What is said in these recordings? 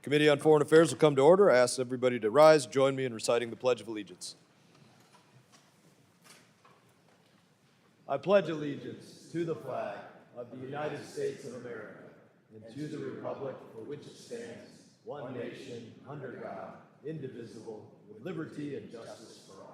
Committee on Foreign Affairs will come to order. I ask everybody to rise. Join me in reciting the Pledge of Allegiance. I pledge allegiance to the flag of the United States of America and to the republic for which it stands, one nation, under God, indivisible, with liberty and justice for all.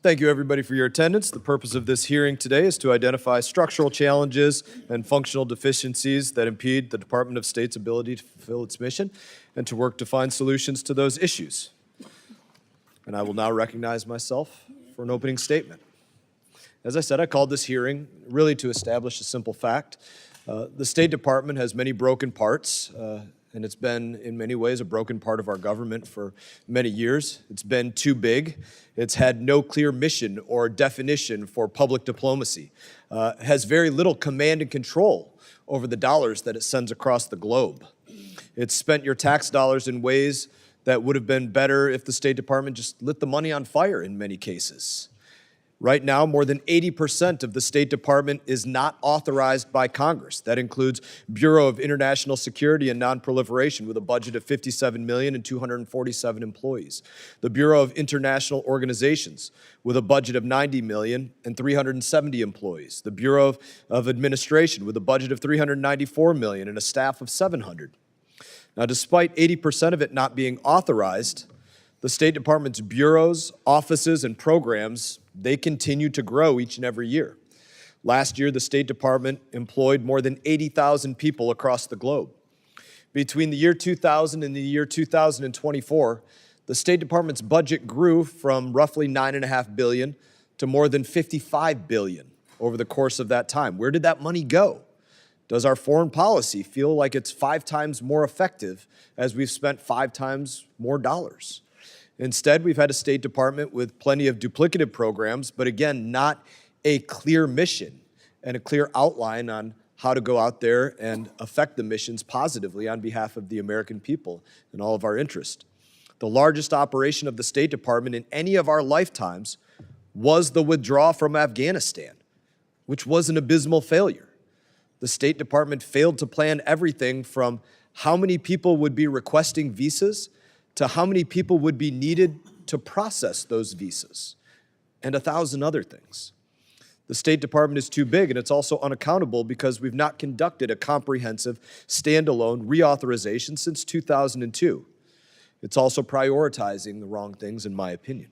Thank you, everybody, for your attendance. The purpose of this hearing today is to identify structural challenges and functional deficiencies that impede the Department of State's ability to fulfill its mission and to work to find solutions to those issues. And I will now recognize myself for an opening statement. As I said, I called this hearing really to establish a simple fact. The State Department has many broken parts, and it's been, in many ways, a broken part of our government for many years. It's been too big. It's had no clear mission or definition for public diplomacy. Has very little command and control over the dollars that it sends across the globe. It's spent your tax dollars in ways that would have been better if the State Department just lit the money on fire in many cases. Right now, more than 80% of the State Department is not authorized by Congress. That includes Bureau of International Security and Nonproliferation with a budget of $57 million and 247 employees. The Bureau of International Organizations with a budget of $90 million and 370 employees. The Bureau of Administration with a budget of $394 million and a staff of 700. Now, despite 80% of it not being authorized, the State Department's bureaus, offices, and programs, they continue to grow each and every year. Last year, the State Department employed more than 80,000 people across the globe. Between the year 2000 and the year 2024, the State Department's budget grew from roughly $9.5 billion to more than $55 billion over the course of that time. Where did that money go? Does our foreign policy feel like it's 5 times more effective as we've spent 5 times more dollars? Instead, we've had a State Department with plenty of duplicative programs, but again, not a clear mission and a clear outline on how to go out there and affect the missions positively on behalf of the American people and all of our interest. The largest operation of the State Department in any of our lifetimes was the withdrawal from Afghanistan, which was an abysmal failure. The State Department failed to plan everything from how many people would be requesting visas to how many people would be needed to process those visas, and 1,000 other things. The State Department is too big, and it's also unaccountable because we've not conducted a comprehensive, standalone reauthorization since 2002. It's also prioritizing the wrong things, in my opinion.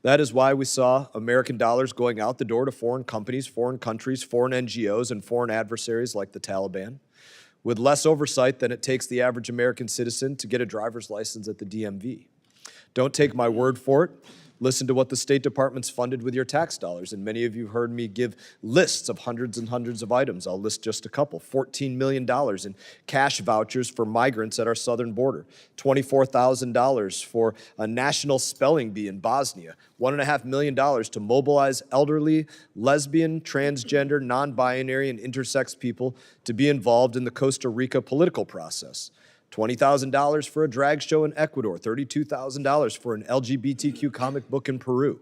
That is why we saw American dollars going out the door to foreign companies, foreign countries, foreign NGOs, and foreign adversaries like the Taliban, with less oversight than it takes the average American citizen to get a driver's license at the DMV. Don't take my word for it. Listen to what the State Department's funded with your tax dollars, and many of you heard me give lists of hundreds and hundreds of items. I'll list just a couple. $14 million in cash vouchers for migrants at our southern border, $24,000 for a national spelling bee in Bosnia, $1.5 million to mobilize elderly, lesbian, transgender, non-binary, and intersex people to be involved in the Costa Rica political process. $20,000 for a drag show in Ecuador, $32,000 for an LGBTQ comic book in Peru.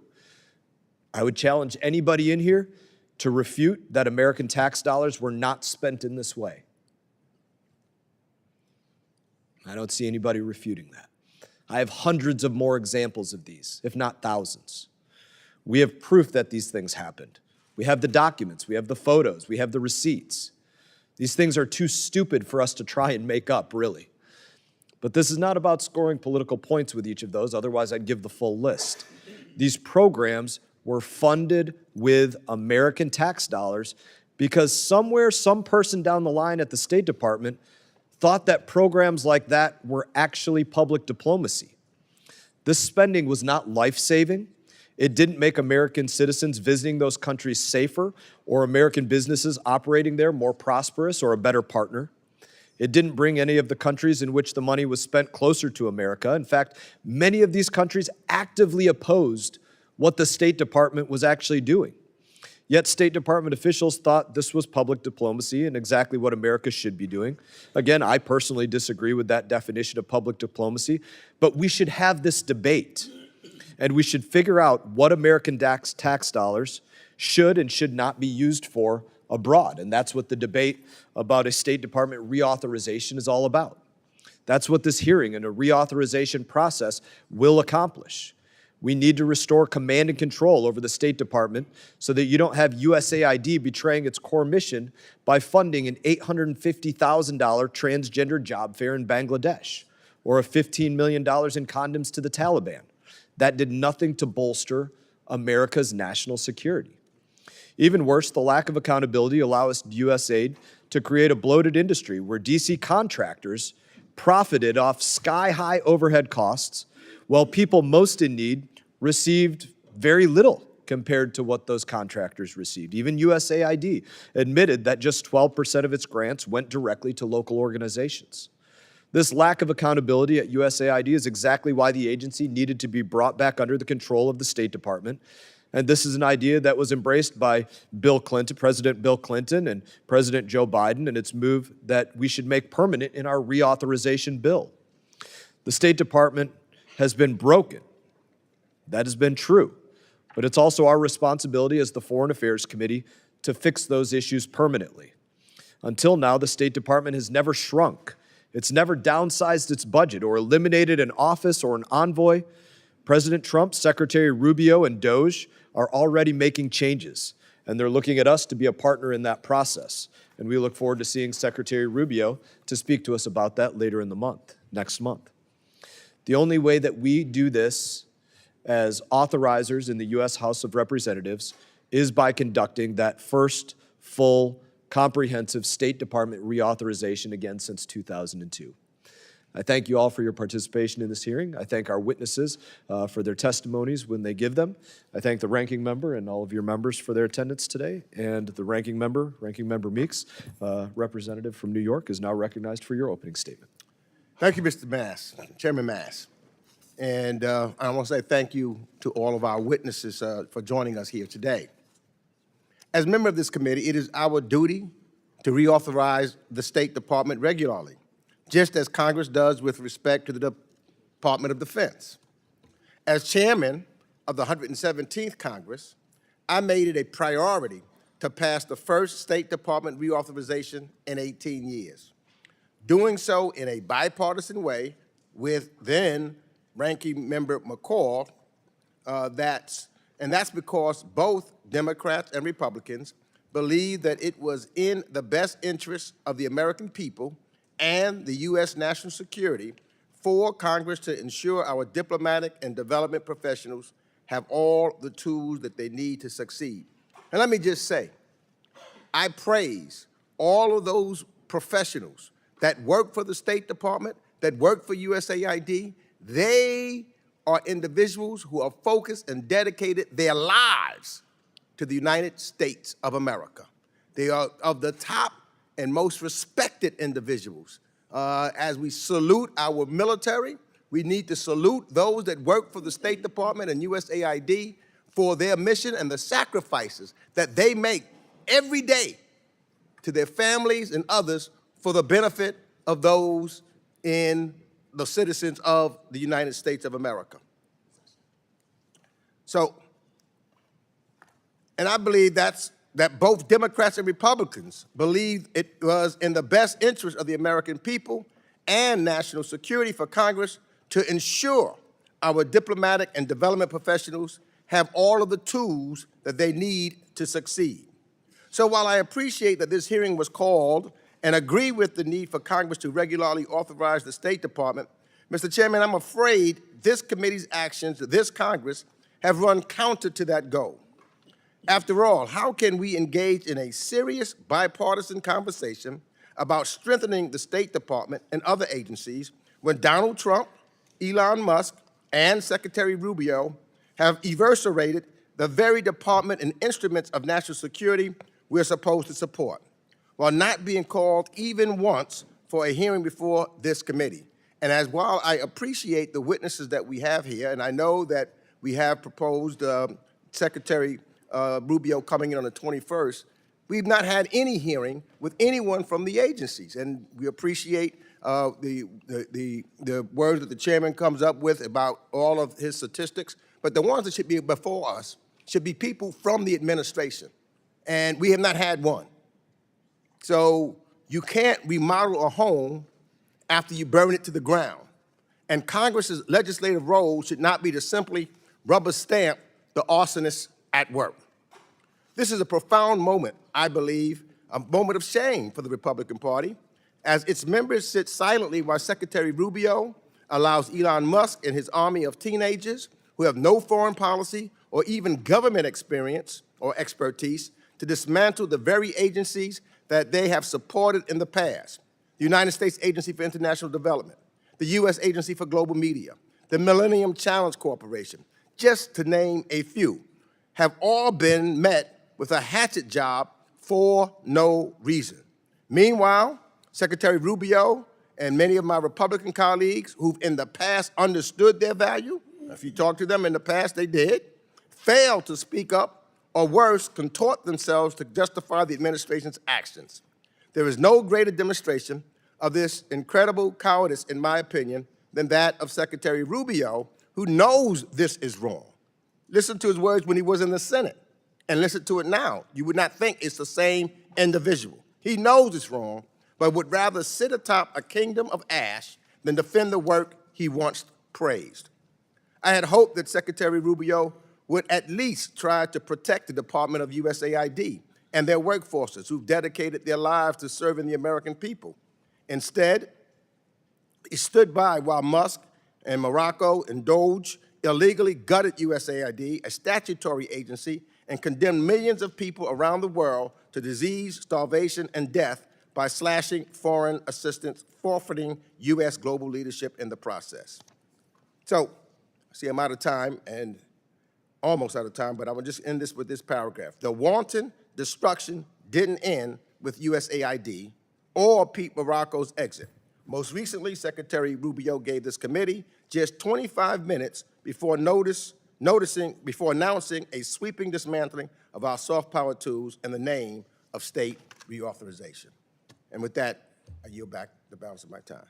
I would challenge anybody in here to refute that American tax dollars were not spent in this way. I don't see anybody refuting that. I have hundreds of more examples of these, if not thousands. We have proof that these things happened. We have the documents, we have the photos, we have the receipts. These things are too stupid for us to try and make up, really. But this is not about scoring political points with each of those, otherwise I'd give the full list. These programs were funded with American tax dollars because somewhere, some person down the line at the State Department thought that programs like that were actually public diplomacy. This spending was not life-saving. It didn't make American citizens visiting those countries safer or American businesses operating there more prosperous or a better partner. It didn't bring any of the countries in which the money was spent closer to America. In fact, many of these countries actively opposed what the State Department was actually doing. Yet State Department officials thought this was public diplomacy and exactly what America should be doing. Again, I personally disagree with that definition of public diplomacy, but we should have this debate, and we should figure out what American tax dollars should and should not be used for abroad. And that's what the debate about a State Department reauthorization is all about. That's what this hearing and a reauthorization process will accomplish. We need to restore command and control over the State Department so that you don't have USAID betraying its core mission by funding an $850,000 transgender job fair in Bangladesh or a $15 million in condoms to the Taliban. That did nothing to bolster America's national security. Even worse, the lack of accountability allows USAID to create a bloated industry where DC contractors profited off sky-high overhead costs while people most in need received very little compared to what those contractors received. Even USAID admitted that just 12% of its grants went directly to local organizations. This lack of accountability at USAID is exactly why the agency needed to be brought back under the control of the State Department. And this is an idea that was embraced by Bill Clinton, President Bill Clinton and President Joe Biden, and it's moved that we should make permanent in our reauthorization bill. The State Department has been broken. That has been true. But it's also our responsibility as the Foreign Affairs Committee to fix those issues permanently. Until now, the State Department has never shrunk. It's never downsized its budget or eliminated an office or an envoy. President Trump, Secretary Rubio, and DOJ are already making changes, and they're looking at us to be a partner in that process. And we look forward to seeing Secretary Rubio to speak to us about that later in the month, next month. The only way that we do this as authorizers in the U.S. House of Representatives is by conducting that first full, comprehensive State Department reauthorization again since 2002. I thank you all for your participation in this hearing. I thank our witnesses for their testimonies when they give them. I thank the ranking member and all of your members for their attendance today. And the ranking member Meeks, representative from New York, is now recognized for your opening statement. Thank you, Mr. Mass, Chairman Mass. And I want to say thank you to all of our witnesses for joining us here today. As a member of this committee, it is our duty to reauthorize the State Department regularly, just as Congress does with respect to the Department of Defense. As chairman of the 117th Congress, I made it a priority to pass the first State Department reauthorization in 18 years, doing so in a bipartisan way with then Ranking Member McCall. That's because both Democrats and Republicans believed that it was in the best interest of the American people and the U.S. national security for Congress to ensure our diplomatic and development professionals have all the tools that they need to succeed. And let me just say, I praise all of those professionals that work for the State Department, that work for USAID. They are individuals who are focused and dedicated their lives to the United States of America. They are of the top and most respected individuals. As we salute our military, we need to salute those that work for the State Department and USAID for their mission and the sacrifices that they make every day to their families and others for the benefit of those in the citizens of the United States of America. So, and I believe that both Democrats and Republicans believed it was in the best interest of the American people and national security for Congress to ensure our diplomatic and development professionals have all of the tools that they need to succeed. So while I appreciate that this hearing was called and agree with the need for Congress to regularly authorize the State Department, Mr. Chairman, I'm afraid this committee's actions, this Congress, have run counter to that goal. After all, how can we engage in a serious bipartisan conversation about strengthening the State Department and other agencies when Donald Trump, Elon Musk, and Secretary Rubio have eviscerated the very department and instruments of national security we're supposed to support, while not being called even once for a hearing before this committee? And while I appreciate the witnesses that we have here, and I know that we have proposed Secretary Rubio coming in on the 21st, we've not had any hearing with anyone from the agencies. And we appreciate the words that the chairman comes up with about all of his statistics. But the ones that should be before us should be people from the administration. And we have not had one. So you can't remodel a home after you burn it to the ground. And Congress's legislative role should not be to simply rubber stamp the arsonists at work. This is a profound moment, I believe, a moment of shame for the Republican Party, as its members sit silently while Secretary Rubio allows Elon Musk and his army of teenagers who have no foreign policy or even government experience or expertise to dismantle the very agencies that they have supported in the past. The United States Agency for International Development, the U.S. Agency for Global Media, the Millennium Challenge Corporation, just to name a few, have all been met with a hatchet job for no reason. Meanwhile, Secretary Rubio and many of my Republican colleagues who've in the past understood their value, if you talk to them in the past, they did, failed to speak up, or worse, contort themselves to justify the administration's actions. There is no greater demonstration of this incredible cowardice, in my opinion, than that of Secretary Rubio, who knows this is wrong. Listen to his words when he was in the Senate, and listen to it now. You would not think it's the same individual. He knows it's wrong, but would rather sit atop a kingdom of ash than defend the work he once praised. I had hoped that Secretary Rubio would at least try to protect the Department of USAID and their workforces who've dedicated their lives to serving the American people. Instead, he stood by while Musk and Morocco and Doge illegally gutted USAID, a statutory agency, and condemned millions of people around the world to disease, starvation, and death by slashing foreign assistance, forfeiting U.S. global leadership in the process. So, see, I'm out of time, and almost out of time, but I will just end this with this paragraph. The wanton destruction didn't end with USAID or Pete Morocco's exit. Most recently, Secretary Rubio gave this committee just 25 minutes before announcing a sweeping dismantling of our soft power tools in the name of state reauthorization. And with that, I yield back the balance of my time.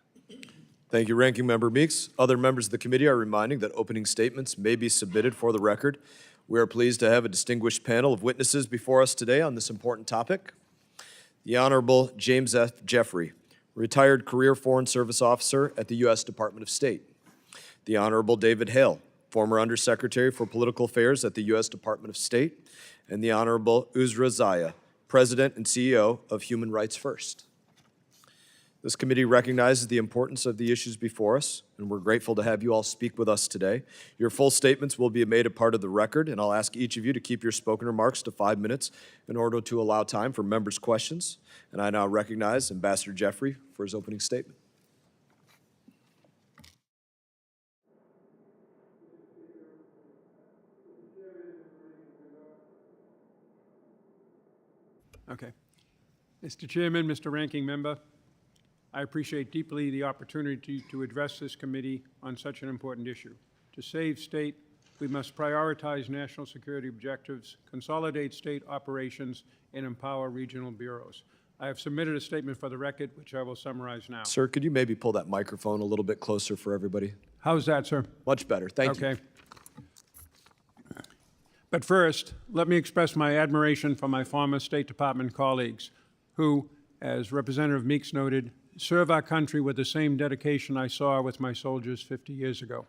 Thank you, Ranking Member Meeks. Other members of the committee are reminding that opening statements may be submitted for the record. We are pleased to have a distinguished panel of witnesses before us today on this important topic. The Honorable James F. Jeffrey, retired career Foreign Service Officer at the U.S. Department of State. The Honorable David Hale, former Undersecretary for Political Affairs at the U.S. Department of State. And the Honorable Uzra Zeya, President and CEO of Human Rights First. This committee recognizes the importance of the issues before us, and we're grateful to have you all speak with us today. Your full statements will be made a part of the record, and I'll ask each of you to keep your spoken remarks to 5 minutes in order to allow time for members' questions. And I now recognize Ambassador Jeffrey for his opening statement. Okay. Mr. Chairman, Mr. Ranking Member, I appreciate deeply the opportunity to address this committee on such an important issue. To save state, we must prioritize national security objectives, consolidate state operations, and empower regional bureaus. I have submitted a statement for the record, which I will summarize now. Sir, could you maybe pull that microphone a little bit closer for everybody? How's that, sir? Much better. Thank you. Okay. But first, let me express my admiration for my former State Department colleagues who, as Representative Meeks noted, serve our country with the same dedication I saw with my soldiers 50 years ago.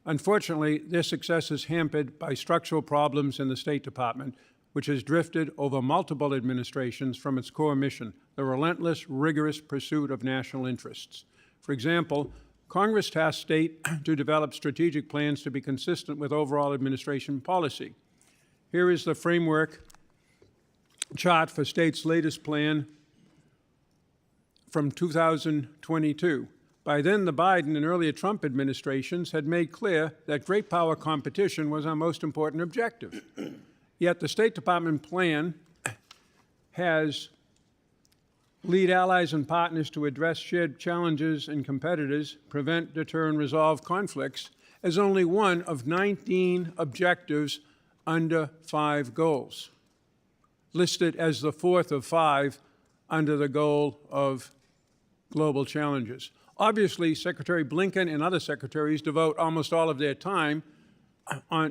Unfortunately, their success is hampered by structural problems in the State Department, which has drifted over multiple administrations from its core mission, the relentless, rigorous pursuit of national interests. For example, Congress tasked state to develop strategic plans to be consistent with overall administration policy. Here is the framework chart for state's latest plan from 2022. By then, the Biden and earlier Trump administrations had made clear that great power competition was our most important objective. Yet the State Department plan has lead allies and partners to address shared challenges and competitors, prevent, deter, and resolve conflicts as only one of 19 objectives under 5 goals, listed as the 4th of 5 under the goal of global challenges. Obviously, Secretary Blinken and other secretaries devote almost all of their time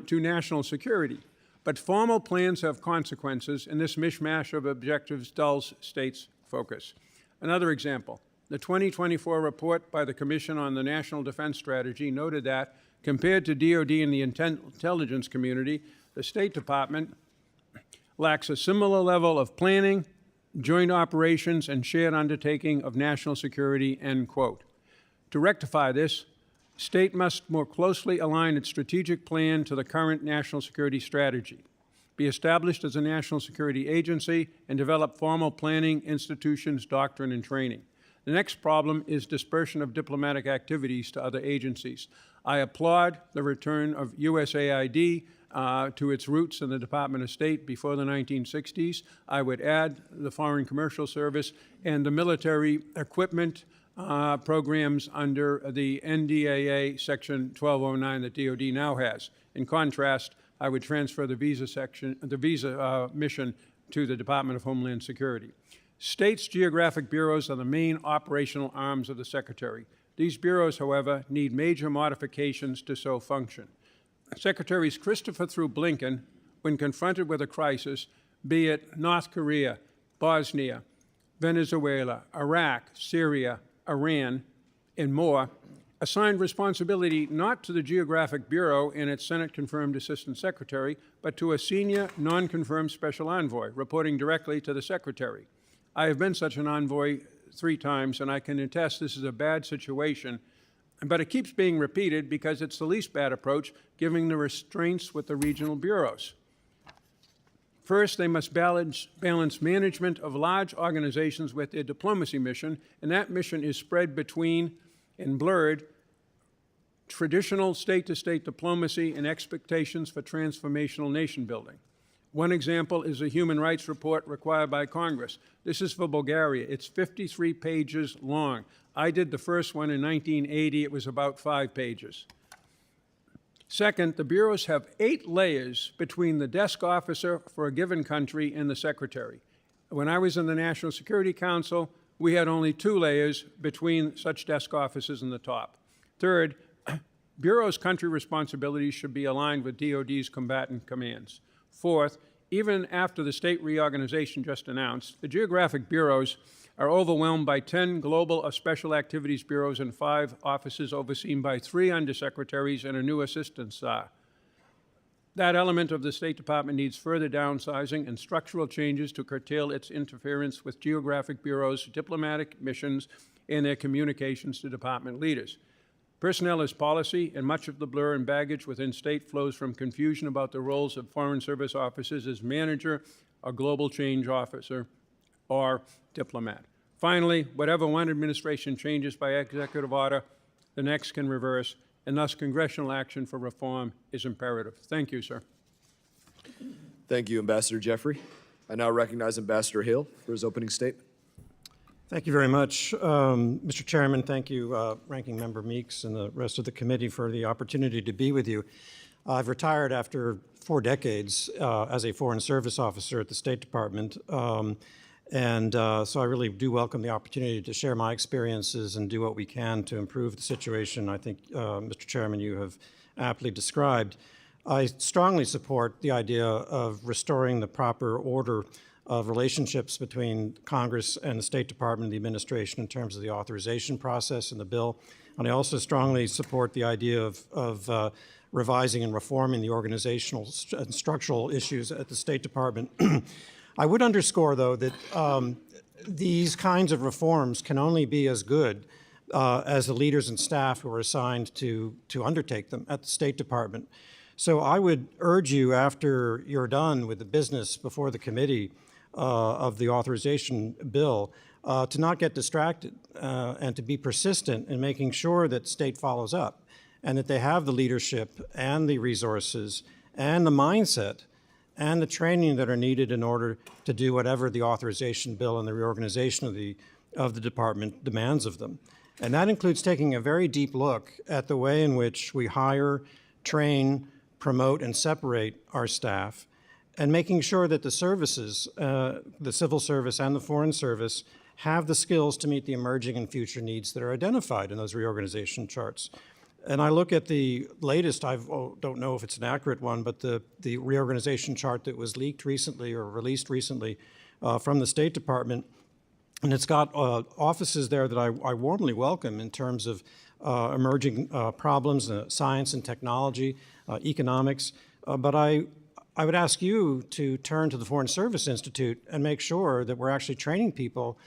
to national security, but formal plans have consequences, and this mishmash of objectives dulls states' focus. Another example, the 2024 report by the Commission on the National Defense Strategy noted that, compared to DoD and the intelligence community, the State Department lacks a similar level of planning, joint operations, and shared undertaking of national security, end quote. To rectify this, state must more closely align its strategic plan to the current national security strategy, be established as a national security agency, and develop formal planning, institutions, doctrine, and training. The next problem is dispersion of diplomatic activities to other agencies. I applaud the return of USAID to its roots in the Department of State before the 1960s. I would add the Foreign Commercial Service and the military equipment programs under the NDAA Section 1209 that DoD now has. In contrast, I would transfer the visa mission to the Department of Homeland Security. States' geographic bureaus are the main operational arms of the Secretary. These bureaus, however, need major modifications to so function. Secretaries Christopher through Blinken, when confronted with a crisis, be it North Korea, Bosnia, Venezuela, Iraq, Syria, Iran, and more, assigned responsibility not to the Geographic Bureau and its Senate-confirmed Assistant Secretary, but to a senior, non-confirmed special envoy, reporting directly to the Secretary. I have been such an envoy 3 times, and I can attest this is a bad situation, but it keeps being repeated because it's the least bad approach, given the restraints with the regional bureaus. First, they must balance management of large organizations with their diplomacy mission, and that mission is spread between and blurred traditional state-to-state diplomacy and expectations for transformational nation building. One example is a human rights report required by Congress. This is for Bulgaria. It's 53 pages long. I did the first one in 1980. It was about 5 pages. Second, the bureaus have 8 layers between the desk officer for a given country and the secretary. When I was in the National Security Council, we had only 2 layers between such desk officers and the top. Third, bureaus' country responsibilities should be aligned with DoD's combatant commands. Fourth, even after the state reorganization just announced, the geographic bureaus are overwhelmed by 10 global or special activities bureaus and 5 offices overseen by 3 undersecretaries and a new assistant SAR. That element of the State Department needs further downsizing and structural changes to curtail its interference with geographic bureaus' diplomatic missions and their communications to department leaders. Personnel is policy, and much of the blur and baggage within state flows from confusion about the roles of Foreign Service officers as manager, or global change officer, or diplomat. Finally, whatever one administration changes by executive order, the next can reverse, and thus congressional action for reform is imperative. Thank you, sir. Thank you, Ambassador Jeffrey. I now recognize Ambassador Hale for his opening statement. Thank you very much. Mr. Chairman, thank you, Ranking Member Meeks and the rest of the committee for the opportunity to be with you. I've retired after 4 decades as a Foreign Service officer at the State Department, so I really do welcome the opportunity to share my experiences and do what we can to improve the situation I think, Mr. Chairman, you have aptly described. I strongly support the idea of restoring the proper order of relationships between Congress and the State Department and the administration in terms of the authorization process in the bill. And I also strongly support the idea of revising and reforming the organizational and structural issues at the State Department. I would underscore, though, that these kinds of reforms can only be as good as the leaders and staff who are assigned to undertake them at the State Department. So I would urge you, after you're done with the business before the committee of the authorization bill, to not get distracted and to be persistent in making sure that state follows up and that they have the leadership and the resources and the mindset and the training that are needed in order to do whatever the authorization bill and the reorganization of the department demands of them. And that includes taking a very deep look at the way in which we hire, train, promote and separate our staff, and making sure that the services, the civil service and the foreign service, have the skills to meet the emerging and future needs that are identified in those reorganization charts. And I look at the latest, I don't know if it's an accurate one, but the reorganization chart that was leaked recently or released recently from the State Department, and it's got offices there that I warmly welcome in terms of emerging problems, science and technology, economics. But I would ask you to turn to the Foreign Service Institute and make sure that we're actually training people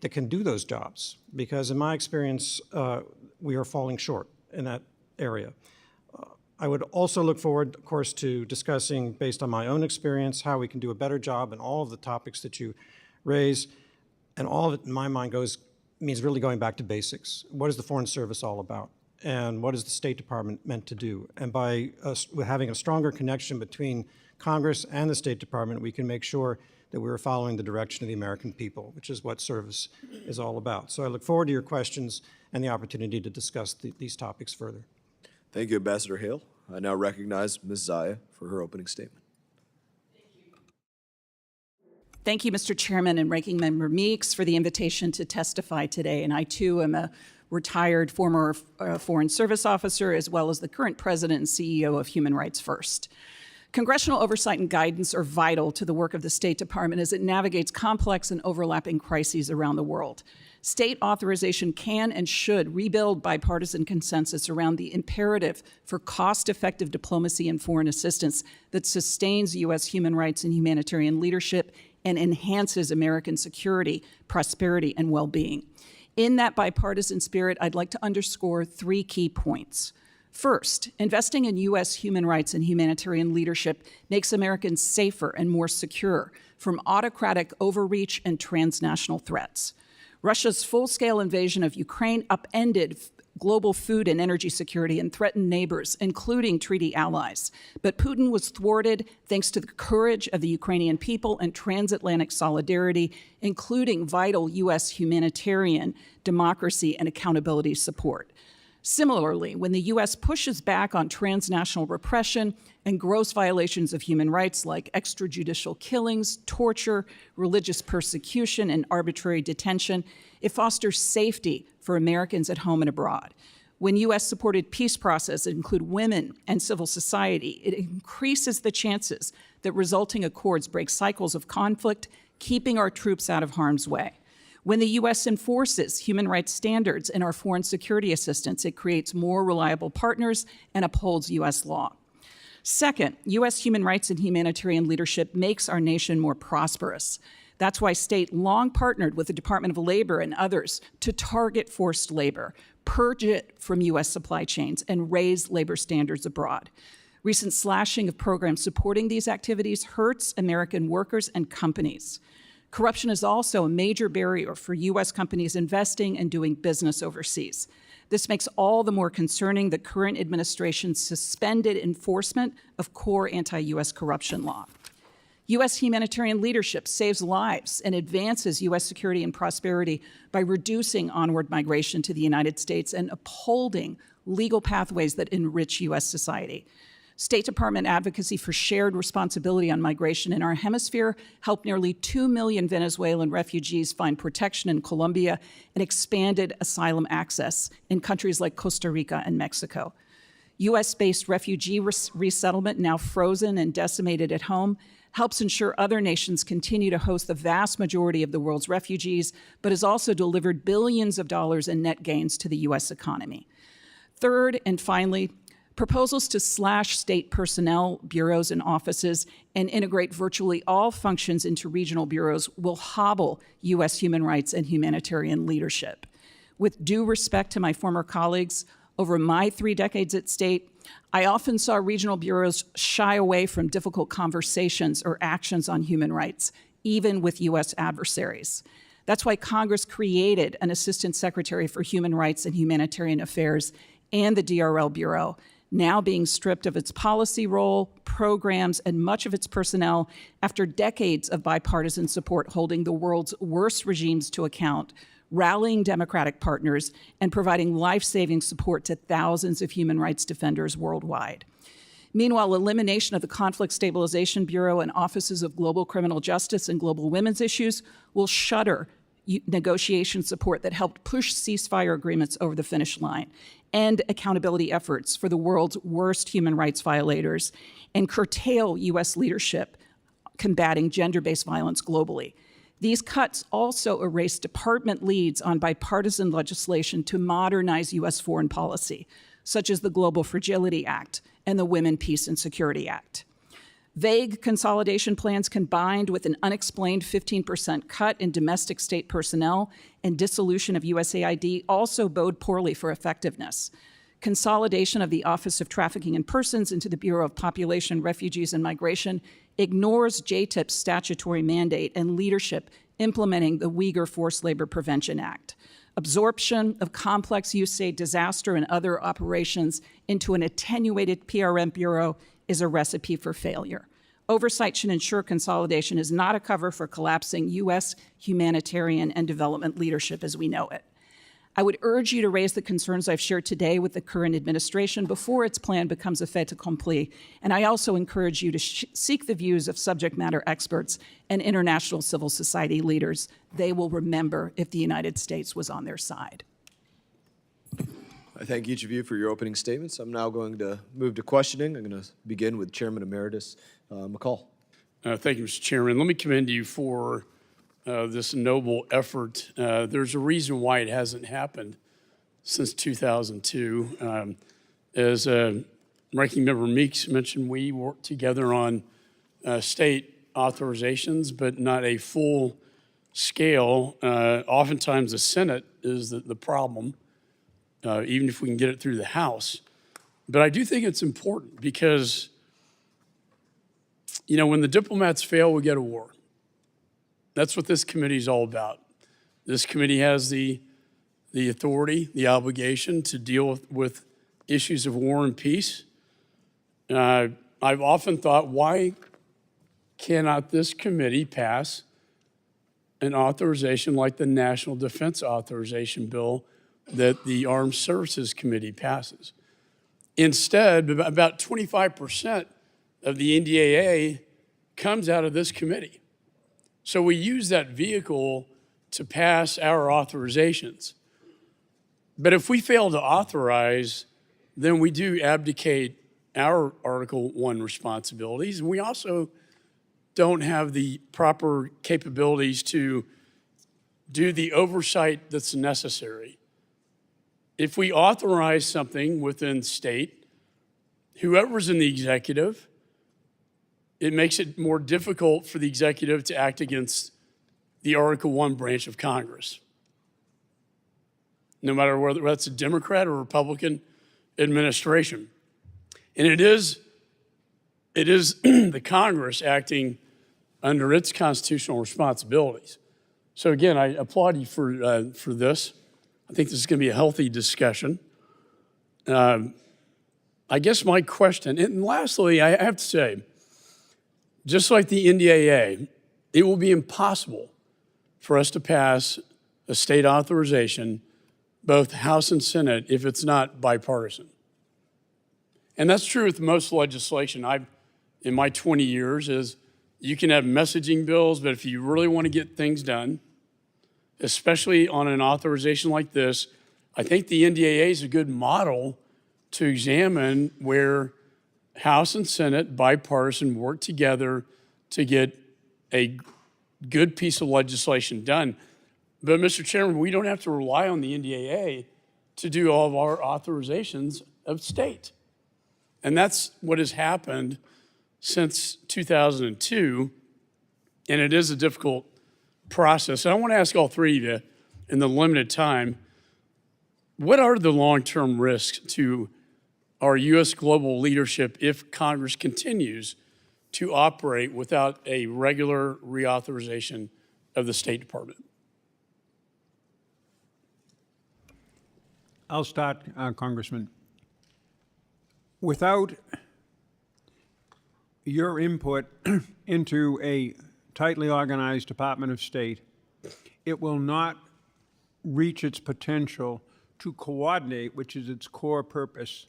that can do those jobs. Because in my experience, we are falling short in that area. I would also look forward, of course, to discussing, based on my own experience, how we can do a better job in all of the topics that you raise. And all of it, in my mind, means really going back to basics. What is the Foreign Service all about? And what is the State Department meant to do? And by having a stronger connection between Congress and the State Department, we can make sure that we're following the direction of the American people, which is what service is all about. So I look forward to your questions and the opportunity to discuss these topics further. Thank you, Ambassador Hale. I now recognize Ms. Zeya for her opening statement. Thank you, Mr. Chairman and Ranking Member Meeks, for the invitation to testify today. And I, too, am a retired former Foreign Service officer, as well as the current president and CEO of Human Rights First. Congressional oversight and guidance are vital to the work of the State Department as it navigates complex and overlapping crises around the world. State authorization can and should rebuild bipartisan consensus around the imperative for cost-effective diplomacy and foreign assistance that sustains U.S. human rights and humanitarian leadership and enhances American security, prosperity, and well-being. In that bipartisan spirit, I'd like to underscore 3 key points. First, investing in U.S. human rights and humanitarian leadership makes Americans safer and more secure from autocratic overreach and transnational threats. Russia's full-scale invasion of Ukraine upended global food and energy security and threatened neighbors, including treaty allies. But Putin was thwarted thanks to the courage of the Ukrainian people and transatlantic solidarity, including vital U.S. humanitarian, democracy, and accountability support. Similarly, when the U.S. pushes back on transnational repression and gross violations of human rights like extrajudicial killings, torture, religious persecution, and arbitrary detention, it fosters safety for Americans at home and abroad. When U.S.-supported peace processes include women and civil society, it increases the chances that resulting accords break cycles of conflict, keeping our troops out of harm's way. When the U.S. enforces human rights standards in our foreign security assistance, it creates more reliable partners and upholds U.S. law. Second, U.S. human rights and humanitarian leadership makes our nation more prosperous. That's why state long partnered with the Department of Labor and others to target forced labor, purge it from U.S. supply chains, and raise labor standards abroad. Recent slashing of programs supporting these activities hurts American workers and companies. Corruption is also a major barrier for U.S. companies investing and doing business overseas. This makes all the more concerning the current administration's suspended enforcement of core anti-U.S. corruption law. U.S. humanitarian leadership saves lives and advances U.S. security and prosperity by reducing onward migration to the United States and upholding legal pathways that enrich U.S. society. State Department advocacy for shared responsibility on migration in our hemisphere helped nearly 2 million Venezuelan refugees find protection in Colombia and expanded asylum access in countries like Costa Rica and Mexico. U.S.-based refugee resettlement, now frozen and decimated at home, helps ensure other nations continue to host the vast majority of the world's refugees, but has also delivered billions of dollars in net gains to the U.S. economy. Third, and finally, proposals to slash state personnel, bureaus, and offices and integrate virtually all functions into regional bureaus will hobble U.S. human rights and humanitarian leadership. With due respect to my former colleagues, over my 3 decades at state, I often saw regional bureaus shy away from difficult conversations or actions on human rights, even with U.S. adversaries. That's why Congress created an Assistant Secretary for Human Rights and Humanitarian Affairs and the DRL Bureau, now being stripped of its policy role, programs, and much of its personnel after decades of bipartisan support holding the world's worst regimes to account, rallying Democratic partners, and providing life-saving support to thousands of human rights defenders worldwide. Meanwhile, elimination of the Conflict Stabilization Bureau and offices of Global Criminal Justice and Global Women's Issues will shutter negotiation support that helped push ceasefire agreements over the finish line, end accountability efforts for the world's worst human rights violators, and curtail U.S. leadership combating gender-based violence globally. These cuts also erase department leads on bipartisan legislation to modernize U.S. foreign policy, such as the Global Fragility Act and the Women, Peace, and Security Act. Vague consolidation plans combined with an unexplained 15% cut in domestic state personnel and dissolution of USAID also bode poorly for effectiveness. Consolidation of the Office of Trafficking in Persons into the Bureau of Population, Refugees, and Migration ignores JTIP's statutory mandate and leadership implementing the Uyghur Forced Labor Prevention Act. Absorption of complex USAID disaster and other operations into an attenuated PRM bureau is a recipe for failure. Oversight should ensure consolidation is not a cover for collapsing U.S. humanitarian and development leadership as we know it. I would urge you to raise the concerns I've shared today with the current administration before its plan becomes a fait accompli, and I also encourage you to seek the views of subject matter experts and international civil society leaders. They will remember if the United States was on their side. I thank each of you for your opening statements. I'm now going to move to questioning. I'm going to begin with Chairman Emeritus McCall. Thank you, Mr. Chairman. Let me commend you for this noble effort. There's a reason why it hasn't happened since 2002. As Ranking Member Meeks mentioned, we worked together on state authorizations, but not a full scale. Oftentimes the Senate is the problem, even if we can get it through the House. But I do think it's important because, you know, when the diplomats fail, we go to war. That's what this committee is all about. This committee has the authority, the obligation to deal with issues of war and peace. I've often thought, why cannot this committee pass an authorization like the National Defense Authorization Bill that the Armed Services Committee passes? Instead, about 25% of the NDAA comes out of this committee. So we use that vehicle to pass our authorizations. But if we fail to authorize, then we do abdicate our Article 1 responsibilities. And we also don't have the proper capabilities to do the oversight that's necessary. If we authorize something within state, whoever's in the executive, it makes it more difficult for the executive to act against the Article 1 branch of Congress, no matter whether that's a Democrat or Republican administration. And it is the Congress acting under its constitutional responsibilities. So again, I applaud you for this. I think this is going to be a healthy discussion. I guess my question, and lastly, I have to say, just like the NDAA, it will be impossible for us to pass a state authorization, both House and Senate, if it's not bipartisan. And that's true with most legislation. In my 20 years, is you can have messaging bills, but if you really want to get things done, especially on an authorization like this, I think the NDAA is a good model to examine where House and Senate, bipartisan, work together to get a good piece of legislation done. But Mr. Chairman, we don't have to rely on the NDAA to do all of our authorizations of state. And that's what has happened since 2002, and it is a difficult process. And I want to ask all three of you, in the limited time, what are the long-term risks to our U.S. global leadership if Congress continues to operate without a regular reauthorization of the State Department? I'll start, Congressman. Without your input into a tightly organized Department of State, it will not reach its potential to coordinate, which is its core purpose,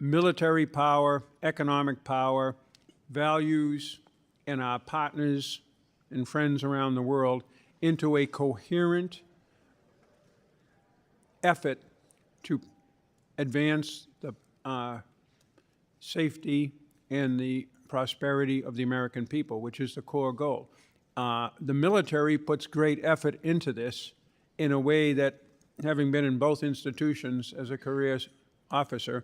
military power, economic power, values, and our partners and friends around the world into a coherent effort to advance the safety and the prosperity of the American people, which is the core goal. The military puts great effort into this in a way that, having been in both institutions as a career officer,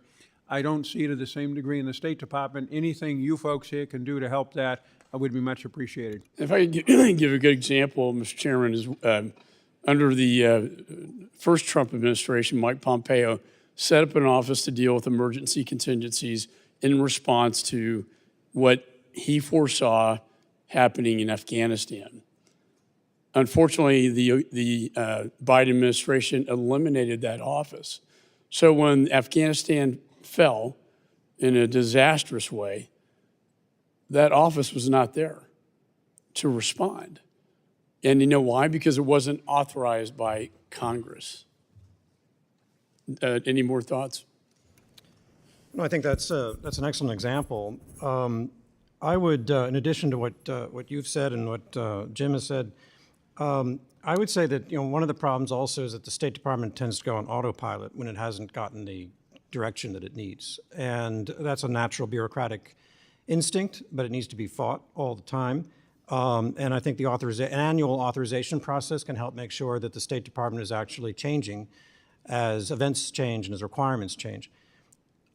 I don't see to the same degree in the State Department. Anything you folks here can do to help that would be much appreciated. If I could give a good example, Mr. Chairman, is under the first Trump administration, Mike Pompeo set up an office to deal with emergency contingencies in response to what he foresaw happening in Afghanistan. Unfortunately, the Biden administration eliminated that office. So when Afghanistan fell in a disastrous way, that office was not there to respond. And you know why? Because it wasn't authorized by Congress. Any more thoughts? No, I think that's an excellent example. I would, in addition to what you've said and what Jim has said, I would say that one of the problems also is that the State Department tends to go on autopilot when it hasn't gotten the direction that it needs, and that's a natural bureaucratic instinct, but it needs to be fought all the time. And I think the annual authorization process can help make sure that the State Department is actually changing as events change and as requirements change.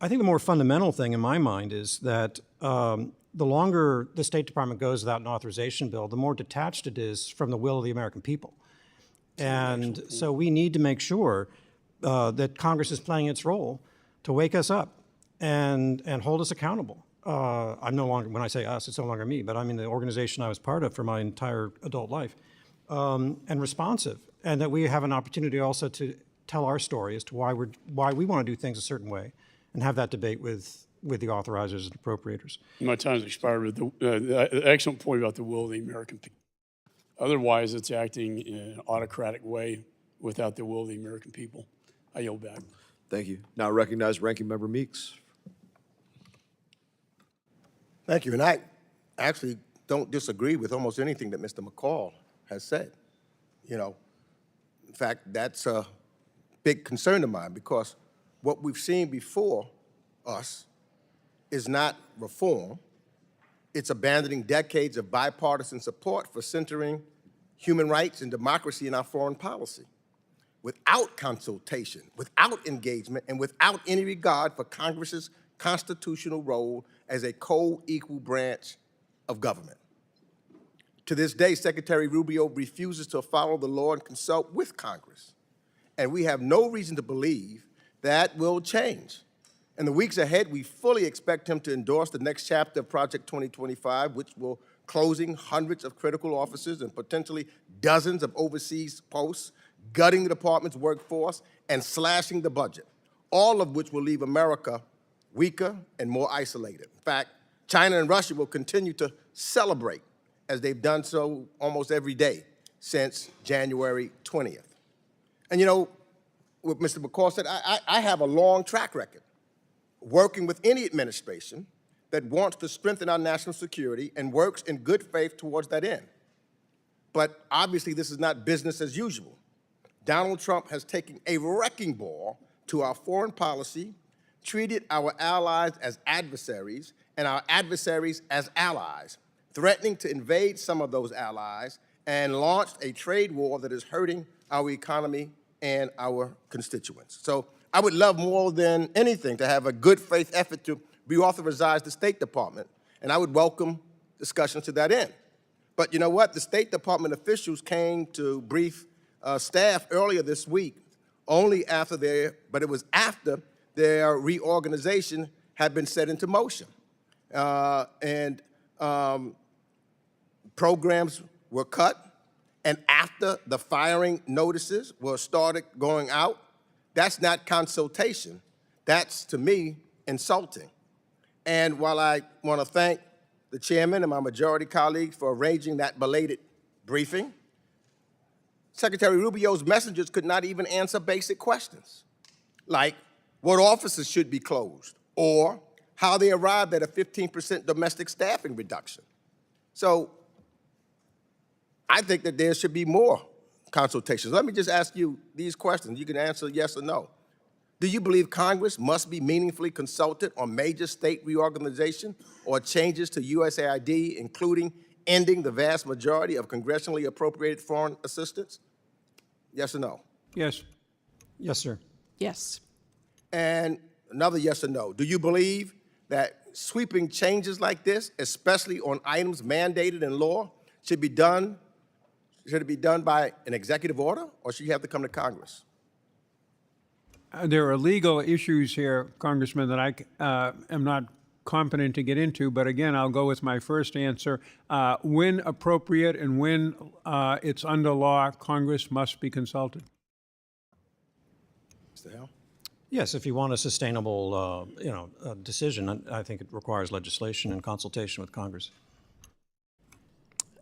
I think the more fundamental thing in my mind is that the longer the State Department goes without an authorization bill, the more detached it is from the will of the American people. And so we need to make sure that Congress is playing its role to wake us up and hold us accountable. I'm no longer, when I say us, it's no longer me, but I mean the organization I was part of for my entire adult life, and responsive, and that we have an opportunity also to tell our story as to why we want to do things a certain way, and have that debate with the authorizers and appropriators. My time's expired with the excellent point about the will of the American people. Otherwise, it's acting in an autocratic way without the will of the American people. I yield back. Thank you. Now recognize Ranking Member Meeks. Thank you. And I actually don't disagree with almost anything that Mr. McCall has said. In fact, that's a big concern of mine, because what we've seen before us is not reform. It's abandoning decades of bipartisan support for centering human rights and democracy in our foreign policy, without consultation, without engagement, and without any regard for Congress's constitutional role as a co-equal branch of government. To this day, Secretary Rubio refuses to follow the law and consult with Congress, and we have no reason to believe that will change. In the weeks ahead, we fully expect him to endorse the next chapter of Project 2025, which will closing hundreds of critical offices and potentially dozens of overseas posts, gutting the department's workforce, and slashing the budget, all of which will leave America weaker and more isolated. In fact, China and Russia will continue to celebrate, as they've done so almost every day since January 20th. And what Mr. McCall said, I have a long track record working with any administration that wants to strengthen our national security and works in good faith towards that end. But obviously, this is not business as usual. Donald Trump has taken a wrecking ball to our foreign policy, treated our allies as adversaries and our adversaries as allies, threatening to invade some of those allies, and launched a trade war that is hurting our economy and our constituents. So I would love more than anything to have a good faith effort to reauthorize the State Department, and I would welcome discussions to that end. But you know what? The State Department officials came to brief staff earlier this week, but it was after their reorganization had been set into motion. Programs were cut, and after the firing notices were started going out. That's not consultation. That's, to me, insulting. And while I want to thank the chairman and my majority colleagues for arranging that belated briefing, Secretary Rubio's messengers could not even answer basic questions, like what offices should be closed, or how they arrived at a 15% domestic staffing reduction. So I think that there should be more consultations. Let me just ask you these questions. You can answer yes or no. Do you believe Congress must be meaningfully consulted on major state reorganization or changes to USAID, including ending the vast majority of congressionally appropriated foreign assistance? Yes or no? Yes. Yes, sir. Yes. And another yes or no. Do you believe that sweeping changes like this, especially on items mandated in law, should it be done by an executive order, or should you have to come to Congress? There are legal issues here, Congressman, that I am not competent to get into, but again, I'll go with my first answer. When appropriate and when it's under law, Congress must be consulted. Mr. Hale? Yes, if you want a sustainable, decision, I think it requires legislation and consultation with Congress.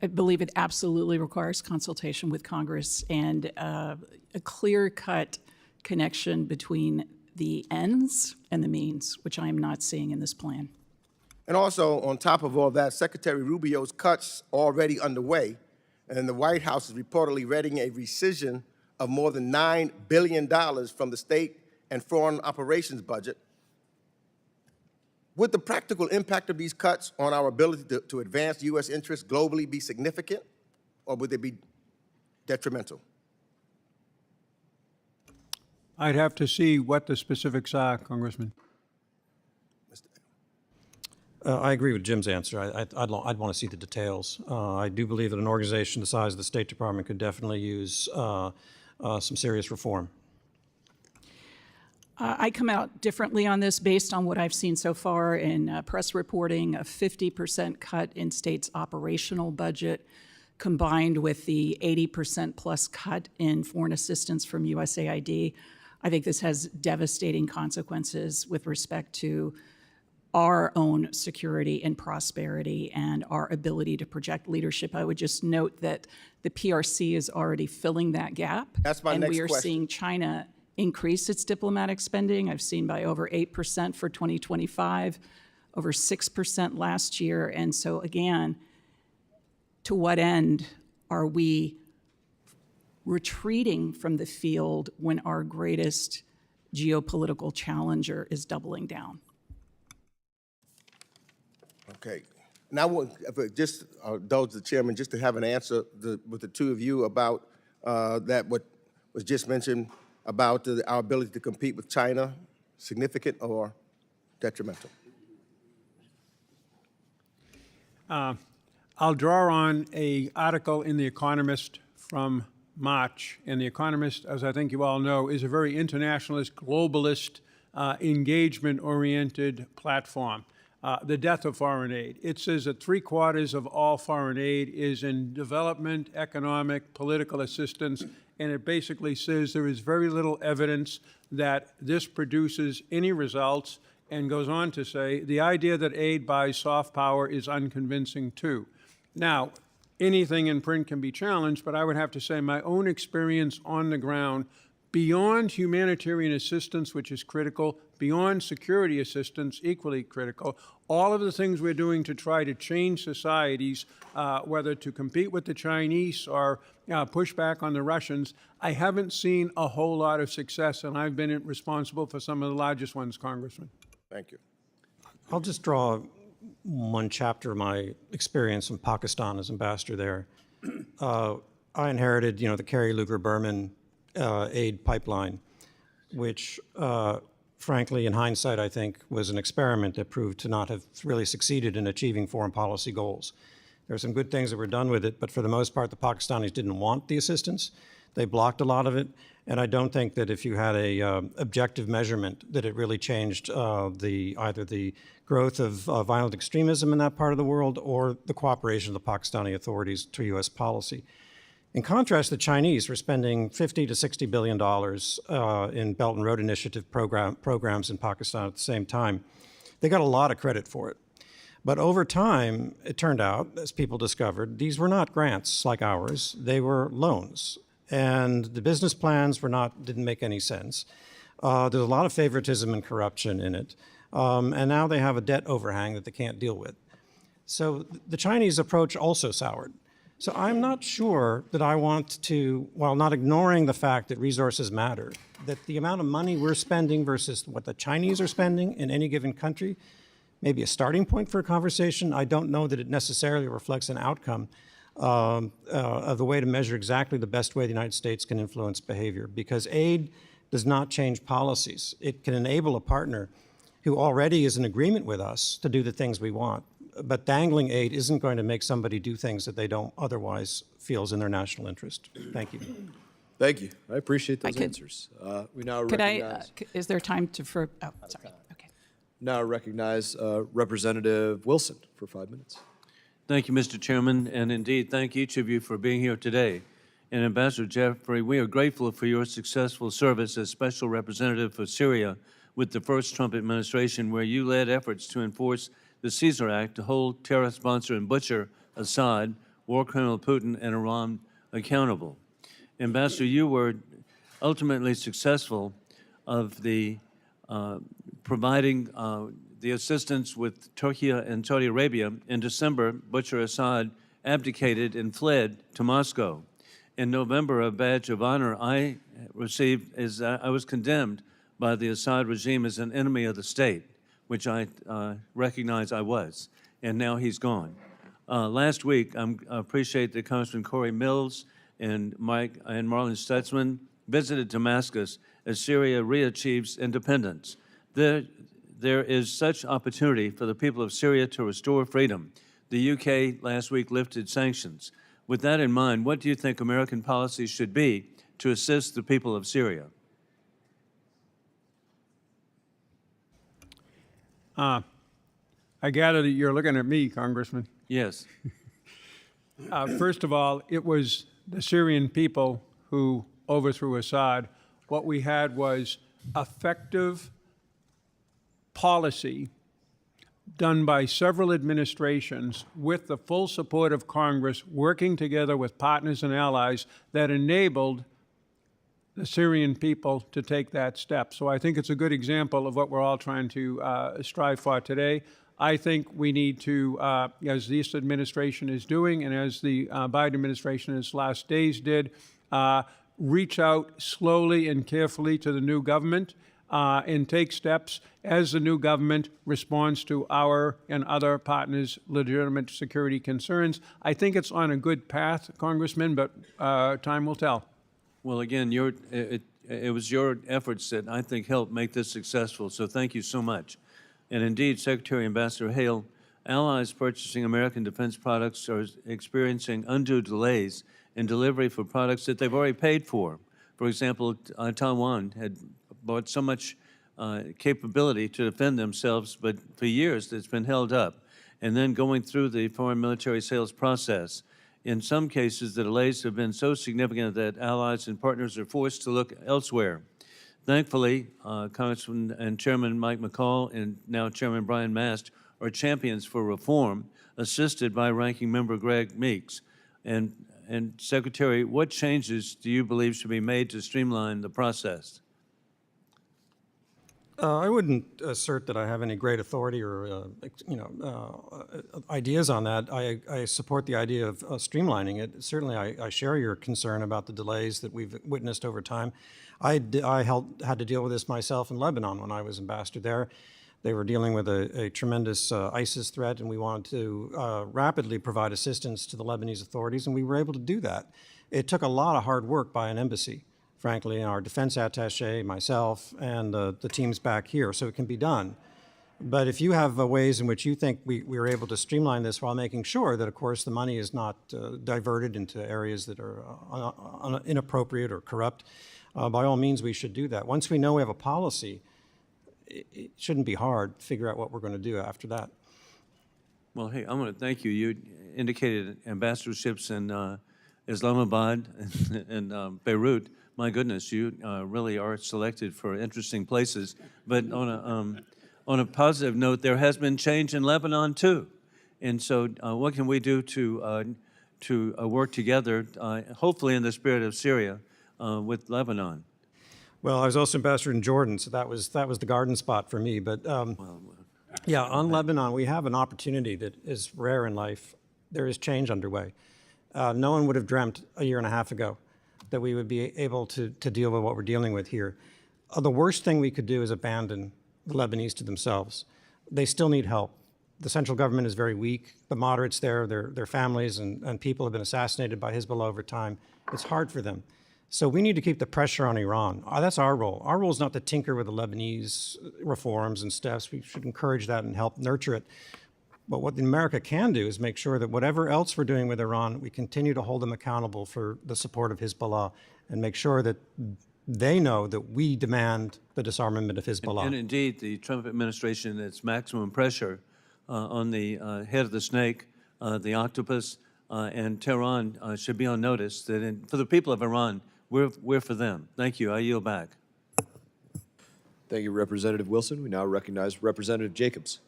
I believe it absolutely requires consultation with Congress and a clear-cut connection between the ends and the means, which I am not seeing in this plan. And also, on top of all that, Secretary Rubio's cuts already underway, and the White House is reportedly readying a rescission of more than $9 billion from the state and foreign operations budget. Would the practical impact of these cuts on our ability to advance U.S. interests globally be significant, or would they be detrimental? I'd have to see what the specifics are, Congressman. I agree with Jim's answer. I'd want to see the details. I do believe that an organization the size of the State Department could definitely use some serious reform. I come out differently on this based on what I've seen so far in press reporting, a 50% cut in state's operational budget, combined with the 80% plus cut in foreign assistance from USAID. I think this has devastating consequences with respect to our own security and prosperity and our ability to project leadership. I would just note that the PRC is already filling that gap. That's my next And we are question. seeing China increase its diplomatic spending. I've seen by over 8% for 2025, over 6% last year. And so again, to what end are we retreating from the field when our greatest geopolitical challenger is doubling down? Okay. And I want just indulge the chairman just to have an answer with the two of you about that what was just mentioned about our ability to compete with China, significant or detrimental? I'll draw on an article in The Economist from March. And The Economist, as I think you all know, is a very internationalist, globalist, engagement-oriented platform. The death of foreign aid. It says that 3/4 of all foreign aid is in development, economic, political assistance, and it basically says there is very little evidence that this produces any results, and goes on to say the idea that aid buys soft power is unconvincing too. Now, anything in print can be challenged, but I would have to say my own experience on the ground, beyond humanitarian assistance, which is critical, beyond security assistance, equally critical, all of the things we're doing to try to change societies, whether to compete with the Chinese or push back on the Russians, I haven't seen a whole lot of success, and I've been responsible for some of the largest ones, Congressman. Thank you. I'll just draw one chapter of my experience in Pakistan as ambassador there. I inherited, the Kerry Lugar-Berman aid pipeline, which, frankly, in hindsight, I think, was an experiment that proved to not have really succeeded in achieving foreign policy goals. There are some good things that were done with it, but for the most part, the Pakistanis didn't want the assistance. They blocked a lot of it, and I don't think that if you had a objective measurement that it really changed either the growth of violent extremism in that part of the world or the cooperation of the Pakistani authorities to U.S. policy. In contrast, the Chinese were spending $50 to $60 billion in Belt and Road Initiative programs in Pakistan at the same time. They got a lot of credit for it. But over time, it turned out, as people discovered, these were not grants like ours. They were loans. And the business plans didn't make any sense. There's a lot of favoritism and corruption in it. and now they have a debt overhang that they can't deal with. So the Chinese approach also soured. So I'm not sure that I want to, while not ignoring the fact that resources matter, that the amount of money we're spending versus what the Chinese are spending in any given country may be a starting point for a conversation. I don't know that it necessarily reflects an outcome of the way to measure exactly the best way the United States can influence behavior, because aid does not change policies. It can enable a partner who already is in agreement with us to do the things we want. But dangling aid isn't going to make somebody do things that they don't otherwise feel is in their national interest. Thank you. Thank you. I appreciate those could- answers. We now Could I, recognize, is there time to, oh, sorry, okay. now recognize Representative Wilson for 5 minutes. Thank you, Mr. Chairman, and indeed, thank each of you for being here today. And Ambassador Jeffrey, we are grateful for your successful service as Special Representative for Syria with the first Trump administration, where you led efforts to enforce the Caesar Act to hold terror sponsor and butcher Assad, war criminal Putin, and Iran accountable. Ambassador, you were ultimately successful of the providing the assistance with Turkey and Saudi Arabia. In December, Bashar Assad abdicated and fled to Moscow. In November, a badge of honor I received is I was condemned by the Assad regime as an enemy of the state, which I recognize I was, and now he's gone. Last week, I appreciate that Congressman Corey Mills and Mike and Marlon Stutzman visited Damascus as Syria reachieves independence. There is such opportunity for the people of Syria to restore freedom. The UK last week lifted sanctions. With that in mind, what do you think American policy should be to assist the people of Syria? I gather that you're looking at me, Congressman. Yes. First of all, it was the Syrian people who overthrew Assad. What we had was effective policy done by several administrations with the full support of Congress, working together with partners and allies that enabled the Syrian people to take that step. So I think it's a good example of what we're all trying to strive for today. I think we need to, as this administration is doing and as the Biden administration in its last days did, reach out slowly and carefully to the new government and take steps as the new government responds to our and other partners' legitimate security concerns. I think it's on a good path, Congressman, but time will tell. Well, again, it was your efforts that I think helped make this successful, so thank you so much. And indeed, Secretary Ambassador Hale, allies purchasing American defense products are experiencing undue delays in delivery for products that they've already paid for. For example, Taiwan had bought so much capability to defend themselves, but for years it's been held up. And then going through the foreign military sales process, in some cases the delays have been so significant that allies and partners are forced to look elsewhere. Thankfully, Congressman and Chairman Mike McCall and now Chairman Brian Mast are champions for reform, assisted by Ranking Member Greg Meeks. And Secretary, what changes do you believe should be made to streamline the process? I wouldn't assert that I have any great authority or, ideas on that. I support the idea of streamlining it. Certainly, I share your concern about the delays that we've witnessed over time. I had to deal with this myself in Lebanon when I was ambassador there. They were dealing with a tremendous ISIS threat, and we wanted to rapidly provide assistance to the Lebanese authorities, and we were able to do that. It took a lot of hard work by an embassy, frankly, our defense attaché, myself, and the teams back here, so it can be done. But if you have ways in which you think we were able to streamline this while making sure that, of course, the money is not diverted into areas that are inappropriate or corrupt, by all means, we should do that. Once we know we have a policy, it shouldn't be hard to figure out what we're going to do after that. Well, hey, I want to thank you. You indicated ambassadorships in Islamabad and Beirut. My goodness, you really are selected for interesting places. But on a positive note, there has been change in Lebanon too, and so what can we do to work together, hopefully in the spirit of Syria, with Lebanon? Well, I was also ambassador in Jordan, so that was the garden spot for me. But yeah, on Lebanon, we have an opportunity that is rare in life. There is change underway. No one would have dreamt a year and a half ago that we would be able to deal with what we're dealing with here. The worst thing we could do is abandon the Lebanese to themselves. They still need help. The central government is very weak. The moderates there, their families and people have been assassinated by Hezbollah over time. It's hard for them. So we need to keep the pressure on Iran. That's our role. Our role is not to tinker with the Lebanese reforms and steps. We should encourage that and help nurture it. But what America can do is make sure that whatever else we're doing with Iran, we continue to hold them accountable for the support of Hezbollah and make sure that they know that we demand the disarmament of Hezbollah. And indeed, the Trump administration, its maximum pressure on the head of the snake, the octopus, and Tehran should be on notice that for the people of Iran, we're for them. Thank you. I yield back. Thank you, Representative Wilson. We now recognize Representative Jacobs.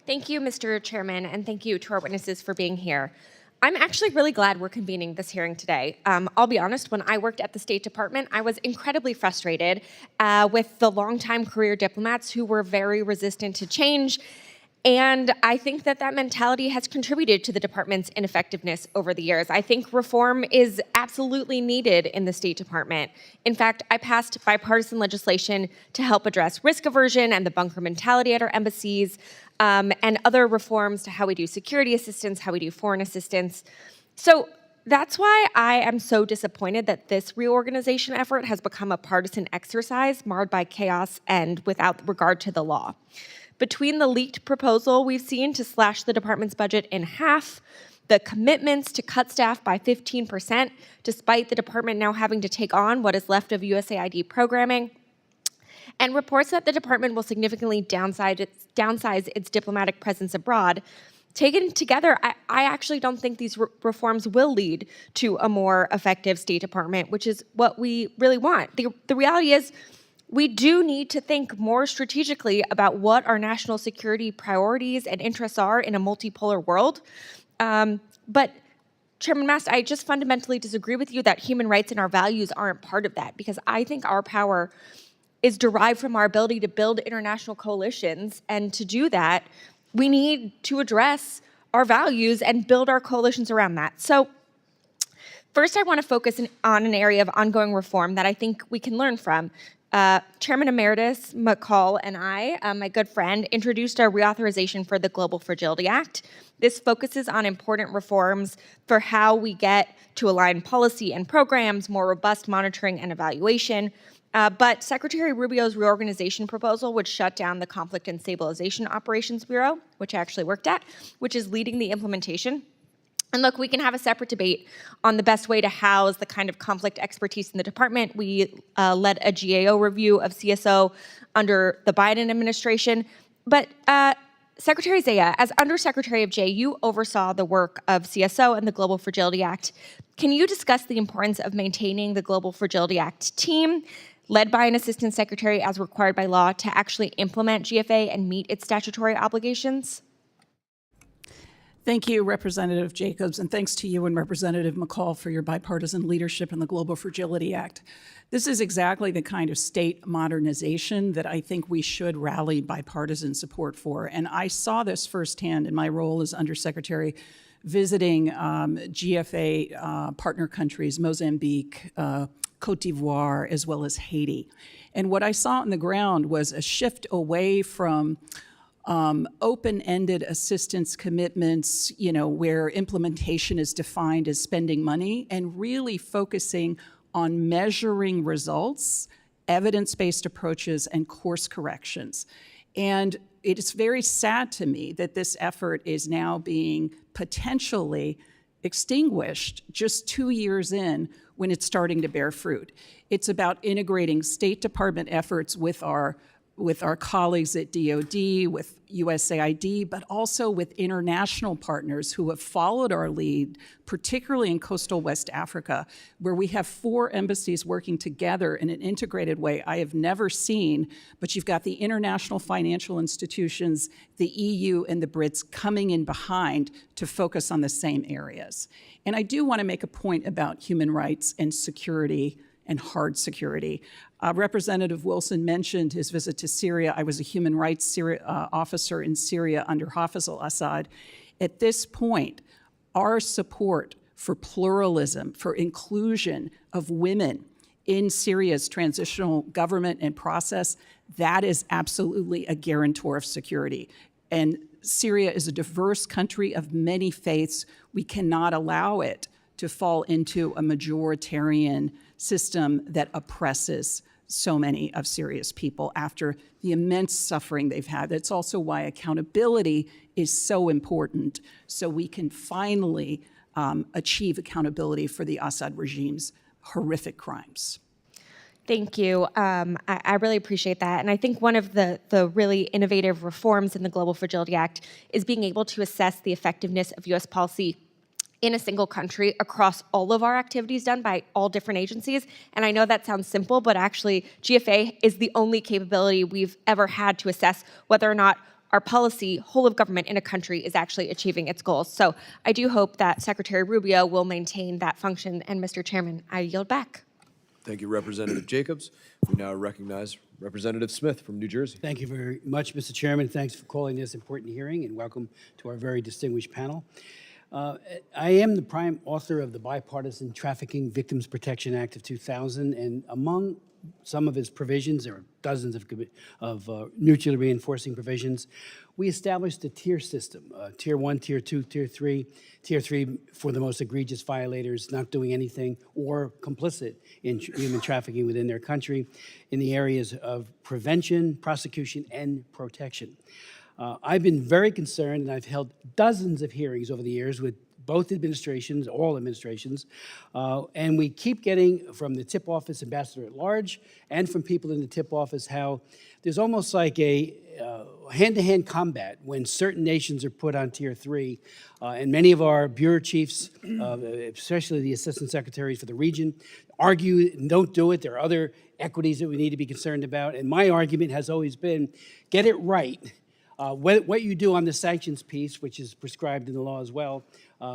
Thank you, Mr. Chairman, and thank you to our witnesses for being here. I'm actually really glad we're convening this hearing today. I'll be honest, when I worked at the State Department, I was incredibly frustrated with the longtime career diplomats who were very resistant to change. And I think that mentality has contributed to the department's ineffectiveness over the years. I think reform is absolutely needed in the State Department. In fact, I passed bipartisan legislation to help address risk aversion and the bunker mentality at our embassies, and other reforms to how we do security assistance, how we do foreign assistance. So that's why I am so disappointed that this reorganization effort has become a partisan exercise marred by chaos and without regard to the law. Between the leaked proposal we've seen to slash the department's budget in half, the commitments to cut staff by 15%, despite the department now having to take on what is left of USAID programming, and reports that the department will significantly downsize its diplomatic presence abroad, taken together, I actually don't think these reforms will lead to a more effective State Department, which is what we really want. The reality is, we do need to think more strategically about what our national security priorities and interests are in a multipolar world. But Chairman Mast, I just fundamentally disagree with you that human rights and our values aren't part of that, because I think our power is derived from our ability to build international coalitions. And to do that, we need to address our values and build our coalitions around that. So first, I want to focus on an area of ongoing reform that I think we can learn from. Chairman Emeritus McCall and I, my good friend, introduced a reauthorization for the Global Fragility Act. This focuses on important reforms for how we get to align policy and programs, more robust monitoring and evaluation. But Secretary Rubio's reorganization proposal would shut down the Conflict and Stabilization Operations Bureau, which I actually worked at, which is leading the implementation. And look, we can have a separate debate on the best way to house the kind of conflict expertise in the department. We led a GAO review of CSO under the Biden administration. But Secretary Zeya, as Undersecretary of J, you oversaw the work of CSO and the Global Fragility Act. Can you discuss the importance of maintaining the Global Fragility Act team, led by an assistant secretary as required by law, to actually implement GFA and meet its statutory obligations? Thank you, Representative Jacobs, and thanks to you and Representative McCall for your bipartisan leadership in the Global Fragility Act. This is exactly the kind of state modernization that I think we should rally bipartisan support for. And I saw this firsthand in my role as Undersecretary visiting GFA partner countries, Mozambique, Cote d'Ivoire, as well as Haiti. And what I saw on the ground was a shift away from open-ended assistance commitments, where implementation is defined as spending money, and really focusing on measuring results, evidence-based approaches, and course corrections. And it is very sad to me that this effort is now being potentially extinguished just 2 years in when it's starting to bear fruit. It's about integrating State Department efforts with our colleagues at DOD, with USAID, but also with international partners who have followed our lead, particularly in coastal West Africa, where we have 4 embassies working together in an integrated way I have never seen. But you've got the international financial institutions, the EU, and the Brits coming in behind to focus on the same areas. And I do want to make a point about human rights and security and hard security. Representative Wilson mentioned his visit to Syria. I was a human rights officer in Syria under Hafiz al-Assad. At this point, our support for pluralism, for inclusion of women in Syria's transitional government and process, that is absolutely a guarantor of security. And Syria is a diverse country of many faiths. We cannot allow it to fall into a majoritarian system that oppresses so many of Syria's people after the immense suffering they've had. That's also why accountability is so important, so we can finally achieve accountability for the Assad regime's horrific crimes. Thank you. I really appreciate that. And I think one of the really innovative reforms in the Global Fragility Act is being able to assess the effectiveness of U.S. policy in a single country across all of our activities done by all different agencies. And I know that sounds simple, but actually GFA is the only capability we've ever had to assess whether or not our policy, whole of government in a country, is actually achieving its goals. So I do hope that Secretary Rubio will maintain that function. And Mr. Chairman, I yield back. Thank you, Representative Jacobs. We now recognize Representative Smith from New Jersey. Thank you very much, Mr. Chairman. Thanks for calling this important hearing, and welcome to our very distinguished panel. I am the prime author of the Bipartisan Trafficking Victims Protection Act of 2000, and among some of its provisions, there are dozens of mutually reinforcing provisions. We established a tier system, tier 1, tier 2, tier 3. Tier 3 for the most egregious violators not doing anything or complicit in human trafficking within their country in the areas of prevention, prosecution, and protection. I've been very concerned, and I've held dozens of hearings over the years with both administrations, all administrations, and we keep getting from the TIP office, ambassador at large, and from people in the TIP office how there's almost like a hand-to-hand combat when certain nations are put on tier 3, and many of our bureau chiefs, especially the assistant secretaries for the region, argue and don't do it. There are other equities that we need to be concerned about, and my argument has always been, get it right. What you do on the sanctions piece, which is prescribed in the law as well,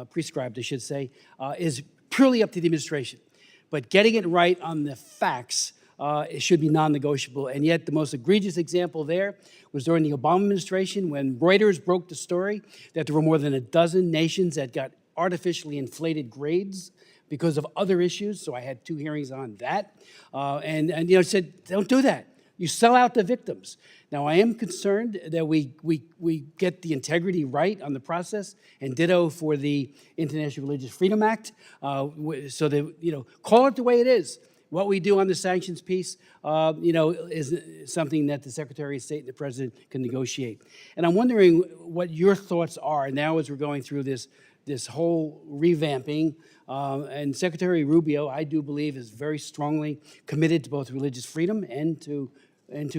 prescribed, I should say, is purely up to the administration. But getting it right on the facts, it should be non-negotiable. And yet the most egregious example there was during the Obama administration when Reuters broke the story that there were more than a dozen nations that got artificially inflated grades because of other issues. So I had 2 hearings on that. And said, don't do that. You sell out the victims. Now, I am concerned that we get the integrity right on the process, and ditto for the International Religious Freedom Act, so that, call it the way it is. What we do on the sanctions piece, is something that the Secretary of State and the President can negotiate. And I'm wondering what your thoughts are now as we're going through this whole revamping. And Secretary Rubio, I do believe, is very strongly committed to both religious freedom and to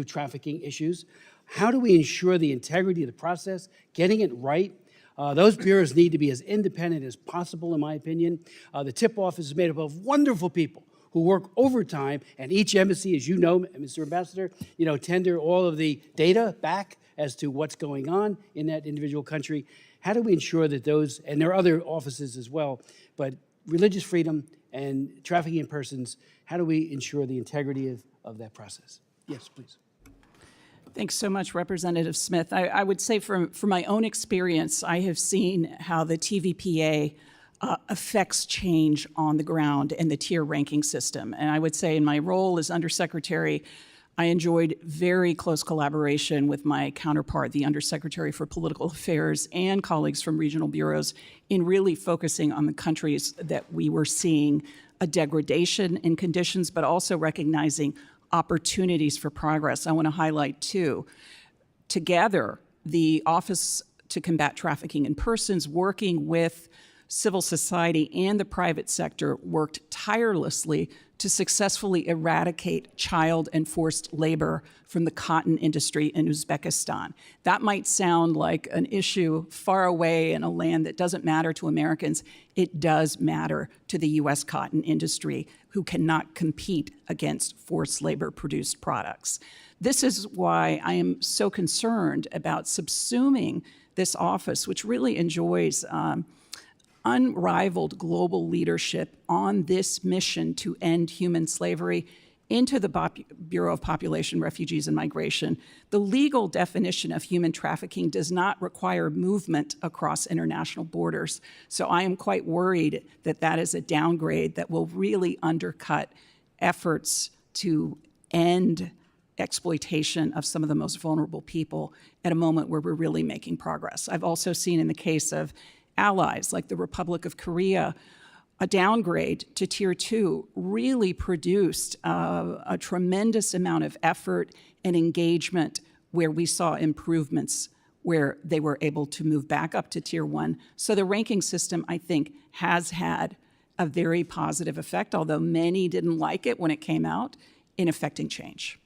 trafficking issues. How do we ensure the integrity of the process, getting it right? Those bureaus need to be as independent as possible, in my opinion. The TIP office is made up of wonderful people who work overtime, and each embassy, as you know, Mr. Ambassador, tender all of the data back as to what's going on in that individual country. How do we ensure that those, and there are other offices as well, but religious freedom and trafficking in persons, how do we ensure the integrity of that process? Yes, please. Thanks so much, Representative Smith. I would say from my own experience, I have seen how the TVPA affects change on the ground in the tier ranking system. And I would say in my role as Undersecretary, I enjoyed very close collaboration with my counterpart, the Undersecretary for Political Affairs, and colleagues from regional bureaus in really focusing on the countries that we were seeing a degradation in conditions, but also recognizing opportunities for progress. I want to highlight 2. Together, the Office to Combat Trafficking in Persons, working with civil society and the private sector, worked tirelessly to successfully eradicate child and forced labor from the cotton industry in Uzbekistan. That might sound like an issue far away in a land that doesn't matter to Americans. It does matter to the U.S. cotton industry, who cannot compete against forced labor-produced products. This is why I am so concerned about subsuming this office, which really enjoys unrivaled global leadership on this mission to end human slavery, into the Bureau of Population, Refugees, and Migration, the legal definition of human trafficking does not require movement across international borders. So I am quite worried that that is a downgrade that will really undercut efforts to end exploitation of some of the most vulnerable people at a moment where we're really making progress. I've also seen in the case of allies like the Republic of Korea, a downgrade to Tier 2 really produced a tremendous amount of effort and engagement where we saw improvements where they were able to move back up to Tier 1. So the ranking system, I think, has had a very positive effect, although many didn't like it when it came out, in affecting change.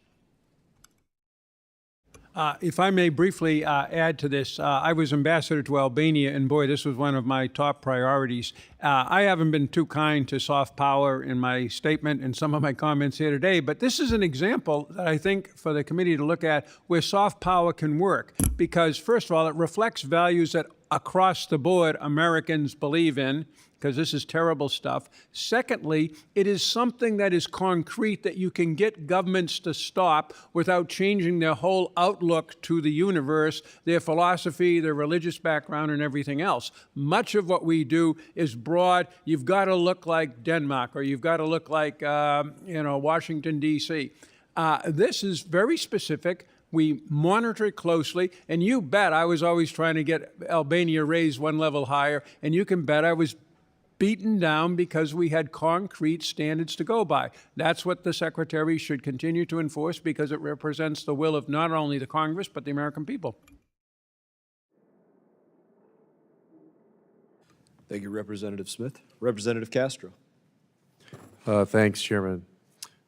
If I may briefly add to this, I was ambassador to Albania, and boy, this was one of my top priorities. I haven't been too kind to soft power in my statement and some of my comments here today, but this is an example that I think for the committee to look at where soft power can work, because first of all, it reflects values that across the board Americans believe in, because this is terrible stuff. Secondly, it is something that is concrete that you can get governments to stop without changing their whole outlook to the universe, their philosophy, their religious background, and everything else. Much of what we do is broad. You've got to look like Denmark, or you've got to look like Washington, D.C. This is very specific. We monitor it closely, and you bet I was always trying to get Albania raised one level higher, and you can bet I was beaten down because we had concrete standards to go by. That's what the Secretary should continue to enforce, because it represents the will of not only the Congress, but the American people. Thank you, Representative Smith. Representative Castro. Thanks, Chairman.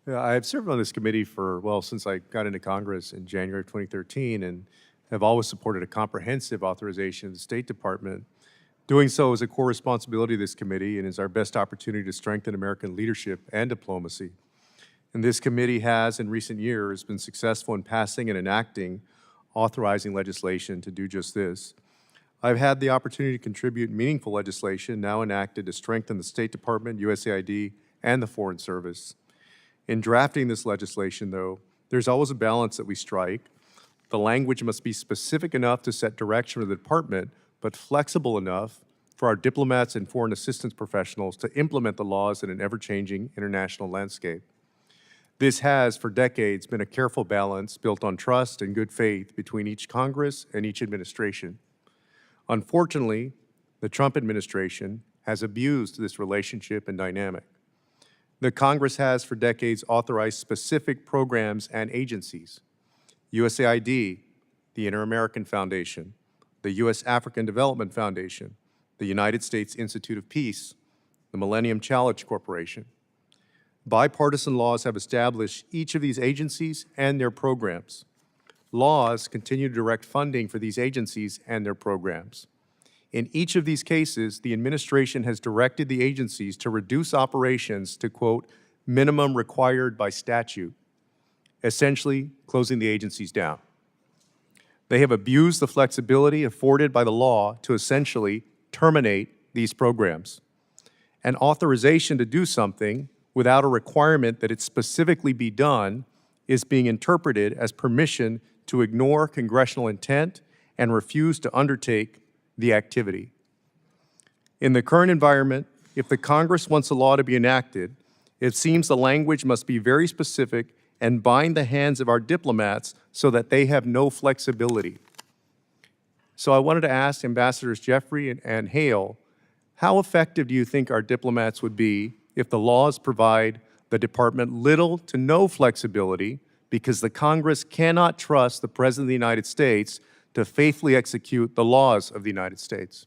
I've served on this committee for, well, since I got into Congress in January of 2013, and have always supported a comprehensive authorization of the State Department. Doing so is a core responsibility of this committee and is our best opportunity to strengthen American leadership and diplomacy. And this committee has, in recent years, been successful in passing and enacting authorizing legislation to do just this. I've had the opportunity to contribute meaningful legislation now enacted to strengthen the State Department, USAID, and the Foreign Service. In drafting this legislation, though, there's always a balance that we strike. The language must be specific enough to set direction for the department, but flexible enough for our diplomats and foreign assistance professionals to implement the laws in an ever-changing international landscape. This has, for decades, been a careful balance built on trust and good faith between each Congress and each administration. Unfortunately, the Trump administration has abused this relationship and dynamic. The Congress has, for decades, authorized specific programs and agencies. USAID, the Inter-American Foundation, the U.S. African Development Foundation, the United States Institute of Peace, the Millennium Challenge Corporation. Bipartisan laws have established each of these agencies and their programs. Laws continue to direct funding for these agencies and their programs. In each of these cases, the administration has directed the agencies to reduce operations to, quote, minimum required by statute, essentially closing the agencies down. They have abused the flexibility afforded by the law to essentially terminate these programs. An authorization to do something without a requirement that it specifically be done is being interpreted as permission to ignore congressional intent and refuse to undertake the activity. In the current environment, if the Congress wants a law to be enacted, it seems the language must be very specific and bind the hands of our diplomats so that they have no flexibility. So I wanted to ask Ambassadors Jeffrey and Hale, how effective do you think our diplomats would be if the laws provide the department little to no flexibility because the Congress cannot trust the President of the United States to faithfully execute the laws of the United States?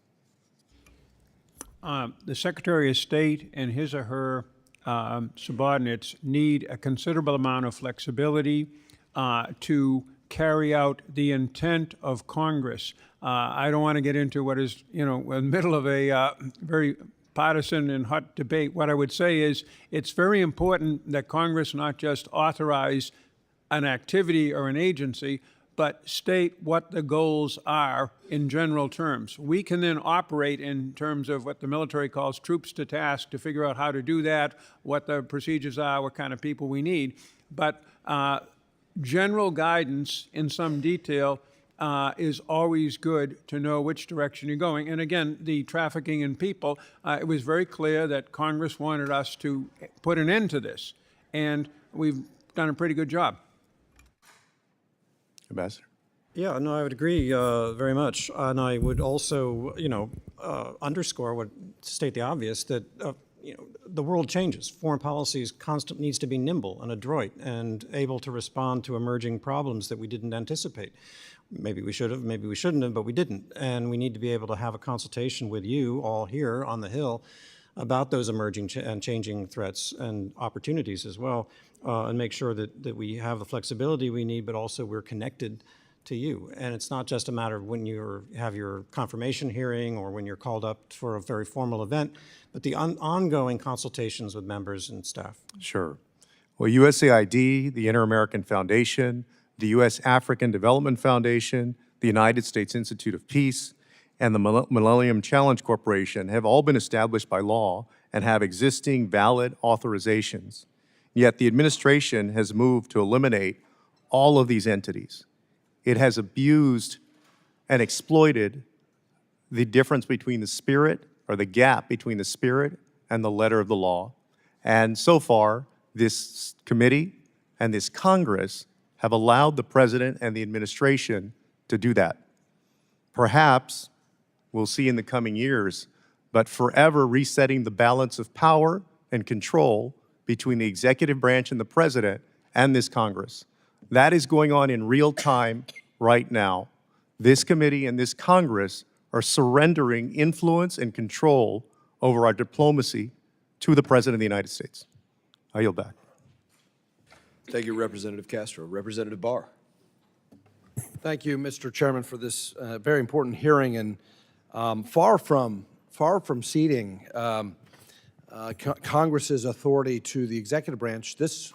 The Secretary of State and his or her subordinates need a considerable amount of flexibility to carry out the intent of Congress. I don't want to get into what is, in the middle of a very partisan and hot debate. What I would say is it's very important that Congress not just authorize an activity or an agency, but state what the goals are in general terms. We can then operate in terms of what the military calls troops to task to figure out how to do that, what the procedures are, what kind of people we need. But general guidance in some detail is always good to know which direction you're going. And again, the trafficking in people, it was very clear that Congress wanted us to put an end to this. And we've done a pretty good job. Ambassador. Yeah, no, I would agree very much. And I would also, underscore to state the obvious, that the world changes. Foreign policy needs to be nimble and adroit and able to respond to emerging problems that we didn't anticipate. Maybe we should have, maybe we shouldn't have, but we didn't. And we need to be able to have a consultation with you all here on the Hill about those emerging and changing threats and opportunities as well, and make sure that we have the flexibility we need, but also we're connected to you. And it's not just a matter of when you have your confirmation hearing or when you're called up for a very formal event, but the ongoing consultations with members and staff. Sure. Well, USAID, the Inter-American Foundation, the U.S. African Development Foundation, the United States Institute of Peace, and the Millennium Challenge Corporation have all been established by law and have existing valid authorizations. Yet the administration has moved to eliminate all of these entities. It has abused and exploited the difference between the spirit, or the gap between the spirit and the letter of the law. And so far, this committee and this Congress have allowed the president and the administration to do that. Perhaps we'll see in the coming years, but forever resetting the balance of power and control between the executive branch and the president and this Congress. That is going on in real time right now. This committee and this Congress are surrendering influence and control over our diplomacy to the President of the United States. I yield back. Thank you, Representative Castro. Representative Barr. Thank you, Mr. Chairman, for this very important hearing. And far from ceding Congress's authority to the executive branch, this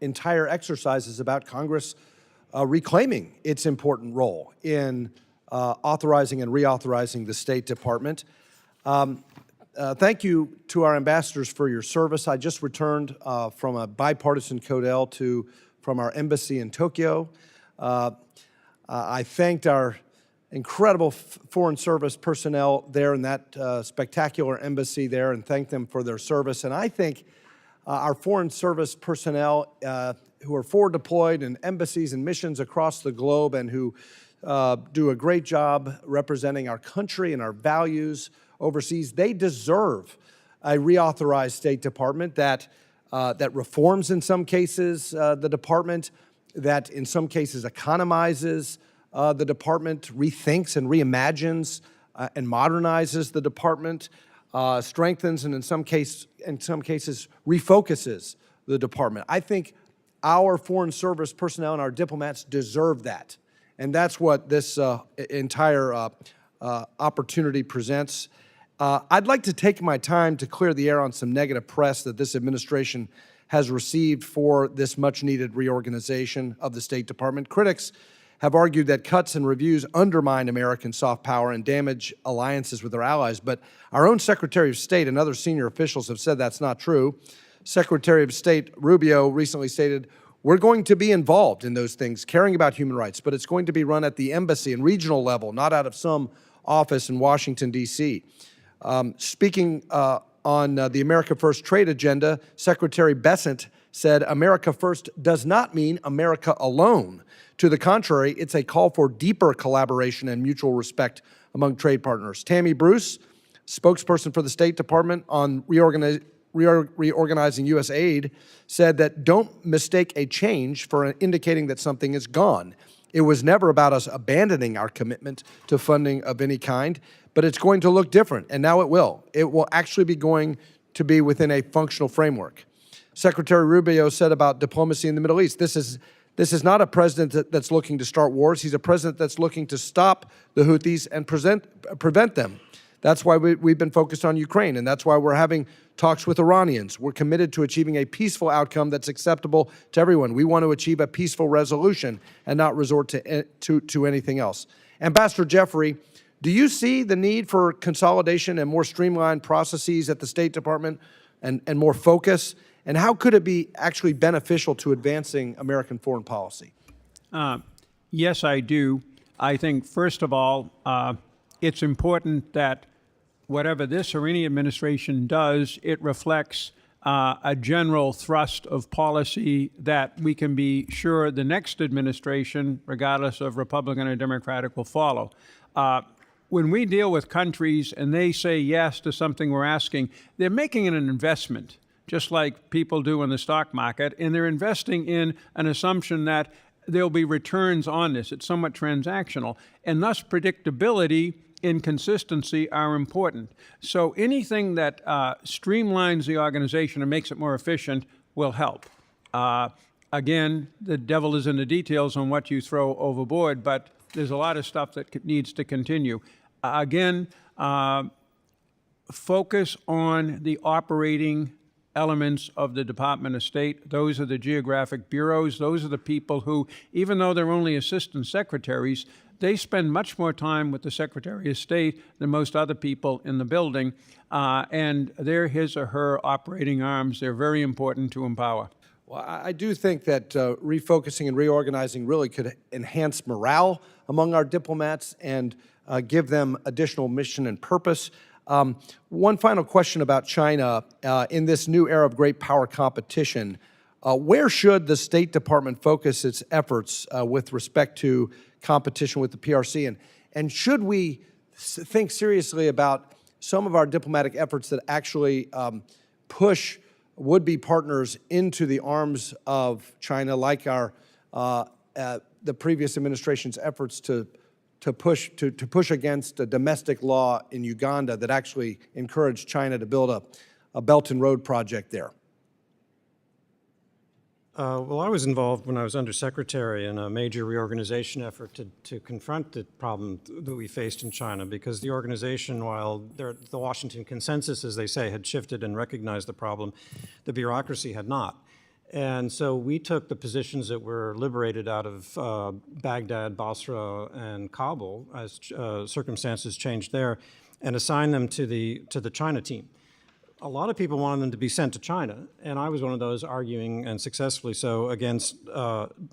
entire exercise is about Congress reclaiming its important role in authorizing and reauthorizing the State Department. Thank you to our ambassadors for your service. I just returned from a bipartisan Codel from our embassy in Tokyo. I thanked our incredible Foreign Service personnel there in that spectacular embassy there and thanked them for their service. And I think our Foreign Service personnel who are forward deployed in embassies and missions across the globe and who do a great job representing our country and our values overseas, they deserve a reauthorized State Department that reforms in some cases the department, that in some cases economizes the department, rethinks and reimagines and modernizes the department, strengthens and in some cases refocuses the department. I think our Foreign Service personnel and our diplomats deserve that. And that's what this entire opportunity presents. I'd like to take my time to clear the air on some negative press that this administration has received for this much-needed reorganization of the State Department. Critics have argued that cuts and reviews undermine American soft power and damage alliances with our allies, but our own Secretary of State and other senior officials have said that's not true. Secretary of State Rubio recently stated, "We're going to be involved in those things, caring about human rights, but it's going to be run at the embassy and regional level, not out of some office in Washington, D.C." Speaking on the America First trade agenda, Secretary Bessent said, "America First does not mean America alone. To the contrary, it's a call for deeper collaboration and mutual respect among trade partners." Tammy Bruce, spokesperson for the State Department on reorganizing U.S. aid, said that don't mistake a change for indicating that something is gone. It was never about us abandoning our commitment to funding of any kind, but it's going to look different, and now it will. It will actually be going to be within a functional framework. Secretary Rubio said about diplomacy in the Middle East, this is not a president that's looking to start wars. He's a president that's looking to stop the Houthis and prevent them. That's why we've been focused on Ukraine, and that's why we're having talks with Iranians. We're committed to achieving a peaceful outcome that's acceptable to everyone. We want to achieve a peaceful resolution and not resort to anything else. Ambassador Jeffrey, do you see the need for consolidation and more streamlined processes at the State Department and more focus? And how could it be actually beneficial to advancing American foreign policy? Yes, I do. I think, first of all, it's important that whatever this or any administration does, it reflects a general thrust of policy that we can be sure the next administration, regardless of Republican or Democratic, will follow. When we deal with countries and they say yes to something we're asking, they're making an investment, just like people do in the stock market, and they're investing in an assumption that there'll be returns on this. It's somewhat transactional, and thus predictability and consistency are important. So anything that streamlines the organization and makes it more efficient will help. Again, the devil is in the details on what you throw overboard, but there's a lot of stuff that needs to continue. Again, focus on the operating elements of the Department of State. Those are the geographic bureaus. Those are the people who, even though they're only assistant secretaries, they spend much more time with the Secretary of State than most other people in the building, and they're his or her operating arms. They're very important to empower. Well, I do think that refocusing and reorganizing really could enhance morale among our diplomats and give them additional mission and purpose. One final question about China. In this new era of great power competition, where should the State Department focus its efforts with respect to competition with the PRC? And should we think seriously about some of our diplomatic efforts that actually push would-be partners into the arms of China, like our the previous administration's efforts to push against a domestic law in Uganda that actually encouraged China to build a Belt and Road project there? Well, I was involved when I was undersecretary in a major reorganization effort to confront the problem that we faced in China, because the organization, while the Washington consensus, as they say, had shifted and recognized the problem, the bureaucracy had not. And so we took the positions that were liberated out of Baghdad, Basra, and Kabul as circumstances changed there, and assigned them to the China team. A lot of people wanted them to be sent to China, and I was one of those arguing, and successfully so, against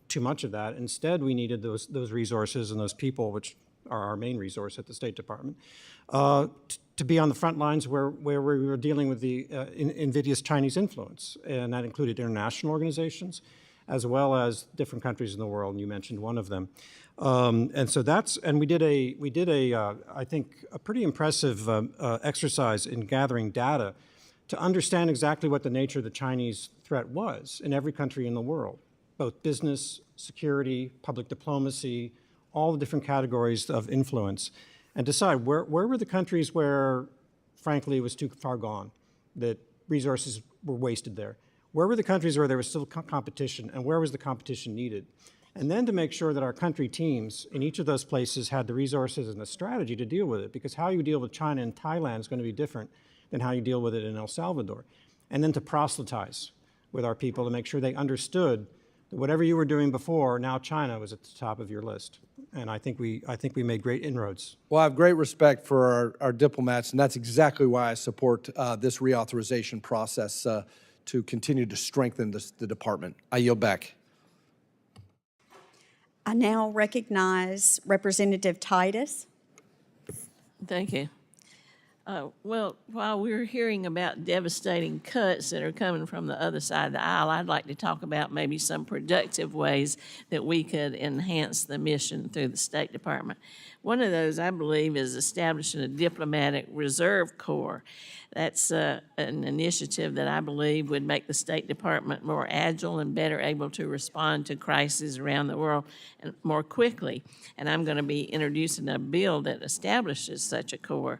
too much of that. Instead, we needed those resources and those people, which are our main resource at the State Department, to be on the front lines where we were dealing with the invidious Chinese influence, and that included international organizations, as well as different countries in the world, and you mentioned one of them. And so we did I think, a pretty impressive exercise in gathering data to understand exactly what the nature of the Chinese threat was in every country in the world, both business, security, public diplomacy, all the different categories of influence, and decide where were the countries where, frankly, it was too far gone, that resources were wasted there. Where were the countries where there was still competition, and where was the competition needed? And then to make sure that our country teams in each of those places had the resources and the strategy to deal with it, because how you deal with China and Thailand is going to be different than how you deal with it in El Salvador. And then to proselytize with our people to make sure they understood that whatever you were doing before, now China was at the top of your list. And I think we made great inroads. Well, I have great respect for our diplomats, and that's exactly why I support this reauthorization process to continue to strengthen the department. I yield back. I now recognize Representative Titus. Thank you. Well, while we're hearing about devastating cuts that are coming from the other side of the aisle, I'd like to talk about maybe some productive ways that we could enhance the mission through the State Department. One of those, I believe, is establishing a diplomatic reserve corps. That's an initiative that I believe would make the State Department more agile and better able to respond to crises around the world and more quickly. And I'm going to be introducing a bill that establishes such a corps.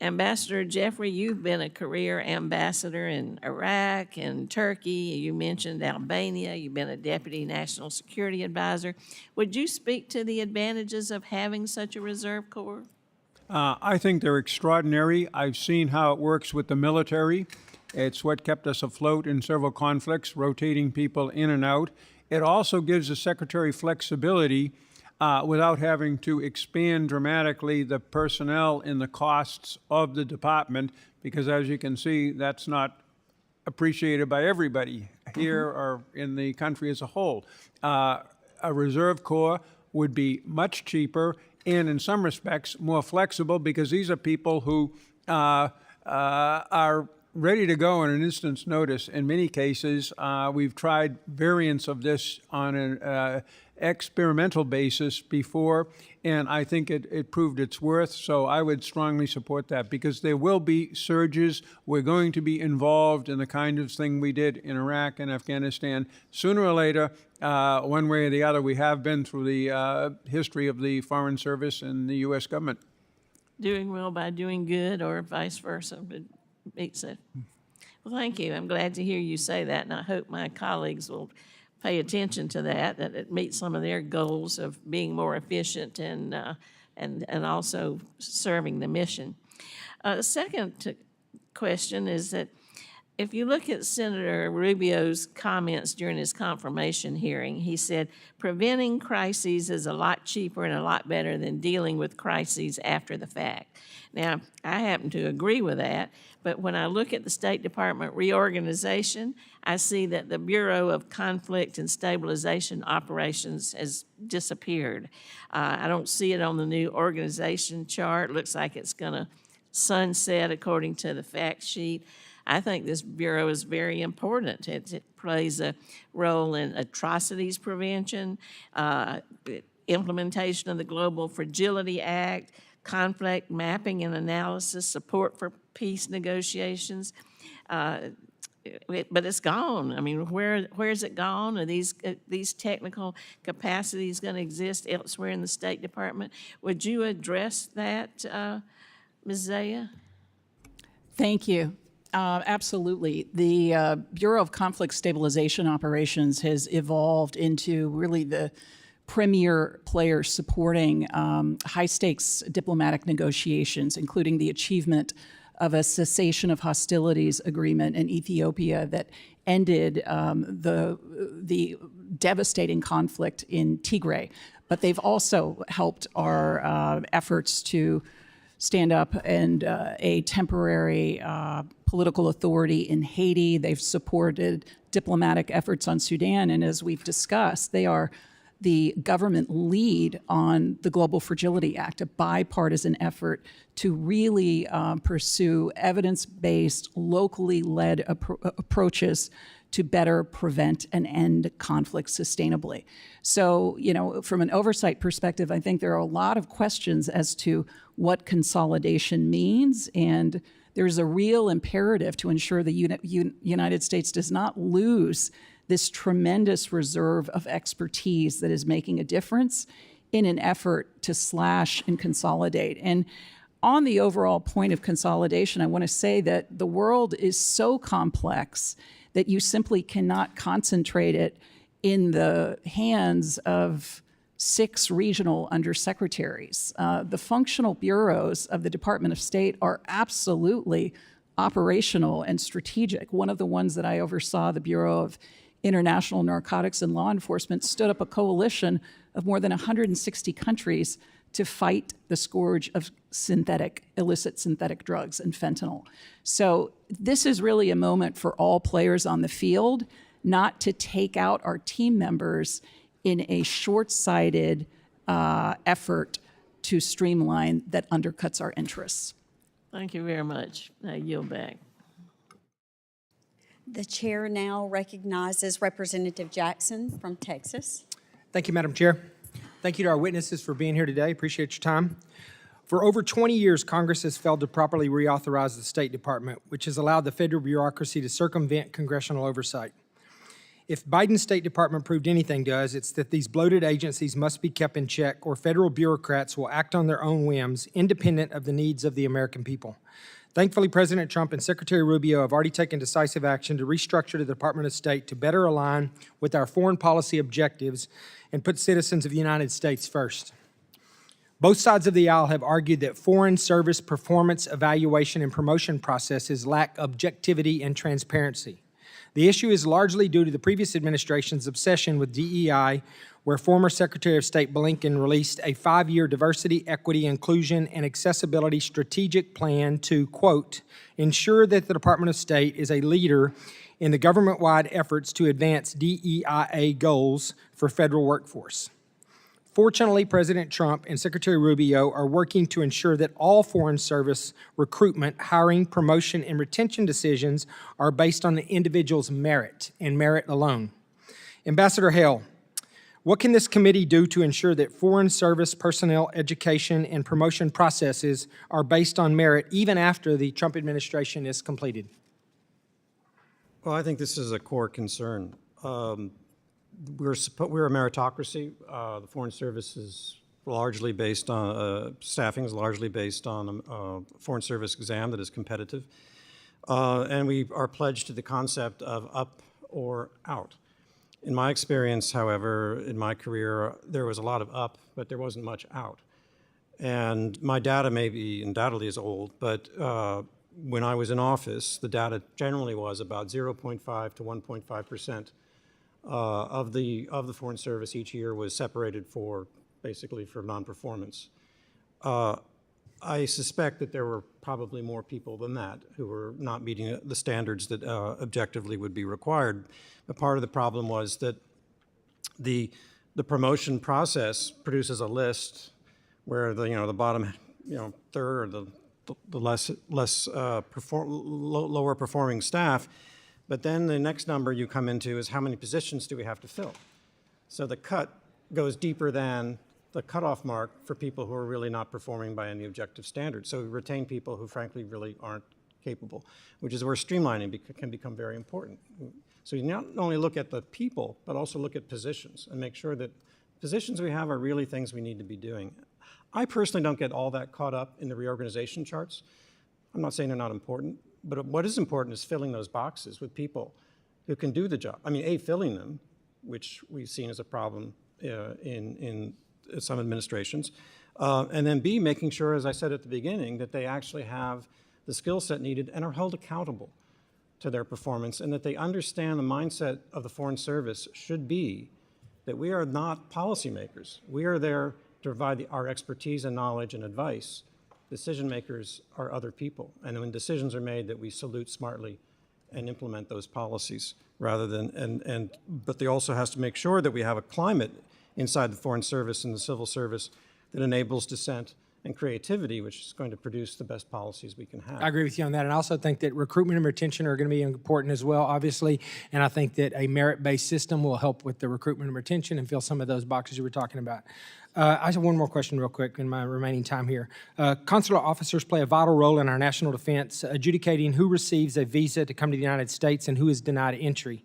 Ambassador Jeffrey, you've been a career ambassador in Iraq and Turkey. You mentioned Albania. You've been a deputy national security advisor. Would you speak to the advantages of having such a reserve corps? I think they're extraordinary. I've seen how it works with the military. It's what kept us afloat in several conflicts, rotating people in and out. It also gives the Secretary flexibility without having to expand dramatically the personnel and the costs of the department, because as you can see, that's not appreciated by everybody here or in the country as a whole. A reserve corps would be much cheaper and in some respects more flexible because these are people who are ready to go on an instant's notice. In many cases, we've tried variants of this on an experimental basis before, and I think it proved its worth, so I would strongly support that because there will be surges. We're going to be involved in the kind of thing we did in Iraq and Afghanistan. Sooner or later, one way or the other, we have been through the history of the Foreign Service and the U.S. government. Doing well by doing good or vice versa, but makes it. Well, thank you. I'm glad to hear you say that, and I hope my colleagues will pay attention to that it meets some of their goals of being more efficient and also serving the mission. The second question is that if you look at Senator Rubio's comments during his confirmation hearing, he said, preventing crises is a lot cheaper and a lot better than dealing with crises after the fact. Now, I happen to agree with that, but when I look at the State Department reorganization, I see that the Bureau of Conflict and Stabilization Operations has disappeared. I don't see it on the new organization chart. It looks like it's going to sunset according to the fact sheet. I think this bureau is very important. It plays a role in atrocities prevention, implementation of the Global Fragility Act, conflict mapping and analysis, support for peace negotiations. But it's gone. I mean, where is it gone? Are these technical capacities going to exist elsewhere in the State Department? Would you address that, Ms. Zeya? Thank you. Absolutely. The Bureau of Conflict Stabilization Operations has evolved into really the premier player supporting high-stakes diplomatic negotiations, including the achievement of a cessation of hostilities agreement in Ethiopia that ended the devastating conflict in Tigray. But they've also helped our efforts to stand up and a temporary political authority in Haiti. They've supported diplomatic efforts on Sudan, and as we've discussed, they are the government lead on the Global Fragility Act, a bipartisan effort to really pursue evidence-based, locally led approaches to better prevent and end conflict sustainably. So, you know, from an oversight perspective, I think there are a lot of questions as to what consolidation means, and there's a real imperative to ensure the United States does not lose this tremendous reserve of expertise that is making a difference in an effort to slash and consolidate. And on the overall point of consolidation, I want to say that the world is so complex that you simply cannot concentrate it in the hands of 6 regional undersecretaries. The functional bureaus of the Department of State are absolutely operational and strategic. One of the ones that I oversaw, the Bureau of International Narcotics and Law Enforcement, stood up a coalition of more than 160 countries to fight the scourge of illicit synthetic drugs and fentanyl. So this is really a moment for all players on the field, not to take out our team members in a short-sighted effort to streamline that undercuts our interests. Thank you very much. I yield back. The chair now recognizes Representative Jackson from Texas. Thank you, Madam Chair. Thank you to our witnesses for being here today. Appreciate your time. For over 20 years, Congress has failed to properly reauthorize the State Department, which has allowed the federal bureaucracy to circumvent congressional oversight. If Biden's State Department proved anything to us, it's that these bloated agencies must be kept in check, or federal bureaucrats will act on their own whims, independent of the needs of the American people. Thankfully, President Trump and Secretary Rubio have already taken decisive action to restructure the Department of State to better align with our foreign policy objectives and put citizens of the United States first. Both sides of the aisle have argued that foreign service performance evaluation and promotion processes lack objectivity and transparency. The issue is largely due to the previous administration's obsession with DEI, where former Secretary of State Blinken released a 5-year diversity, equity, inclusion, and accessibility strategic plan to, quote, ensure that the Department of State is a leader in the government-wide efforts to advance DEIA goals for federal workforce. Fortunately, President Trump and Secretary Rubio are working to ensure that all Foreign Service recruitment, hiring, promotion, and retention decisions are based on the individual's merit and merit alone. Ambassador Hale, what can this committee do to ensure that Foreign Service personnel education and promotion processes are based on merit even after the Trump administration is completed? Well, I think this is a core concern. We're a meritocracy. The Foreign Service is largely based on, staffing is largely based on a Foreign Service exam that is competitive. And we are pledged to the concept of up or out. In my experience, however, in my career, there was a lot of up, but there wasn't much out. And my data may be undoubtedly is old, but when I was in office, the data generally was about 0.5 to 1.5% of the Foreign Service each year was separated for basically for non-performance. I suspect that there were probably more people than that who were not meeting the standards that objectively would be required. But part of the problem was that the promotion process produces a list where the bottom third or the lower performing staff. But then the next number you come into is how many positions do we have to fill? So the cut goes deeper than the cutoff mark for people who are really not performing by any objective standards. So we retain people who frankly really aren't capable, which is where streamlining can become very important. So you not only look at the people, but also look at positions and make sure that positions we have are really things we need to be doing. I personally don't get all that caught up in the reorganization charts. I'm not saying they're not important, but what is important is filling those boxes with people who can do the job. I mean, A, filling them, which we've seen as a problem in some administrations, and then B, making sure, as I said at the beginning, that they actually have the skill set needed and are held accountable to their performance, and that they understand the mindset of the Foreign Service should be that we are not policymakers. We are there to provide our expertise and knowledge and advice. Decision makers are other people, and when decisions are made, that we salute smartly and implement those policies rather than, but they also has to make sure that we have a climate inside the Foreign Service and the civil service that enables dissent and creativity, which is going to produce the best policies we can have. I agree with you on that. And I also think that recruitment and retention are going to be important as well, obviously. And I think that a merit-based system will help with the recruitment and retention and fill some of those boxes you were talking about. I have one more question real quick in my remaining time here. Consular officers play a vital role in our national defense, adjudicating who receives a visa to come to the United States and who is denied entry.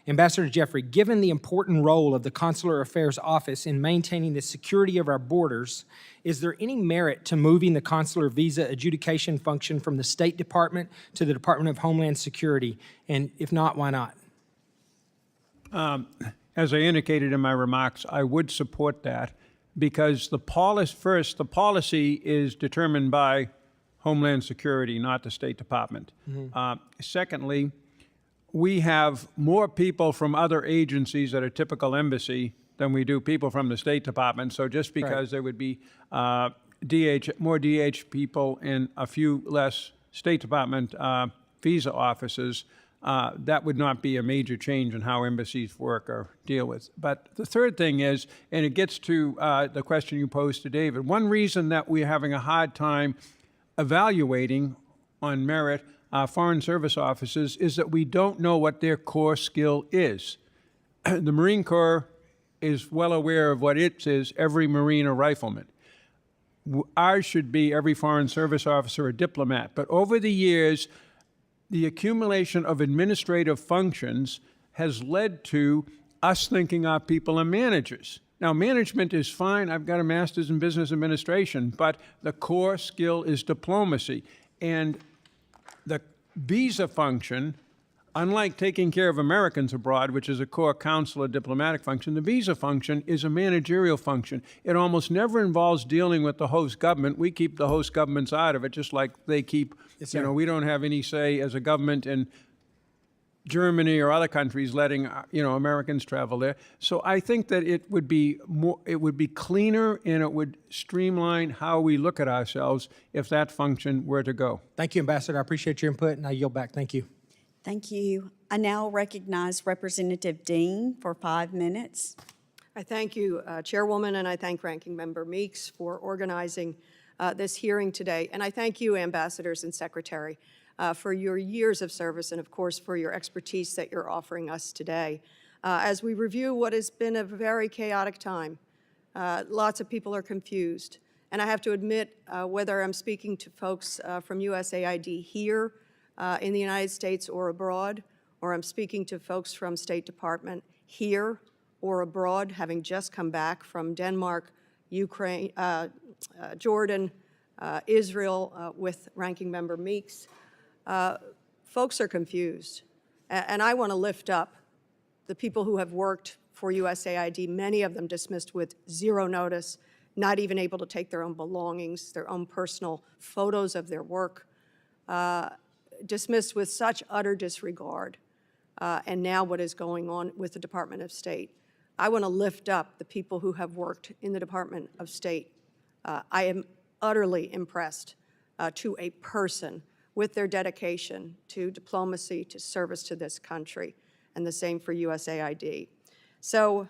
Ambassador Jeffrey, given the important role of the Consular Affairs Office in maintaining the security of our borders, is there any merit to moving the consular visa adjudication function from the State Department to the Department of Homeland Security? And if not, why not? As I indicated in my remarks, I would support that because the policy is determined by Homeland Security, not the State Department. Secondly, we have more people from other agencies at a typical embassy than we do people from the State Department. So just because there would be more DH people and a few less State Department visa offices, that would not be a major change in how embassies work or deal with. But the third thing is, and it gets to the question you posed to David, one reason that we're having a hard time evaluating on merit Foreign Service officers is that we don't know what their core skill is. The Marine Corps is well aware of what it is, every Marine a rifleman. Ours should be every Foreign Service officer a diplomat. But over the years, the accumulation of administrative functions has led to us thinking our people are managers. Now, management is fine. I've got a master's in business administration, but the core skill is diplomacy. And the visa function, unlike taking care of Americans abroad, which is a core consular diplomatic function, the visa function is a managerial function. It almost never involves dealing with the host government. We keep the host governments out of it, just like they keep, we don't have any say as a government in Germany or other countries letting Americans travel there. So I think that it would be cleaner, and it would streamline how we look at ourselves if that function were to go. Thank you, Ambassador. I appreciate your input, and I yield back. Thank you. Thank you. I now recognize Representative Dean for 5 minutes. I thank you, Chairwoman, and I thank Ranking Member Meeks for organizing this hearing today. And I thank you, ambassadors and secretary, for your years of service and, of course, for your expertise that you're offering us today. As we review what has been a very chaotic time, lots of people are confused. And I have to admit, whether I'm speaking to folks from USAID here in the United States or abroad, or I'm speaking to folks from State Department here or abroad, having just come back from Denmark, Ukraine, Jordan, Israel with Ranking Member Meeks, folks are confused. And I want to lift up the people who have worked for USAID, many of them dismissed with zero notice, not even able to take their own belongings, their own personal photos of their work, dismissed with such utter disregard. And now what is going on with the Department of State. I want to lift up the people who have worked in the Department of State. I am utterly impressed to a person with their dedication to diplomacy, to service to this country, and the same for USAID. So,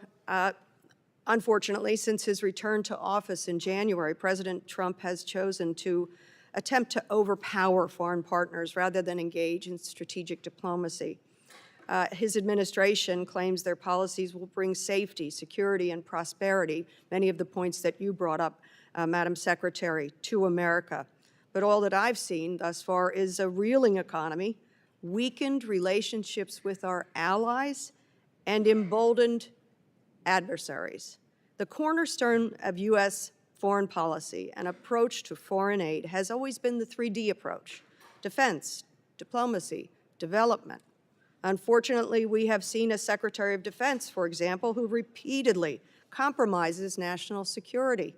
unfortunately, since his return to office in January, President Trump has chosen to attempt to overpower foreign partners rather than engage in strategic diplomacy. His administration claims their policies will bring safety, security, and prosperity, many of the points that you brought up, Madam Secretary, to America. But all that I've seen thus far is a reeling economy, weakened relationships with our allies, and emboldened adversaries. The cornerstone of U.S. foreign policy and approach to foreign aid has always been the 3D approach: defense, diplomacy, development. Unfortunately, we have seen a Secretary of Defense, for example, who repeatedly compromises national security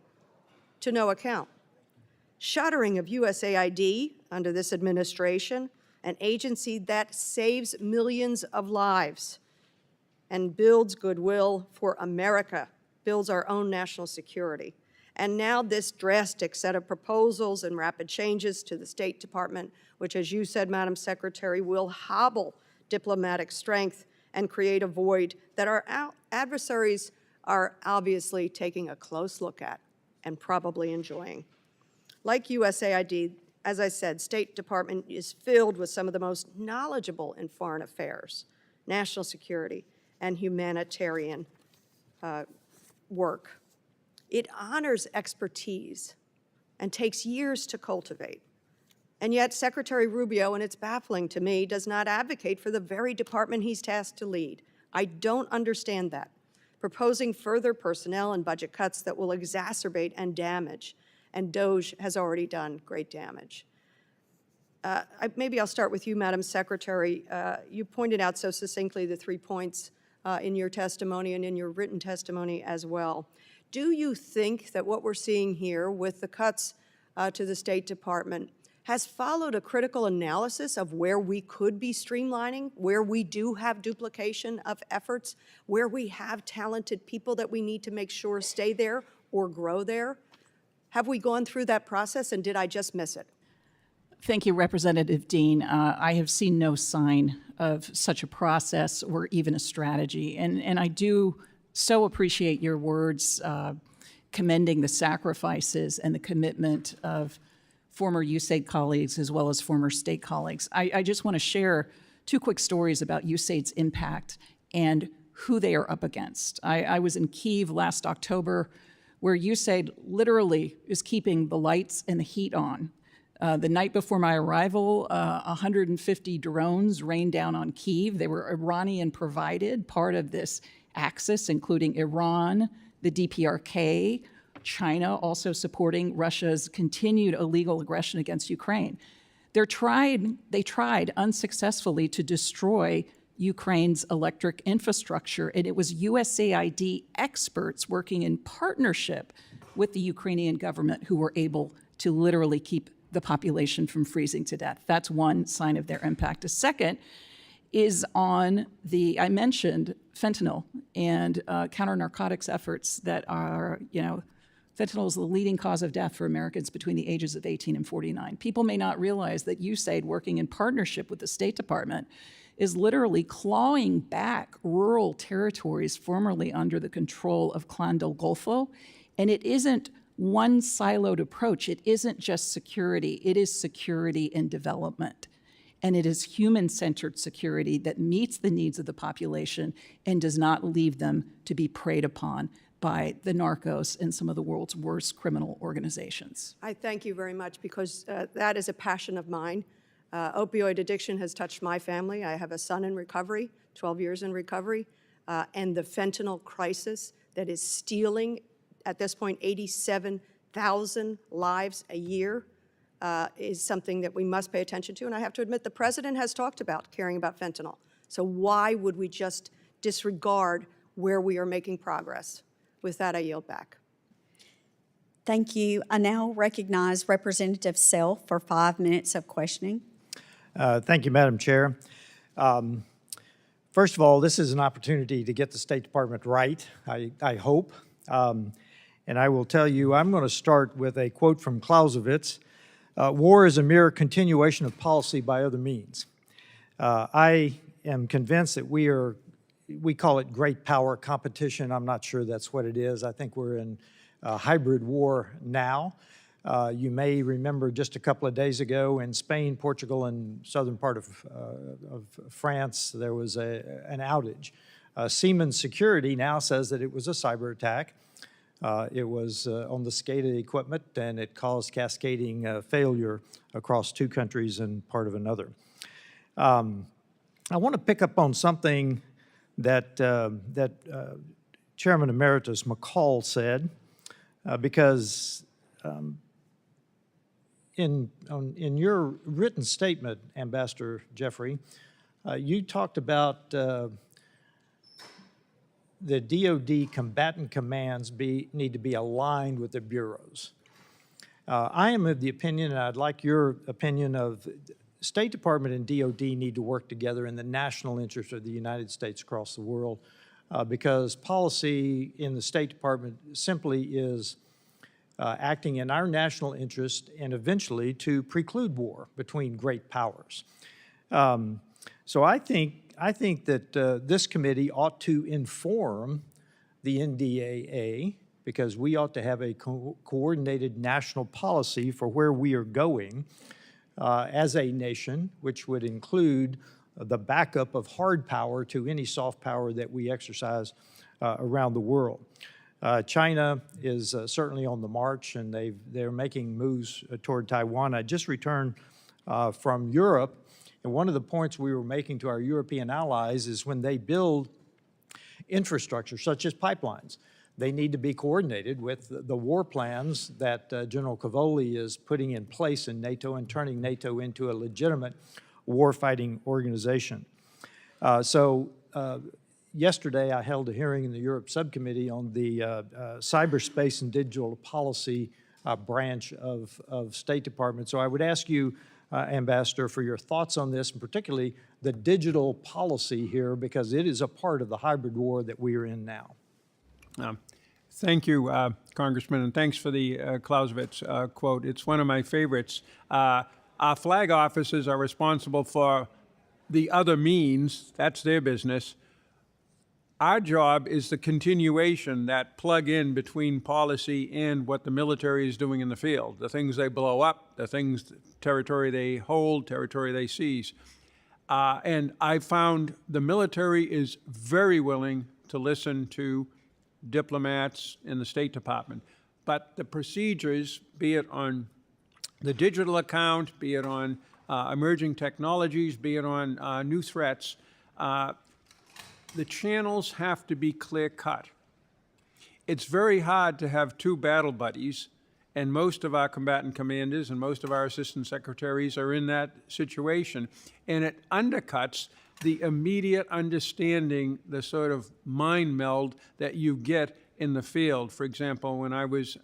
to no account. Shuttering of USAID under this administration, an agency that saves millions of lives and builds goodwill for America, builds our own national security. And now this drastic set of proposals and rapid changes to the State Department, which, as you said, Madam Secretary, will hobble diplomatic strength and create a void that our adversaries are obviously taking a close look at and probably enjoying. Like USAID, as I said, State Department is filled with some of the most knowledgeable in foreign affairs, national security, and humanitarian work. It honors expertise and takes years to cultivate. And yet Secretary Rubio, and it's baffling to me, does not advocate for the very department he's tasked to lead. I don't understand that. Proposing further personnel and budget cuts that will exacerbate and damage, and DOGE has already done great damage. Maybe I'll start with you, Madam Secretary. You pointed out so succinctly the 3 points in your testimony and in your written testimony as well. Do you think that what we're seeing here with the cuts to the State Department has followed a critical analysis of where we could be streamlining, where we do have duplication of efforts, where we have talented people that we need to make sure stay there or grow there? Have we gone through that process, and did I just miss it? Thank you, Representative Dean. I have seen no sign of such a process or even a strategy, and I do so appreciate your words commending the sacrifices and the commitment of former USAID colleagues as well as former state colleagues. I just want to share 2 quick stories about USAID's impact and who they are up against. I was in Kyiv last October, where USAID literally is keeping the lights and the heat on. The night before my arrival, 150 drones rained down on Kyiv. They were Iranian provided, part of this axis, including Iran, the DPRK, China also supporting Russia's continued illegal aggression against Ukraine. They tried unsuccessfully to destroy Ukraine's electric infrastructure, and it was USAID experts working in partnership with the Ukrainian government who were able to literally keep the population from freezing to death. That's one sign of their impact. A second is on I mentioned fentanyl and counter-narcotics efforts that are, fentanyl is the leading cause of death for Americans between the ages of 18 and 49. People may not realize that USAID, working in partnership with the State Department, is literally clawing back rural territories formerly under the control of Clan del Golfo. And it isn't one siloed approach. It isn't just security. It is security and development. And it is human-centered security that meets the needs of the population and does not leave them to be preyed upon by the narcos and some of the world's worst criminal organizations. I thank you very much, because that is a passion of mine. Opioid addiction has touched my family. I have a son in recovery, 12 years in recovery, and the fentanyl crisis that is stealing, at this point, 87,000 lives a year is something that we must pay attention to. And I have to admit, the president has talked about caring about fentanyl. So why would we just disregard where we are making progress? With that, I yield back. Thank you. I now recognize Representative Self for 5 minutes of questioning. Thank you, Madam Chair. First of all, this is an opportunity to get the State Department right, I hope. And I will tell you, I'm going to start with a quote from Clausewitz. War is a mere continuation of policy by other means. I am convinced that we call it great power competition. I'm not sure that's what it is. I think we're in a hybrid war now. You may remember just a couple of days ago in Spain, Portugal, and southern part of France, there was an outage. Siemens Security now says that it was a cyber attack. It was on the SCADA equipment, and it caused cascading failure across 2 countries and part of another. I want to pick up on something that Chairman Emeritus McCall said, because in your written statement, Ambassador Jeffrey, you talked about the DoD combatant commands need to be aligned with the bureaus. I am of the opinion, and I'd like your opinion, of State Department and DoD need to work together in the national interest of the United States across the world, because policy in the State Department simply is acting in our national interest and eventually to preclude war between great powers. So I think that this committee ought to inform the NDAA, because we ought to have a coordinated national policy for where we are going as a nation, which would include the backup of hard power to any soft power that we exercise around the world. China is certainly on the march, and they're making moves toward Taiwan. I just returned from Europe, and one of the points we were making to our European allies is when they build infrastructure, such as pipelines, they need to be coordinated with the war plans that General Cavoli is putting in place in NATO and turning NATO into a legitimate war-fighting organization. Yesterday, I held a hearing in the Europe Subcommittee on the cyberspace and digital policy branch of State Department. So I would ask you, Ambassador, for your thoughts on this, and particularly the digital policy here, because it is a part of the hybrid war that we are in now. Thank you, Congressman, and thanks for the Clausewitz quote. It's one of my favorites. Our flag officers are responsible for the other means. That's their business. Our job is the continuation, that plug in between policy and what the military is doing in the field, the things they blow up, the things, territory they hold, territory they seize. And I found the military is very willing to listen to diplomats in the State Department. But the procedures, be it on the digital account, be it on emerging technologies, be it on new threats, the channels have to be clear-cut. It's very hard to have 2 battle buddies, and most of our combatant commanders and most of our assistant secretaries are in that situation, and it undercuts the immediate understanding, the sort of mind meld that you get in the field. For example, when I was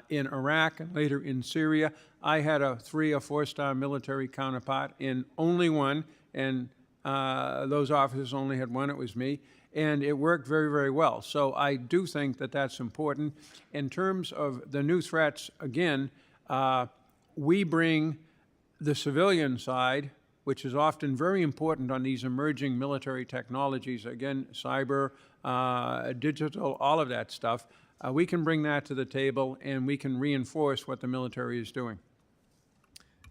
in Iraq and later in Syria, I had a 3- or 4-star military counterpart, and only one, and those officers only had one. It was me. And it worked very, very well. So I do think that that's important. In terms of the new threats, again, we bring the civilian side, which is often very important on these emerging military technologies, again, cyber, digital, all of that stuff. We can bring that to the table, and we can reinforce what the military is doing.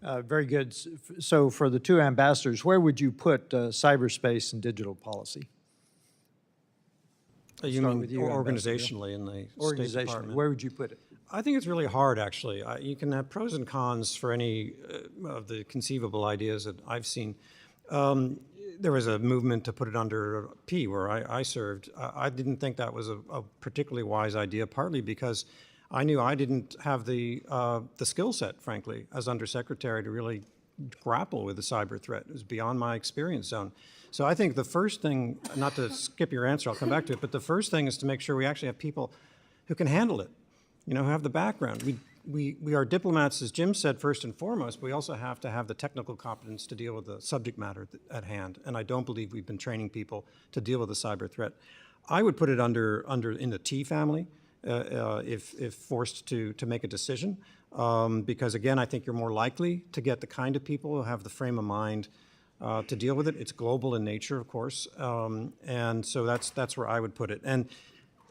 Very good. So for the two ambassadors, where would you put cyberspace and digital policy? You Start mean with you, Ambassador. organizationally in the State Organizationally, Department? where would you put it? I think it's really hard, actually. You can have pros and cons for any of the conceivable ideas that I've seen. There was a movement to put it under P, where I served. I didn't think that was a particularly wise idea, partly because I knew I didn't have the skill set, frankly, as undersecretary to really grapple with the cyber threat. It was beyond my experience zone. So I think the first thing, not to skip your answer, I'll come back to it, but the first thing is to make sure we actually have people who can handle it, who have the background. We are diplomats, as Jim said, first and foremost, but we also have to have the technical competence to deal with the subject matter at hand. And I don't believe we've been training people to deal with the cyber threat. I would put it in the T family, if forced to make a decision, because again, I think you're more likely to get the kind of people who have the frame of mind to deal with it. It's global in nature, of course, and so that's where I would put it. And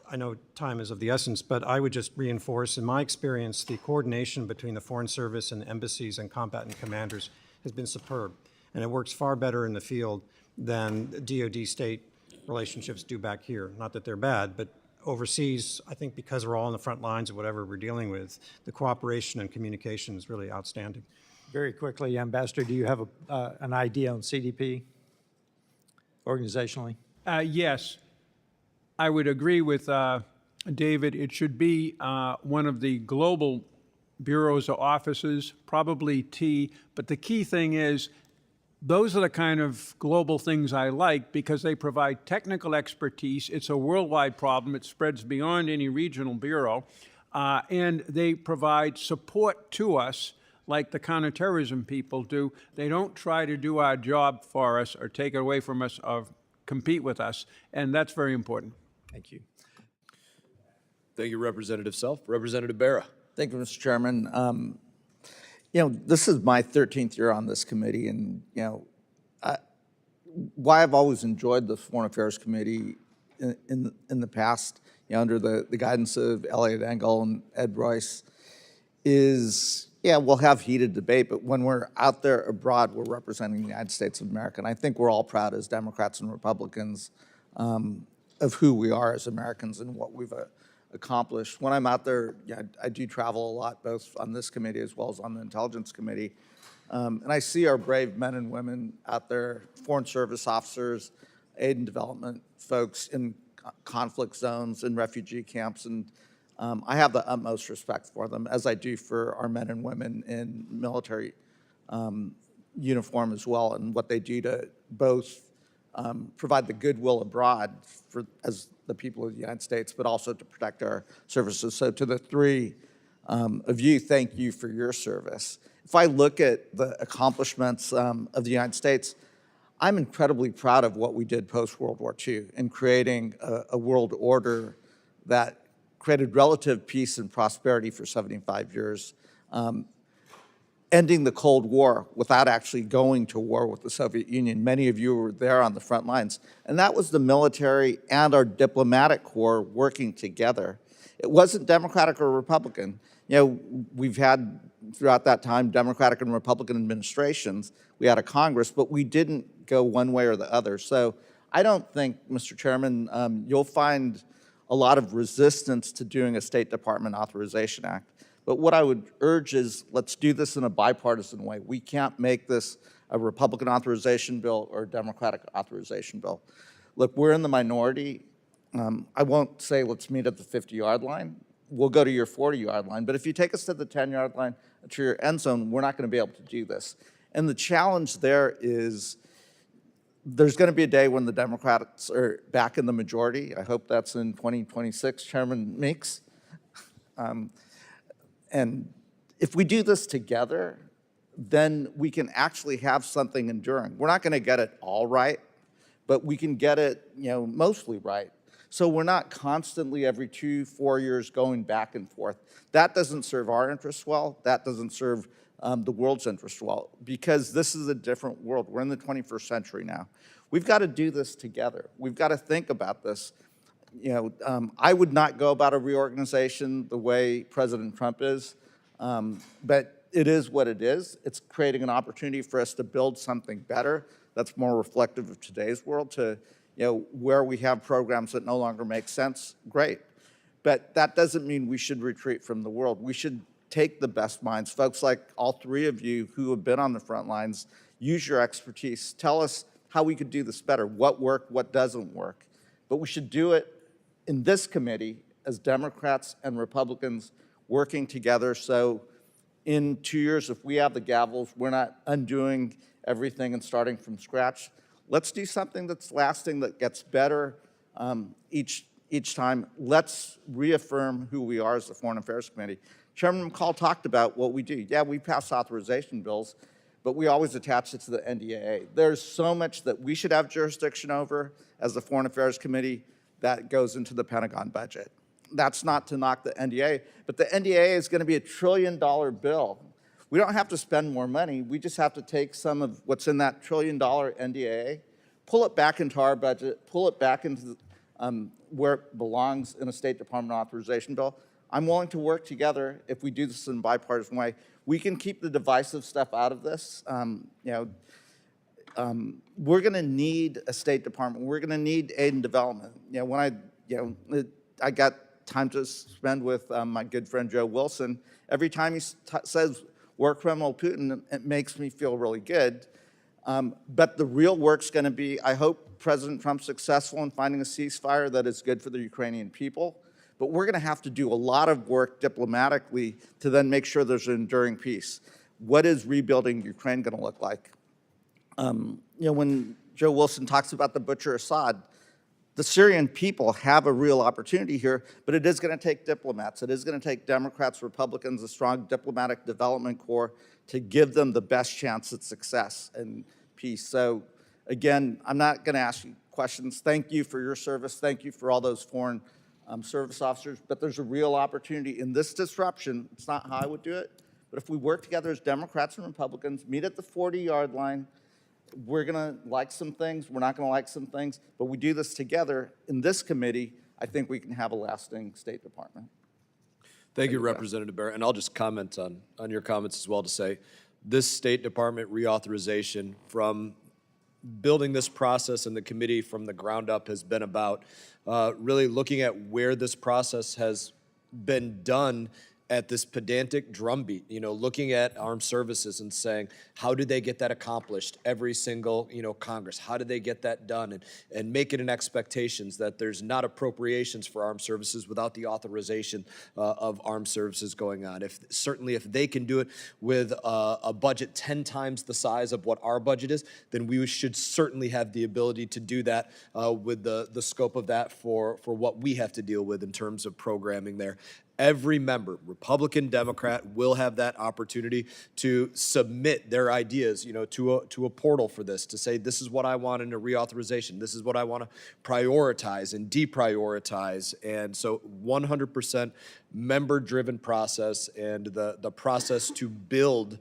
I know time is of the essence, but I would just reinforce, in my experience, the coordination between the Foreign Service and embassies and combatant commanders has been superb, and it works far better in the field than DoD-state relationships do back here. Not that they're bad, but overseas, I think because we're all on the front lines of whatever we're dealing with, the cooperation and communication is really outstanding. Very quickly, Ambassador, do you have an idea on CDP organizationally? Yes, I would agree with David. It should be one of the global bureaus or offices, probably T, but the key thing is those are the kind of global things I like because they provide technical expertise. It's a worldwide problem. It spreads beyond any regional bureau, and they provide support to us like the counterterrorism people do. They don't try to do our job for us or take it away from us or compete with us, and that's very important. Thank you. Thank you, Representative Self. Representative Barra. Thank you, Mr. Chairman. This is my 13th year on this committee, and why I've always enjoyed the Foreign Affairs Committee in the past, under the guidance of Elliot Engel and Ed Royce, is we'll have heated debate, but when we're out there abroad, we're representing the United States of America, and I think we're all proud as Democrats and Republicans of who we are as Americans and what we've accomplished. When I'm out there, I do travel a lot, both on this committee as well as on the Intelligence Committee. And I see our brave men and women out there, Foreign Service officers, aid and development folks in conflict zones and refugee camps. And I have the utmost respect for them, as I do for our men and women in military uniform as well, and what they do to both provide the goodwill abroad as the people of the United States, but also to protect our services. So to the three of you, thank you for your service. If I look at the accomplishments of the United States, I'm incredibly proud of what we did post-World War II in creating a world order that created relative peace and prosperity for 75 years, ending the Cold War without actually going to war with the Soviet Union. Many of you were there on the front lines. And that was the military and our diplomatic corps working together. It wasn't Democratic or Republican. We've had, throughout that time, Democratic and Republican administrations. We had a Congress, but we didn't go one way or the other. So I don't think, Mr. Chairman, you'll find a lot of resistance to doing a State Department Authorization Act. But what I would urge is, let's do this in a bipartisan way. We can't make this a Republican authorization bill or a Democratic authorization bill. Look, we're in the minority. I won't say let's meet at the 50-yard line. We'll go to your 40-yard line. But if you take us to the 10-yard line, to your end zone, we're not going to be able to do this. And the challenge there is there's going to be a day when the Democrats are back in the majority. I hope that's in 2026, Chairman Meeks. And if we do this together, then we can actually have something enduring. We're not going to get it all right, but we can get it, mostly right. So we're not constantly every 2-4 years going back and forth. That doesn't serve our interests well. That doesn't serve the world's interests well, because this is a different world. We're in the 21st century now. We've got to do this together. We've got to think about this. I would not go about a reorganization the way President Trump is, but it is what it is. It's creating an opportunity for us to build something better that's more reflective of today's world, to where we have programs that no longer make sense, great. But that doesn't mean we should retreat from the world. We should take the best minds, folks like all three of you who have been on the front lines, use your expertise, tell us how we could do this better, what worked, what doesn't work. But we should do it in this committee as Democrats and Republicans working together, so in 2 years, if we have the gavels, we're not undoing everything and starting from scratch. Let's do something that's lasting, that gets better each time. Let's reaffirm who we are as the Foreign Affairs Committee. Chairman McCall talked about what we do. Yeah, we pass authorization bills, but we always attach it to the NDAA. There's so much that we should have jurisdiction over as the Foreign Affairs Committee that goes into the Pentagon budget. That's not to knock the NDAA, but the NDAA is going to be $1 trillion bill. We don't have to spend more money. We just have to take some of what's in that $1 trillion NDAA, pull it back into our budget, pull it back into where it belongs in a State Department authorization bill. I'm willing to work together if we do this in a bipartisan way. We can keep the divisive stuff out of this. We're going to need a State Department. We're going to need aid and development. When I got time to spend with my good friend Joe Wilson, every time he says war criminal Putin, it makes me feel really good. But the real work's going to be, I hope President Trump's successful in finding a ceasefire that is good for the Ukrainian people. But we're going to have to do a lot of work diplomatically to then make sure there's an enduring peace. What is rebuilding Ukraine going to look like? When Joe Wilson talks about the butcher Assad, the Syrian people have a real opportunity here, but it is going to take diplomats. It is going to take Democrats, Republicans, a strong diplomatic development corps to give them the best chance at success and peace. So again, I'm not going to ask you questions. Thank you for your service. Thank you for all those foreign service officers. But there's a real opportunity in this disruption. It's not how I would do it, but if we work together as Democrats and Republicans, meet at the 40-yard line, we're going to like some things, we're not going to like some things, but we do this together in this committee, I think we can have a lasting State Department. Thank you, Representative Barrett. And I'll just comment on your comments as well to say this State Department reauthorization, from building this process in the committee from the ground up, has been about really looking at where this process has been done at this pedantic drumbeat, looking at armed services and saying, how did they get that accomplished every single, Congress? How did they get that done? And make it an expectations that there's not appropriations for armed services without the authorization of armed services going on. Certainly if they can do it with a budget 10 times the size of what our budget is, then we should certainly have the ability to do that with the scope of that for what we have to deal with in terms of programming there. Every member, Republican, Democrat, will have that opportunity to submit their ideas, to a portal for this, to say, this is what I want in a reauthorization. This is what I want to prioritize and deprioritize. And so 100% member-driven process, and the process to build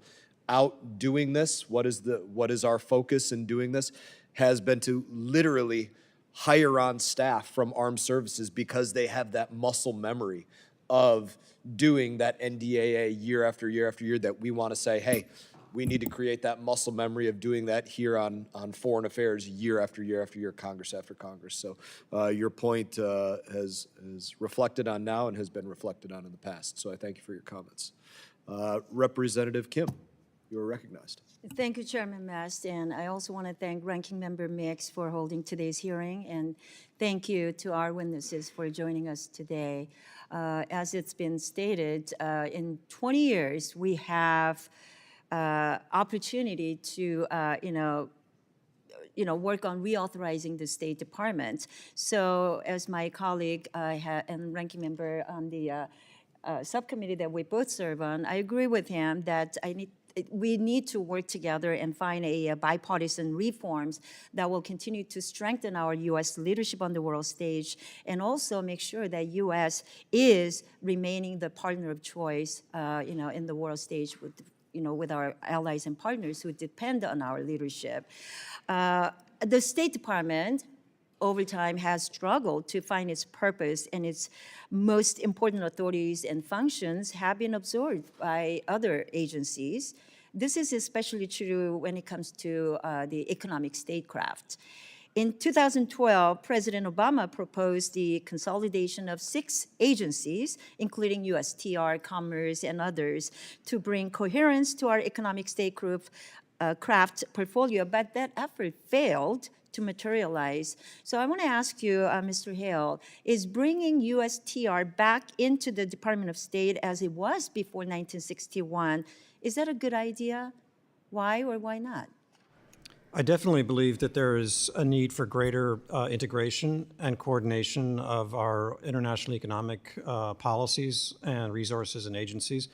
out doing this, what is our focus in doing this, has been to literally hire on staff from armed services because they have that muscle memory of doing that NDAA year after year after year, that we want to say, hey, we need to create that muscle memory of doing that here on foreign affairs year after year after year, Congress after Congress. So your point has reflected on now and has been reflected on in the past. So I thank you for your comments. Representative Kim, you are recognized. Thank you, Chairman Mast, and I also want to thank Ranking Member Mix for holding today's hearing, and thank you to our witnesses for joining us today. As it's been stated, in 20 years, we have opportunity to, work on reauthorizing the State Department. So as my colleague and ranking member on the subcommittee that we both serve on, I agree with him that we need to work together and find a bipartisan reforms that will continue to strengthen our U.S. leadership on the world stage, and also make sure that U.S. is remaining the partner of choice, in the world stage with our allies and partners who depend on our leadership. The State Department over time has struggled to find its purpose, and its most important authorities and functions have been absorbed by other agencies. This is especially true when it comes to the economic statecraft. In 2012, President Obama proposed the consolidation of 6 agencies, including USTR, Commerce, and others, to bring coherence to our economic statecraft portfolio, but that effort failed to materialize. So I want to ask you, Mr. Hale, is bringing USTR back into the Department of State as it was before 1961, is that a good idea? Why or why not? I definitely believe that there is a need for greater integration and coordination of our international economic policies and resources and agencies.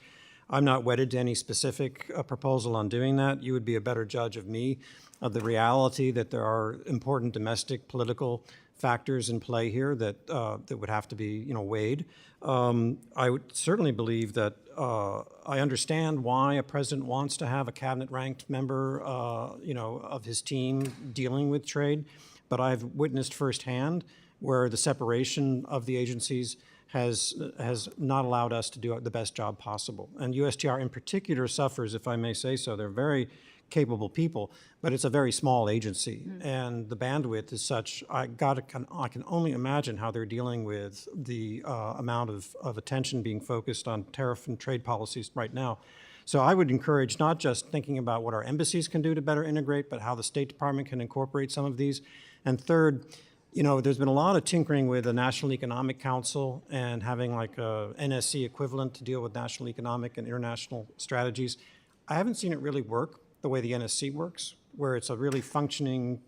I'm not wedded to any specific proposal on doing that. You would be a better judge of me of the reality that there are important domestic political factors in play here that that would have to be weighed. I would certainly believe that I understand why a president wants to have a cabinet-ranked member of his team dealing with trade, but I've witnessed firsthand where the separation of the agencies has not allowed us to do the best job possible. And USTR in particular suffers, if I may say so. They're very capable people, but it's a very small agency, and the bandwidth is such. I can only imagine how they're dealing with the amount of attention being focused on tariff and trade policies right now. So I would encourage not just thinking about what our embassies can do to better integrate, but how the State Department can incorporate some of these. And third, there's been a lot of tinkering with the National Economic Council and having like a NSC equivalent to deal with national economic and international strategies. I haven't seen it really work the way the NSC works, where it's a really functioning,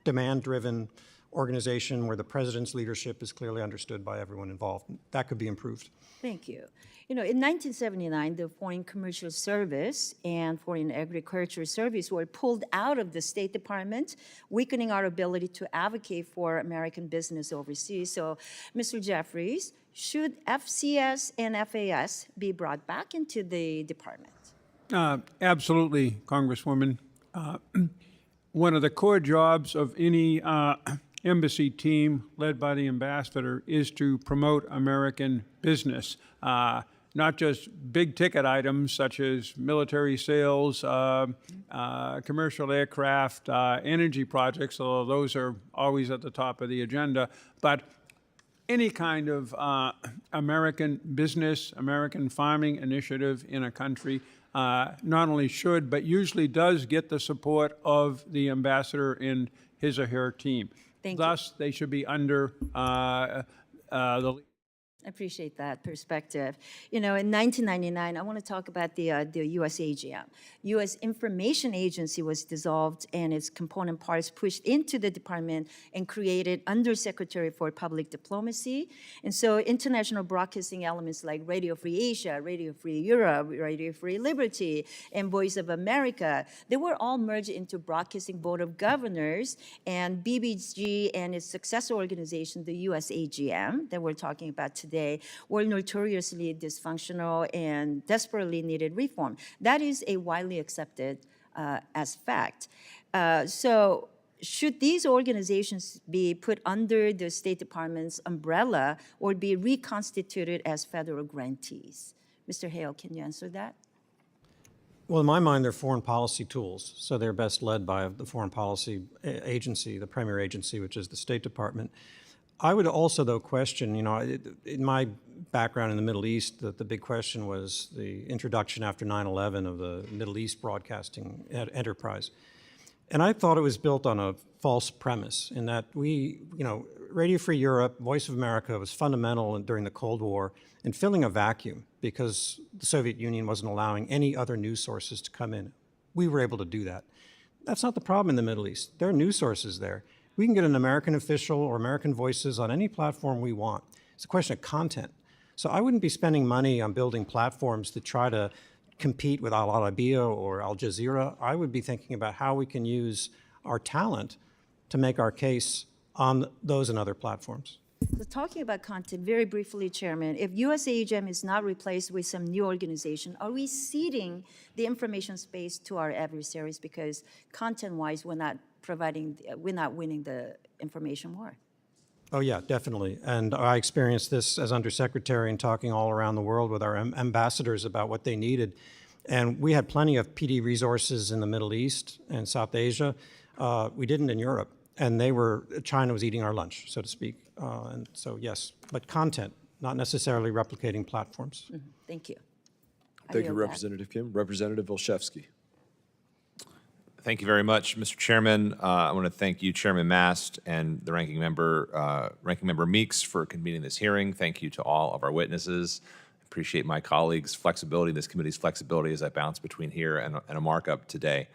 demand-driven organization where the president's leadership is clearly understood by everyone involved. That could be improved. Thank you. In 1979, the Foreign Commercial Service and Foreign Agriculture Service were pulled out of the State Department, weakening our ability to advocate for American business overseas. So, Mr. Jeffries, should FCS and FAS be brought back into the department? Absolutely, Congresswoman. One of the core jobs of any embassy team led by the ambassador is to promote American business, not just big ticket items such as military sales, commercial aircraft, energy projects, although those are always at the top of the agenda, but any kind of American business, American farming initiative in a country not only should, but usually does get the support of the ambassador and his or her team. Thus, they should be under the... I appreciate that perspective. In 1999, I want to talk about the U.S. AGM. U.S. Information Agency was dissolved and its component parts pushed into the department and created Undersecretary for Public Diplomacy. And so international broadcasting elements like Radio Free Asia, Radio Free Europe, Radio Free Liberty, and Voice of America, they were all merged into Broadcasting Board of Governors, and BBG and its successor organization, the U.S. AGM, that we're talking about today, were notoriously dysfunctional and desperately needed reform. That is a widely accepted as fact. So should these organizations be put under the State Department's umbrella or be reconstituted as federal grantees? Mr. Hale, can you answer that? Well, in my mind, they're foreign policy tools, so they're best led by the foreign policy agency, the primary agency, which is the State Department. I would also, though, question, in my background in the Middle East, the big question was the introduction after 9/11 of the Middle East broadcasting enterprise. And I thought it was built on a false premise in that Radio Free Europe, Voice of America was fundamental during the Cold War in filling a vacuum because the Soviet Union wasn't allowing any other news sources to come in. We were able to do that. That's not the problem in the Middle East. There are news sources there. We can get an American official or American voices on any platform we want. It's a question of content. So I wouldn't be spending money on building platforms that try to compete with Al Arabiya or Al Jazeera. I would be thinking about how we can use our talent to make our case on those and other platforms. So talking about content, very briefly, Chairman, if USAGM is not replaced with some new organization, are we ceding the information space to our adversaries because content-wise, we're not winning the information war? Oh, yeah, definitely. And I experienced this as Undersecretary and talking all around the world with our ambassadors about what they needed. And we had plenty of PD resources in the Middle East and South Asia. We didn't in Europe. And China was eating our lunch, so to speak. And so, yes, but content, not necessarily replicating platforms. Mm-hmm. Thank you. Thank you, Representative Kim. Representative Olszewski. Thank you very much, Mr. Chairman. I want to thank you, Chairman Mast, and the Ranking Member Meeks for convening this hearing. Thank you to all of our witnesses. I appreciate my colleagues' flexibility, this committee's flexibility as I bounce between here and a markup today.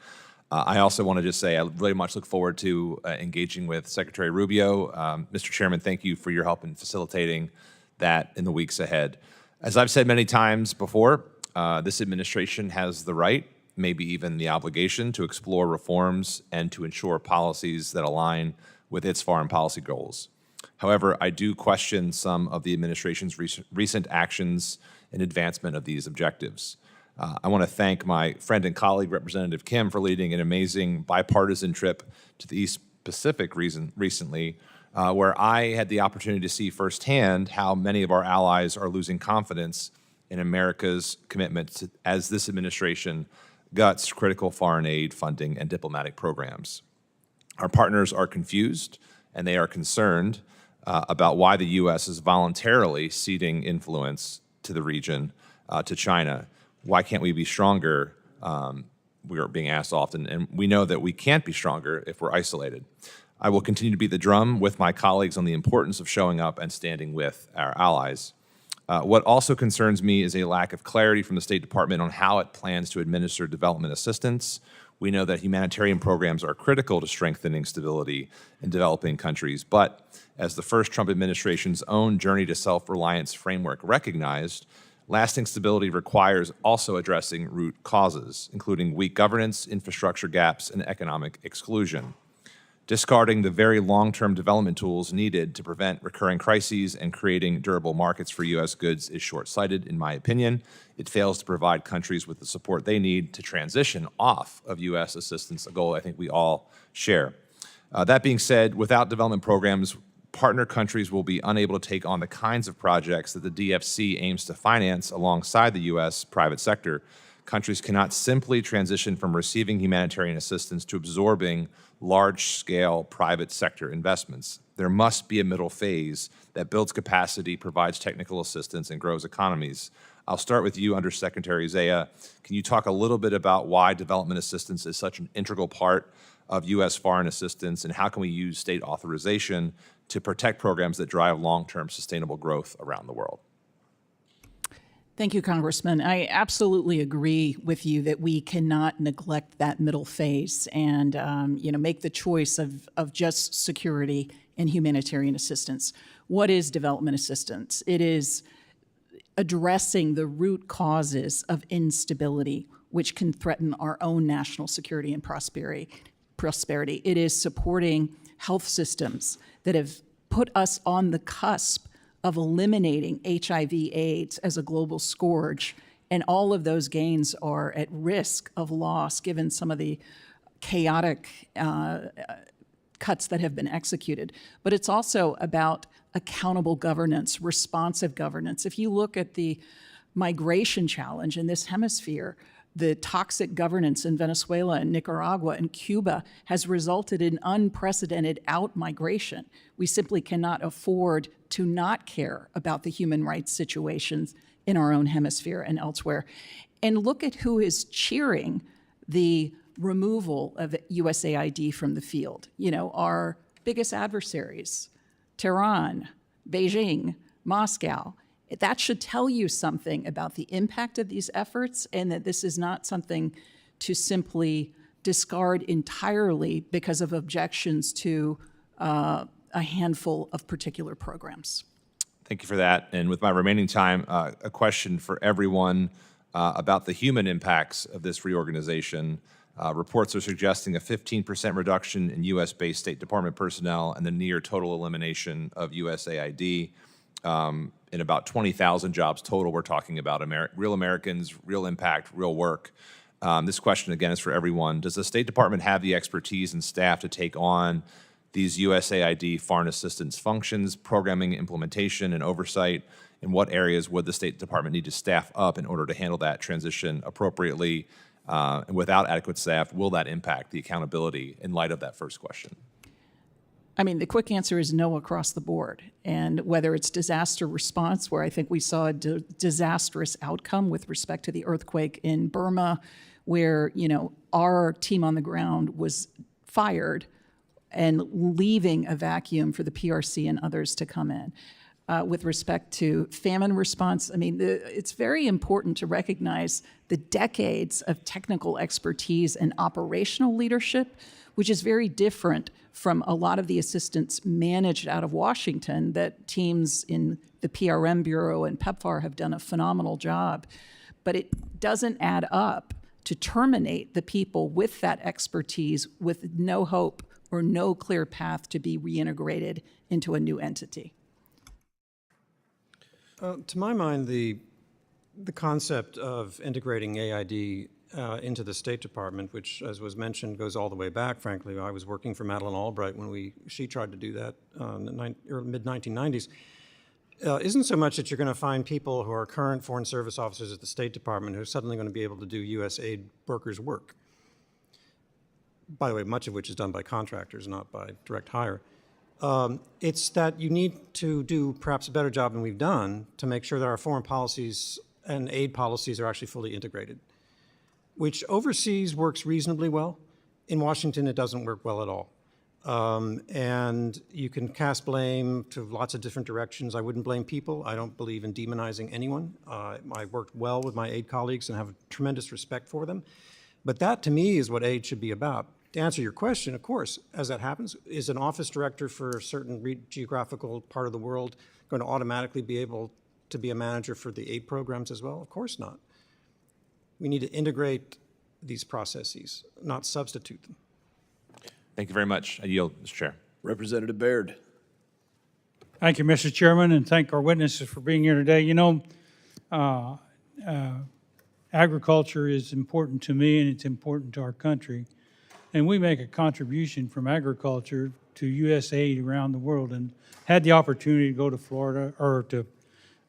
I also want to just say I really much look forward to engaging with Secretary Rubio. Mr. Chairman, thank you for your help in facilitating that in the weeks ahead. As I've said many times before, this administration has the right, maybe even the obligation, to explore reforms and to ensure policies that align with its foreign policy goals. However, I do question some of the administration's recent actions in advancement of these objectives. I want to thank my friend and colleague, Representative Kim, for leading an amazing bipartisan trip to the East Pacific recently, where I had the opportunity to see firsthand how many of our allies are losing confidence in America's commitment as this administration guts critical foreign aid funding and diplomatic programs. Our partners are confused and they are concerned about why the U.S. is voluntarily ceding influence to the region, to China. Why can't we be stronger? We are being asked often, and we know that we can't be stronger if we're isolated. I will continue to beat the drum with my colleagues on the importance of showing up and standing with our allies. What also concerns me is a lack of clarity from the State Department on how it plans to administer development assistance. We know that humanitarian programs are critical to strengthening stability in developing countries, but as the first Trump administration's own Journey to Self-Reliance framework recognized, lasting stability requires also addressing root causes, including weak governance, infrastructure gaps, and economic exclusion. Discarding the very long-term development tools needed to prevent recurring crises and creating durable markets for U.S. goods is short-sighted, in my opinion. It fails to provide countries with the support they need to transition off of U.S. assistance, a goal I think we all share. That being said, without development programs, partner countries will be unable to take on the kinds of projects that the DFC aims to finance alongside the U.S. private sector. Countries cannot simply transition from receiving humanitarian assistance to absorbing large-scale private sector investments. There must be a middle phase that builds capacity, provides technical assistance, and grows economies. I'll start with you, Undersecretary Zeya. Can you talk a little bit about why development assistance is such an integral part of U.S. foreign assistance, and how can we use state authorization to protect programs that drive long-term sustainable growth around the world? Thank you, Congressman. I absolutely agree with you that we cannot neglect that middle phase and make the choice of just security and humanitarian assistance. What is development assistance? It is addressing the root causes of instability, which can threaten our own national security and prosperity. It is supporting health systems that have put us on the cusp of eliminating HIV/AIDS as a global scourge, and all of those gains are at risk of loss given some of the chaotic cuts that have been executed. But it's also about accountable governance, responsive governance. If you look at the migration challenge in this hemisphere, the toxic governance in Venezuela and Nicaragua and Cuba has resulted in unprecedented out-migration. We simply cannot afford to not care about the human rights situations in our own hemisphere and elsewhere. And look at who is cheering the removal of USAID from the field. Our biggest adversaries, Tehran, Beijing, Moscow. That should tell you something about the impact of these efforts, and that this is not something to simply discard entirely because of objections to a handful of particular programs. Thank you for that. And with my remaining time, a question for everyone. about the human impacts of this reorganization. Reports are suggesting a 15% reduction in U.S.-based State Department personnel and the near total elimination of USAID. In about 20,000 jobs total, we're talking about real Americans, real impact, real work. This question, again, is for everyone. Does the State Department have the expertise and staff to take on these USAID foreign assistance functions, programming, implementation, and oversight? In what areas would the State Department need to staff up in order to handle that transition appropriately? And without adequate staff, will that impact the accountability in light of that first question? I mean, the quick answer is no across the board. And whether it's disaster response, where I think we saw a disastrous outcome with respect to the earthquake in Burma, where, our team on the ground was fired and leaving a vacuum for the PRC and others to come in. With respect to famine response, I mean, it's very important to recognize the decades of technical expertise and operational leadership, which is very different from a lot of the assistance managed out of Washington that teams in the PRM Bureau and PEPFAR have done a phenomenal job. But it doesn't add up to terminate the people with that expertise with no hope or no clear path to be reintegrated into a new entity. To my mind, the concept of integrating AID into the State Department, which, as was mentioned, goes all the way back, frankly. I was working for Madeleine Albright when she tried to do that in the mid-1990s. Isn't so much that you're going to find people who are current Foreign Service officers at the State Department who are suddenly going to be able to do USAID workers' work. By the way, much of which is done by contractors, not by direct hire. It's that you need to do perhaps a better job than we've done to make sure that our foreign policies and aid policies are actually fully integrated, which overseas works reasonably well. In Washington, it doesn't work well at all. And you can cast blame to lots of different directions. I wouldn't blame people. I don't believe in demonizing anyone. I worked well with my aid colleagues and have tremendous respect for them. But that, to me, is what aid should be about. To answer your question, of course, as that happens, is an office director for a certain geographical part of the world going to automatically be able to be a manager for the aid programs as well? Of course not. We need to integrate these processes, not substitute them. Thank you very much. I yield, Mr. Chair. Representative Baird. Thank you, Mr. Chairman, and thank our witnesses for being here today. Agriculture is important to me, and it's important to our country. And we make a contribution from agriculture to USAID around the world, and had the opportunity to go to Florida or to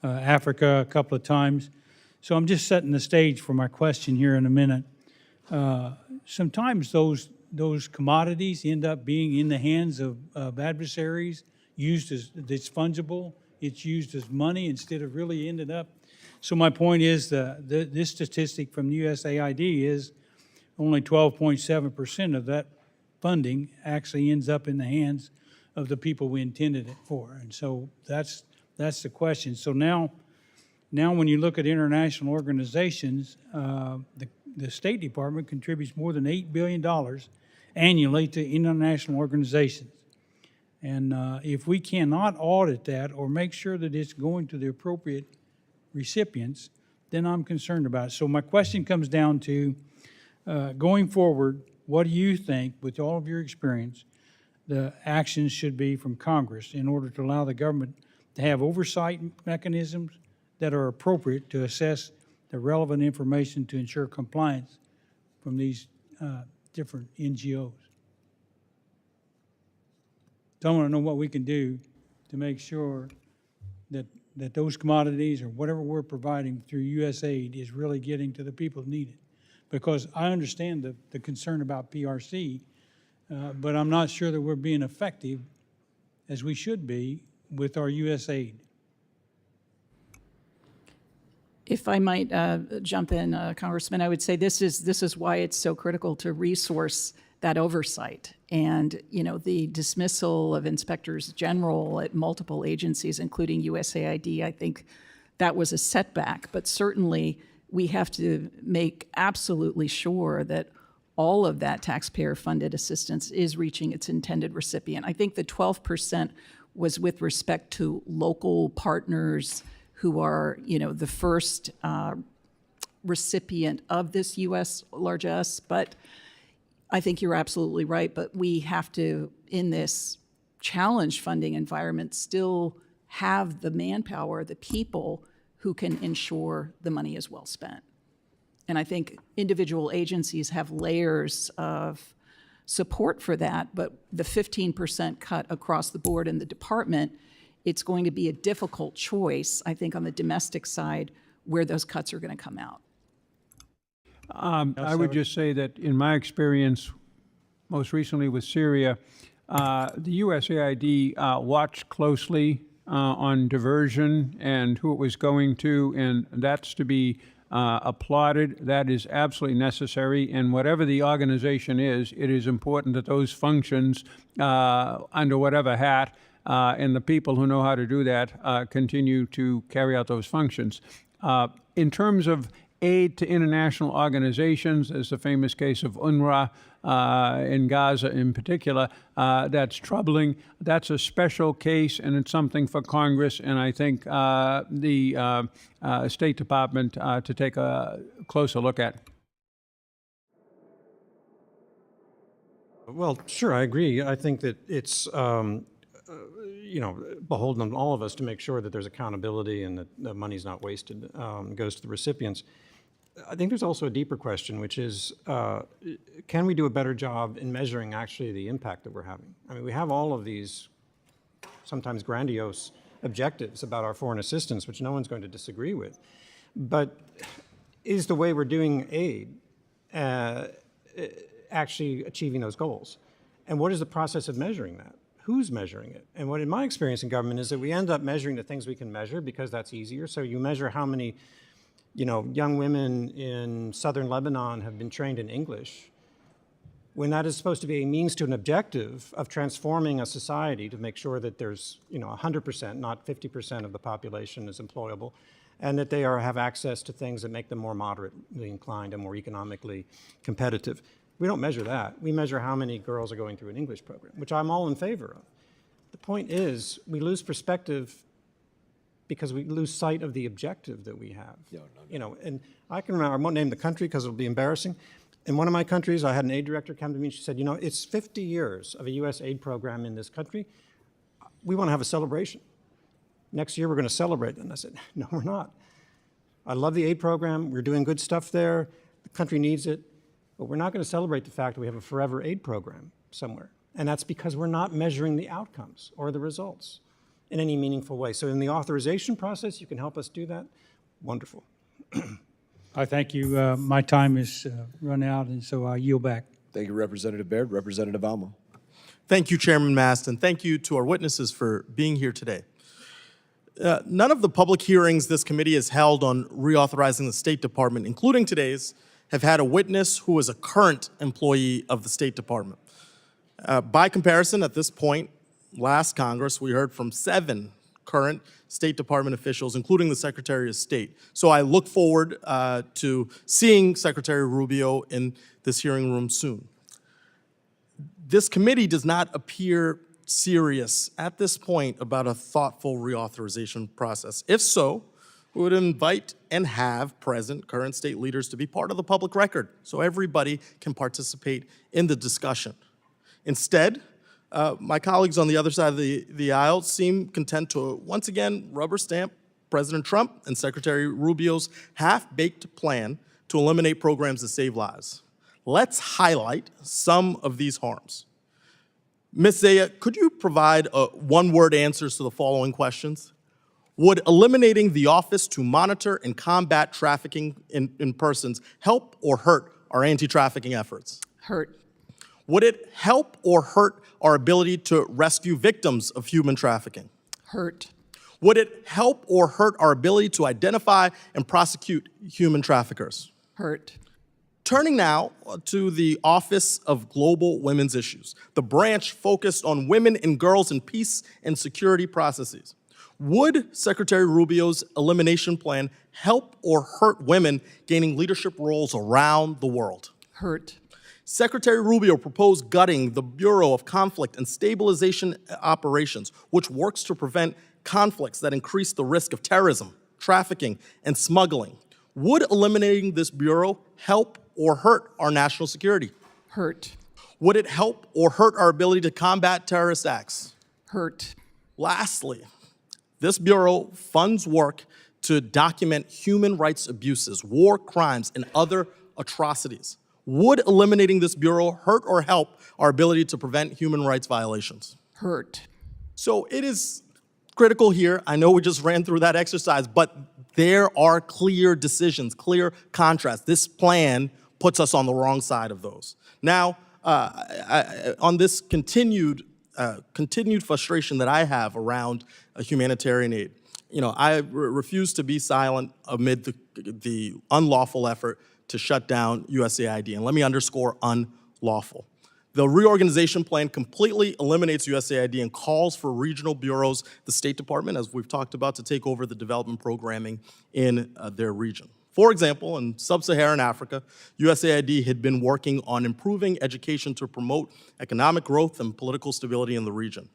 Africa a couple of times. So I'm just setting the stage for my question here in a minute. Sometimes those commodities end up being in the hands of adversaries, used as, it's fungible, it's used as money instead of really ended up. So my point is this statistic from USAID is only 12.7% of that funding actually ends up in the hands of the people we intended it for. And so that's the question. So now when you look at international organizations, the State Department contributes more than $8 billion annually to international organizations. And if we cannot audit that or make sure that it's going to the appropriate recipients, then I'm concerned about it. So my question comes down to, going forward, what do you think, with all of your experience, the actions should be from Congress in order to allow the government to have oversight mechanisms that are appropriate to assess the relevant information to ensure compliance from these different NGOs? So I want to know what we can do to make sure that those commodities or whatever we're providing through USAID is really getting to the people who need it. Because I understand the concern about PRC, but I'm not sure that we're being effective as we should be with our USAID. If I might jump in, Congressman, I would say this is why it's so critical to resource that oversight. And the dismissal of inspectors general at multiple agencies, including USAID, I think that was a setback. But certainly we have to make absolutely sure that all of that taxpayer-funded assistance is reaching its intended recipient. I think the 12% was with respect to local partners who are, the first recipient of this U.S. largesse, but I think you're absolutely right. But we have to, in this challenge funding environment, still have the manpower, the people who can ensure the money is well spent. And I think individual agencies have layers of support for that, but the 15% cut across the board in the department, it's going to be a difficult choice, I think, on the domestic side, where those cuts are going to come out. I would just say that in my experience, most recently with Syria, the USAID watched closely on diversion and who it was going to, and that's to be applauded. That is absolutely necessary. And whatever the organization is, it is important that those functions, under whatever hat, and the people who know how to do that continue to carry out those functions. In terms of aid to international organizations, as the famous case of UNRWA in Gaza in particular, that's troubling. That's a special case, and it's something for Congress, and I think the State Department to take a closer look at. Well, sure, I agree. I think that it's beholden on all of us to make sure that there's accountability and that the money's not wasted, goes to the recipients. I think there's also a deeper question, which is, can we do a better job in measuring actually the impact that we're having? I mean, we have all of these sometimes grandiose objectives about our foreign assistance, which no one's going to disagree with. But is the way we're doing aid actually achieving those goals? And what is the process of measuring that? Who's measuring it? And what in my experience in government is that we end up measuring the things we can measure because that's easier. So you measure how many young women in southern Lebanon have been trained in English, when that is supposed to be a means to an objective of transforming a society to make sure that there's 100%, not 50% of the population is employable, and that they have access to things that make them more moderately inclined and more economically competitive. We don't measure that. We measure how many girls are going through an English program, which I'm all in favor of. The point is, we lose perspective because we lose sight of the objective that we have. And I can remember, I won't name the country because it'll be embarrassing. In one of my countries, I had an aid director come to me and she said, it's 50 years of a U.S. aid program in this country. We want to have a celebration. Next year, we're going to celebrate. And I said, no, we're not. I love the aid program. We're doing good stuff there. The country needs it. But we're not going to celebrate the fact that we have a forever aid program somewhere. And that's because we're not measuring the outcomes or the results in any meaningful way. So in the authorization process, you can help us do that. Wonderful. I thank you. My time is run out, and so I yield back. Thank you, Representative Baird. Representative Alma. Thank you, Chairman Mast, and thank you to our witnesses for being here today. None of the public hearings this committee has held on reauthorizing the State Department, including today's, have had a witness who is a current employee of the State Department. By comparison, at this point, last Congress, we heard from 7 current State Department officials, including the Secretary of State. So I look forward to seeing Secretary Rubio in this hearing room soon. This committee does not appear serious at this point about a thoughtful reauthorization process. If so, we would invite and have present current state leaders to be part of the public record so everybody can participate in the discussion. Instead, my colleagues on the other side of the aisle seem content to once again rubber stamp President Trump and Secretary Rubio's half-baked plan to eliminate programs that save lives. Let's highlight some of these harms. Ms. Zeya, could you provide one-word answers to the following questions? Would eliminating the Office to Monitor and Combat Trafficking in Persons help or hurt our anti-trafficking efforts? Hurt. Would it help or hurt our ability to rescue victims of human trafficking? Hurt. Would it help or hurt our ability to identify and prosecute human traffickers? Hurt. Turning now to the Office of Global Women's Issues, the branch focused on women and girls in peace and security processes. Would Secretary Rubio's elimination plan help or hurt women gaining leadership roles around the world? Hurt. Secretary Rubio proposed gutting the Bureau of Conflict and Stabilization Operations, which works to prevent conflicts that increase the risk of terrorism, trafficking, and smuggling. Would eliminating this bureau help or hurt our national security? Hurt. Would it help or hurt our ability to combat terrorist acts? Hurt. Lastly, this bureau funds work to document human rights abuses, war crimes, and other atrocities. Would eliminating this bureau hurt or help our ability to prevent human rights violations? Hurt. So it is critical here. I know we just ran through that exercise, but there are clear decisions, clear contrasts. This plan puts us on the wrong side of those. Now, on this continued frustration that I have around humanitarian aid, I refuse to be silent amid the unlawful effort to shut down USAID. And let me underscore unlawful. The reorganization plan completely eliminates USAID and calls for regional bureaus, the State Department, as we've talked about, to take over the development programming in their region. For example, in sub-Saharan Africa, USAID had been working on improving education to promote economic growth and political stability in the region.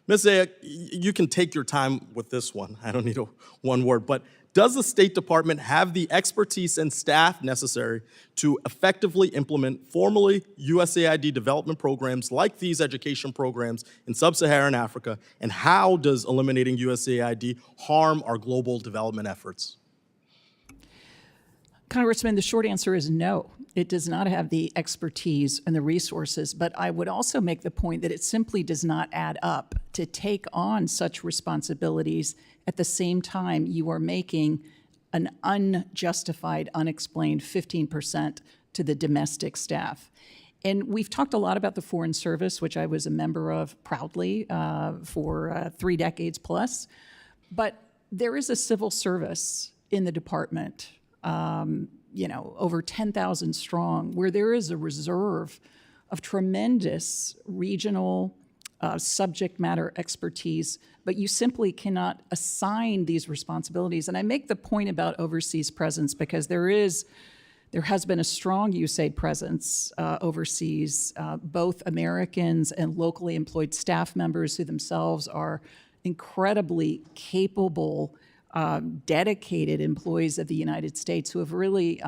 Ms. Zeya, you can take your time with this one. I don't need one word, but does the State Department have the expertise and staff necessary to effectively implement formally USAID development programs like these education programs in sub-Saharan Africa, and how does eliminating USAID harm our global development efforts? Congressman, the short answer is no. It does not have the expertise and the resources, but I would also make the point that it simply does not add up to take on such responsibilities at the same time you are making an unjustified, unexplained 15% to the domestic staff. And we've talked a lot about the Foreign Service, which I was a member of proudly for 3 decades plus, but there is a civil service in the department, over 10,000 strong, where there is a reserve of tremendous regional subject matter expertise, but you simply cannot assign these responsibilities. And I make the point about overseas presence because there has been a strong USAID presence overseas, both Americans and locally employed staff members who themselves are incredibly capable, dedicated employees of the United States who have really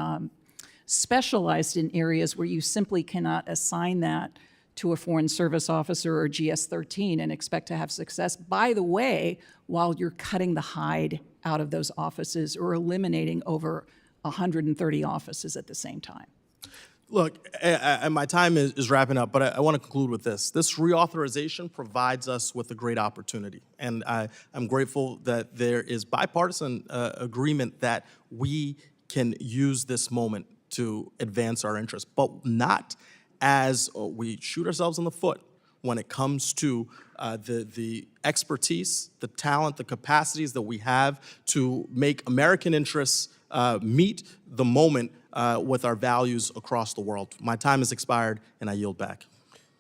specialized in areas where you simply cannot assign that to a Foreign Service officer or GS-13 and expect to have success, by the way, while you're cutting the hide out of those offices or eliminating over 130 offices at the same time. Look, my time is wrapping up, but I want to conclude with this. This reauthorization provides us with a great opportunity, and I'm grateful that there is bipartisan agreement that we can use this moment to advance our interests, but not as we shoot ourselves in the foot when it comes to the expertise, the talent, the capacities that we have to make American interests meet the moment with our values across the world. My time has expired, and I yield back.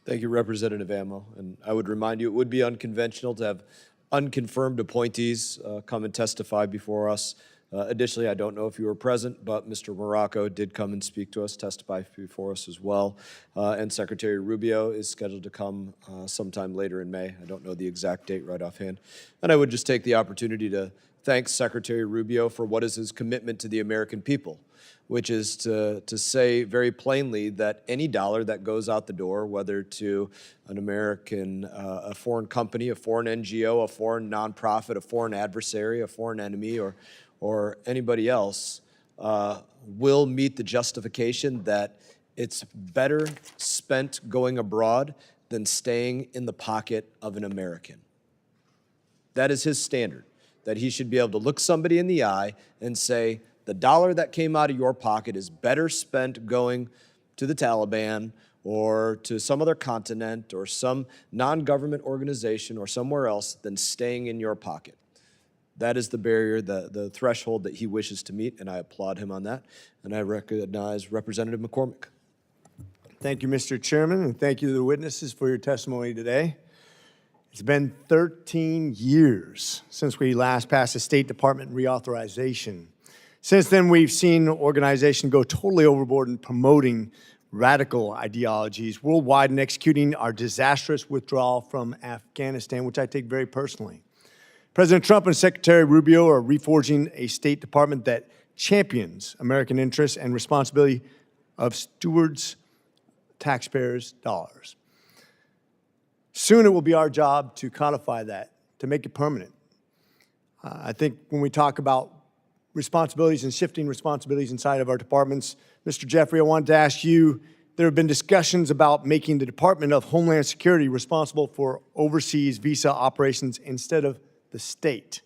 Thank you, Representative Amo. And I would remind you, it would be unconventional to have unconfirmed appointees come and testify before us. Additionally, I don't know if you were present, but Mr. Morocco did come and speak to us, testify before us as well. And Secretary Rubio is scheduled to come sometime later in May. I don't know the exact date right offhand. And I would just take the opportunity to thank Secretary Rubio for what is his commitment to the American people, which is to say very plainly that any dollar that goes out the door, whether to an American, a foreign company, a foreign NGO, a foreign nonprofit, a foreign adversary, a foreign enemy, or anybody else, will meet the justification that it's better spent going abroad than staying in the pocket of an American. That is his standard, that he should be able to look somebody in the eye and say, the dollar that came out of your pocket is better spent going to the Taliban or to some other continent or some non-government organization or somewhere else than staying in your pocket. That is the barrier, the threshold that he wishes to meet, and I applaud him on that. And I recognize Representative McCormick. Thank you, Mr. Chairman, and thank you to the witnesses for your testimony today. It's been 13 years since we last passed a State Department reauthorization. Since then, we've seen organizations go totally overboard in promoting radical ideologies worldwide and executing our disastrous withdrawal from Afghanistan, which I take very personally. President Trump and Secretary Rubio are reforging a State Department that champions American interests and responsibility of stewards taxpayers' dollars. Soon it will be our job to codify that, to make it permanent. I think when we talk about responsibilities and shifting responsibilities inside of our departments, Mr. Jeffrey, I wanted to ask you, there have been discussions about making the Department of Homeland Security responsible for overseas visa operations instead of the state.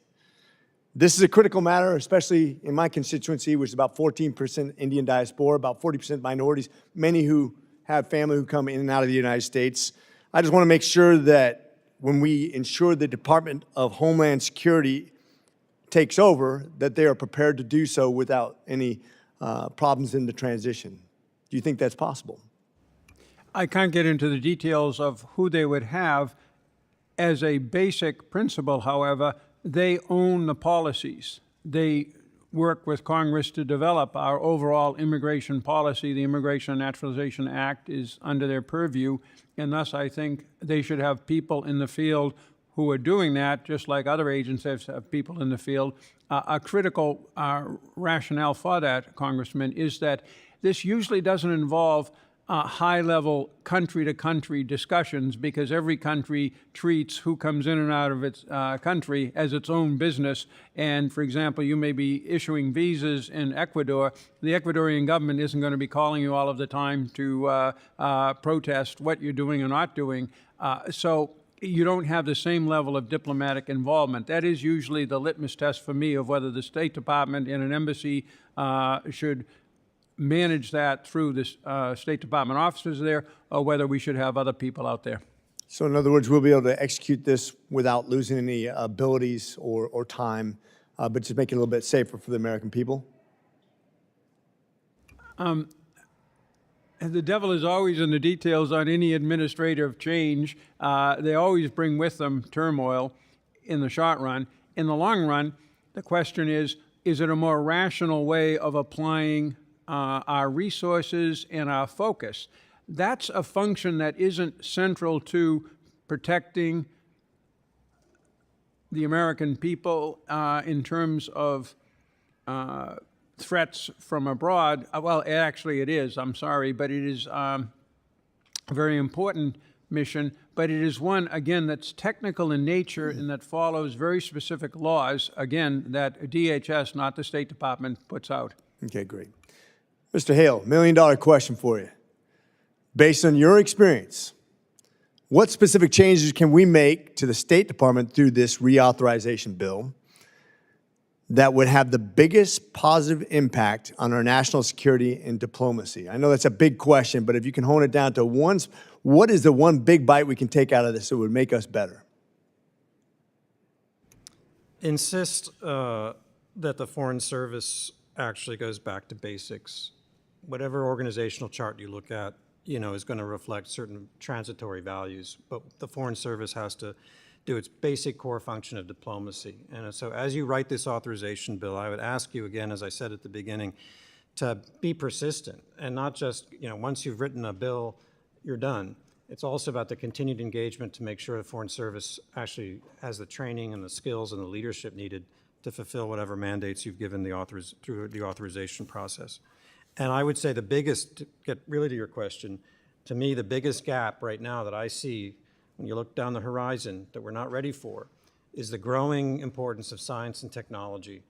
This is a critical matter, especially in my constituency, which is about 14% Indian diaspora, about 40% minorities, many who have family who come in and out of the United States. I just want to make sure that when we ensure the Department of Homeland Security takes over, that they are prepared to do so without any problems in the transition. Do you think that's possible? I can't get into the details of who they would have. As a basic principle, however, they own the policies. They work with Congress to develop our overall immigration policy. The Immigration and Naturalization Act is under their purview, and thus I think they should have people in the field who are doing that, just like other agencies have people in the field. A critical rationale for that, Congressman, is that this usually doesn't involve high-level country-to-country discussions, because every country treats who comes in and out of its country as its own business. And, for example, you may be issuing visas in Ecuador. The Ecuadorian government isn't going to be calling you all of the time to protest what you're doing or not doing. So you don't have the same level of diplomatic involvement. That is usually the litmus test for me of whether the State Department and an embassy should manage that through the State Department officers there, or whether we should have other people out there. So in other words, we'll be able to execute this without losing any abilities or time, but just make it a little bit safer for the American people? And the devil is always in the details on any administrative change. They always bring with them turmoil in the short run. In the long run, the question is it a more rational way of applying our resources and our focus? That's a function that isn't central to protecting the American people in terms of threats from abroad. Well, actually it is, I'm sorry, but it is a very important mission, but it is one, again, that's technical in nature and that follows very specific laws, again, that DHS, not the State Department, puts out. Okay, great. Mr. Hale, $1 million question for you. Based on your experience, what specific changes can we make to the State Department through this reauthorization bill that would have the biggest positive impact on our national security and diplomacy? I know that's a big question, but if you can hone it down to what is the one big bite we can take out of this that would make us better? Insist that the Foreign Service actually goes back to basics. Whatever organizational chart you look at, is going to reflect certain transitory values, but the Foreign Service has to do its basic core function of diplomacy. And so as you write this authorization bill, I would ask you again, as I said at the beginning, to be persistent and not just, once you've written a bill, you're done. It's also about the continued engagement to make sure the Foreign Service actually has the training and the skills and the leadership needed to fulfill whatever mandates you've given through the authorization process. And I would say the biggest, to get really to your question, to me the biggest gap right now that I see when you look down the horizon that we're not ready for is the growing importance of science and technology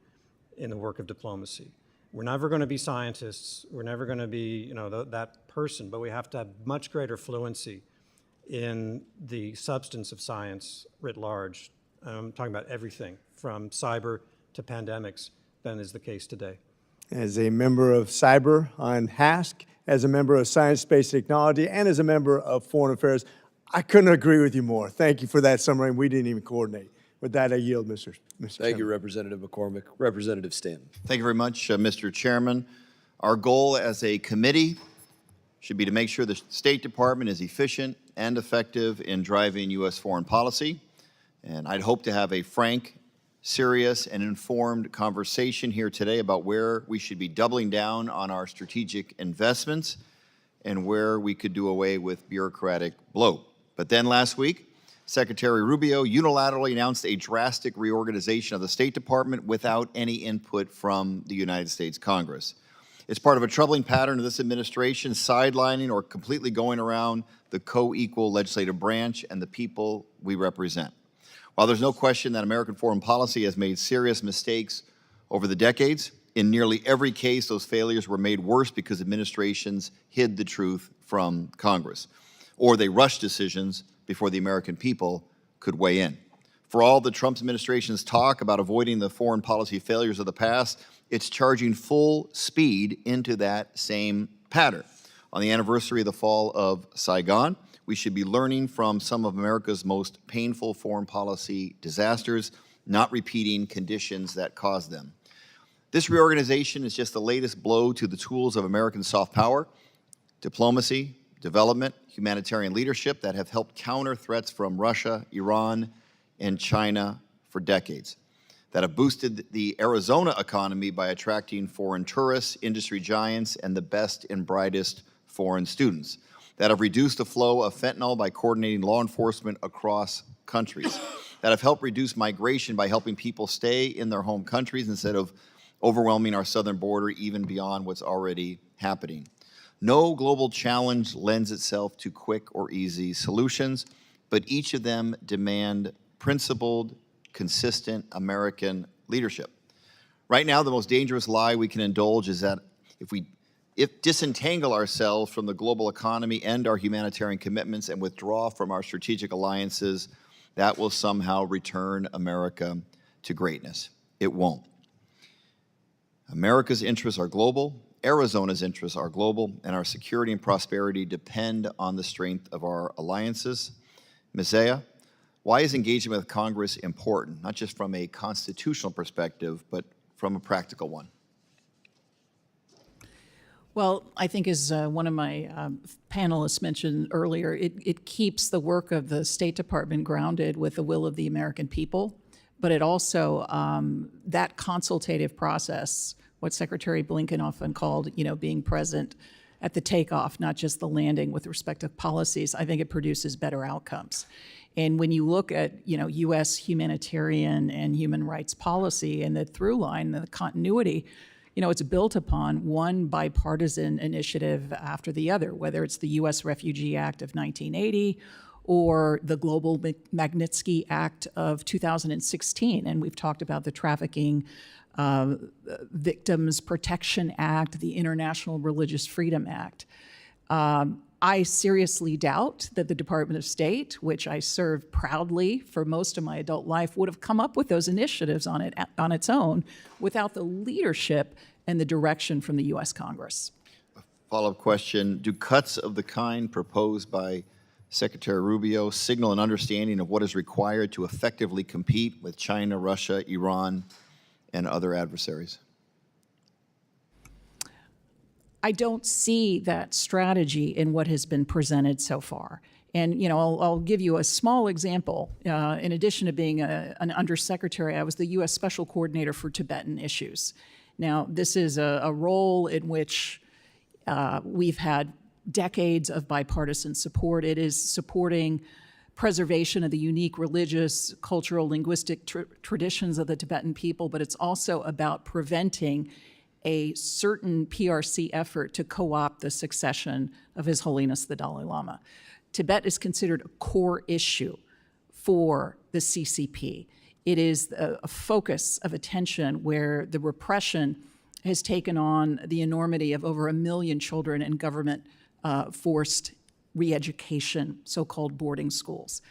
in the work of diplomacy. We're never going to be scientists, we're never going to be that person, but we have to have much greater fluency in the substance of science writ large. I'm talking about everything from cyber to pandemics than is the case today. As a member of cyber on HASC, as a member of science, space, technology, and as a member of foreign affairs, I couldn't agree with you more. Thank you for that summary. We didn't even coordinate. With that, I yield, Mr. Thank you, Representative McCormick. Representative Stanton. Thank you very much, Mr. Chairman. Our goal as a committee should be to make sure the State Department is efficient and effective in driving U.S. foreign policy. And I'd hope to have a frank, serious, and informed conversation here today about where we should be doubling down on our strategic investments and where we could do away with bureaucratic bloat. But then last week, Secretary Rubio unilaterally announced a drastic reorganization of the State Department without any input from the United States Congress. It's part of a troubling pattern of this administration sidelining or completely going around the co-equal legislative branch and the people we represent. While there's no question that American foreign policy has made serious mistakes over the decades, in nearly every case, those failures were made worse because administrations hid the truth from Congress, or they rushed decisions before the American people could weigh in. For all the Trump administration's talk about avoiding the foreign policy failures of the past, it's charging full speed into that same pattern. On the anniversary of the fall of Saigon, we should be learning from some of America's most painful foreign policy disasters, not repeating conditions that caused them. This reorganization is just the latest blow to the tools of American soft power, diplomacy, development, humanitarian leadership that have helped counter threats from Russia, Iran, and China for decades, that have boosted the Arizona economy by attracting foreign tourists, industry giants, and the best and brightest foreign students, that have reduced the flow of fentanyl by coordinating law enforcement across countries, that have helped reduce migration by helping people stay in their home countries instead of overwhelming our southern border even beyond what's already happening. No global challenge lends itself to quick or easy solutions, but each of them demand principled, consistent American leadership. Right now, the most dangerous lie we can indulge is that if we disentangle ourselves from the global economy and our humanitarian commitments and withdraw from our strategic alliances, that will somehow return America to greatness. It won't. America's interests are global, Arizona's interests are global, and our security and prosperity depend on the strength of our alliances. Ms. Zeya, why is engagement with Congress important, not just from a constitutional perspective, but from a practical one? Well, I think as one of my panelists mentioned earlier, it keeps the work of the State Department grounded with the will of the American people, but it also, that consultative process, what Secretary Blinken often called, being present at the takeoff, not just the landing with respect to policies, I think it produces better outcomes. And when you look at, U.S. humanitarian and human rights policy and the through line, the continuity, it's built upon one bipartisan initiative after the other, whether it's the U.S. Refugee Act of 1980 or the Global Magnitsky Act of 2016. And we've talked about the Trafficking Victims Protection Act, the International Religious Freedom Act. I seriously doubt that the Department of State, which I served proudly for most of my adult life, would have come up with those initiatives on its own without the leadership and the direction from the U.S. Congress. Follow-up question, do cuts of the kind proposed by Secretary Rubio signal an understanding of what is required to effectively compete with China, Russia, Iran, and other adversaries? I don't see that strategy in what has been presented so far. And, I'll give you a small example. In addition to being an undersecretary, I was the U.S. Special Coordinator for Tibetan issues. Now, this is a role in which we've had decades of bipartisan support. It is supporting preservation of the unique religious, cultural, linguistic traditions of the Tibetan people, but it's also about preventing a certain PRC effort to co-opt the succession of His Holiness the Dalai Lama. Tibet is considered a core issue for the CCP. It is a focus of attention where the repression has taken on the enormity of over 1 million children in government forced re-education, so-called boarding schools.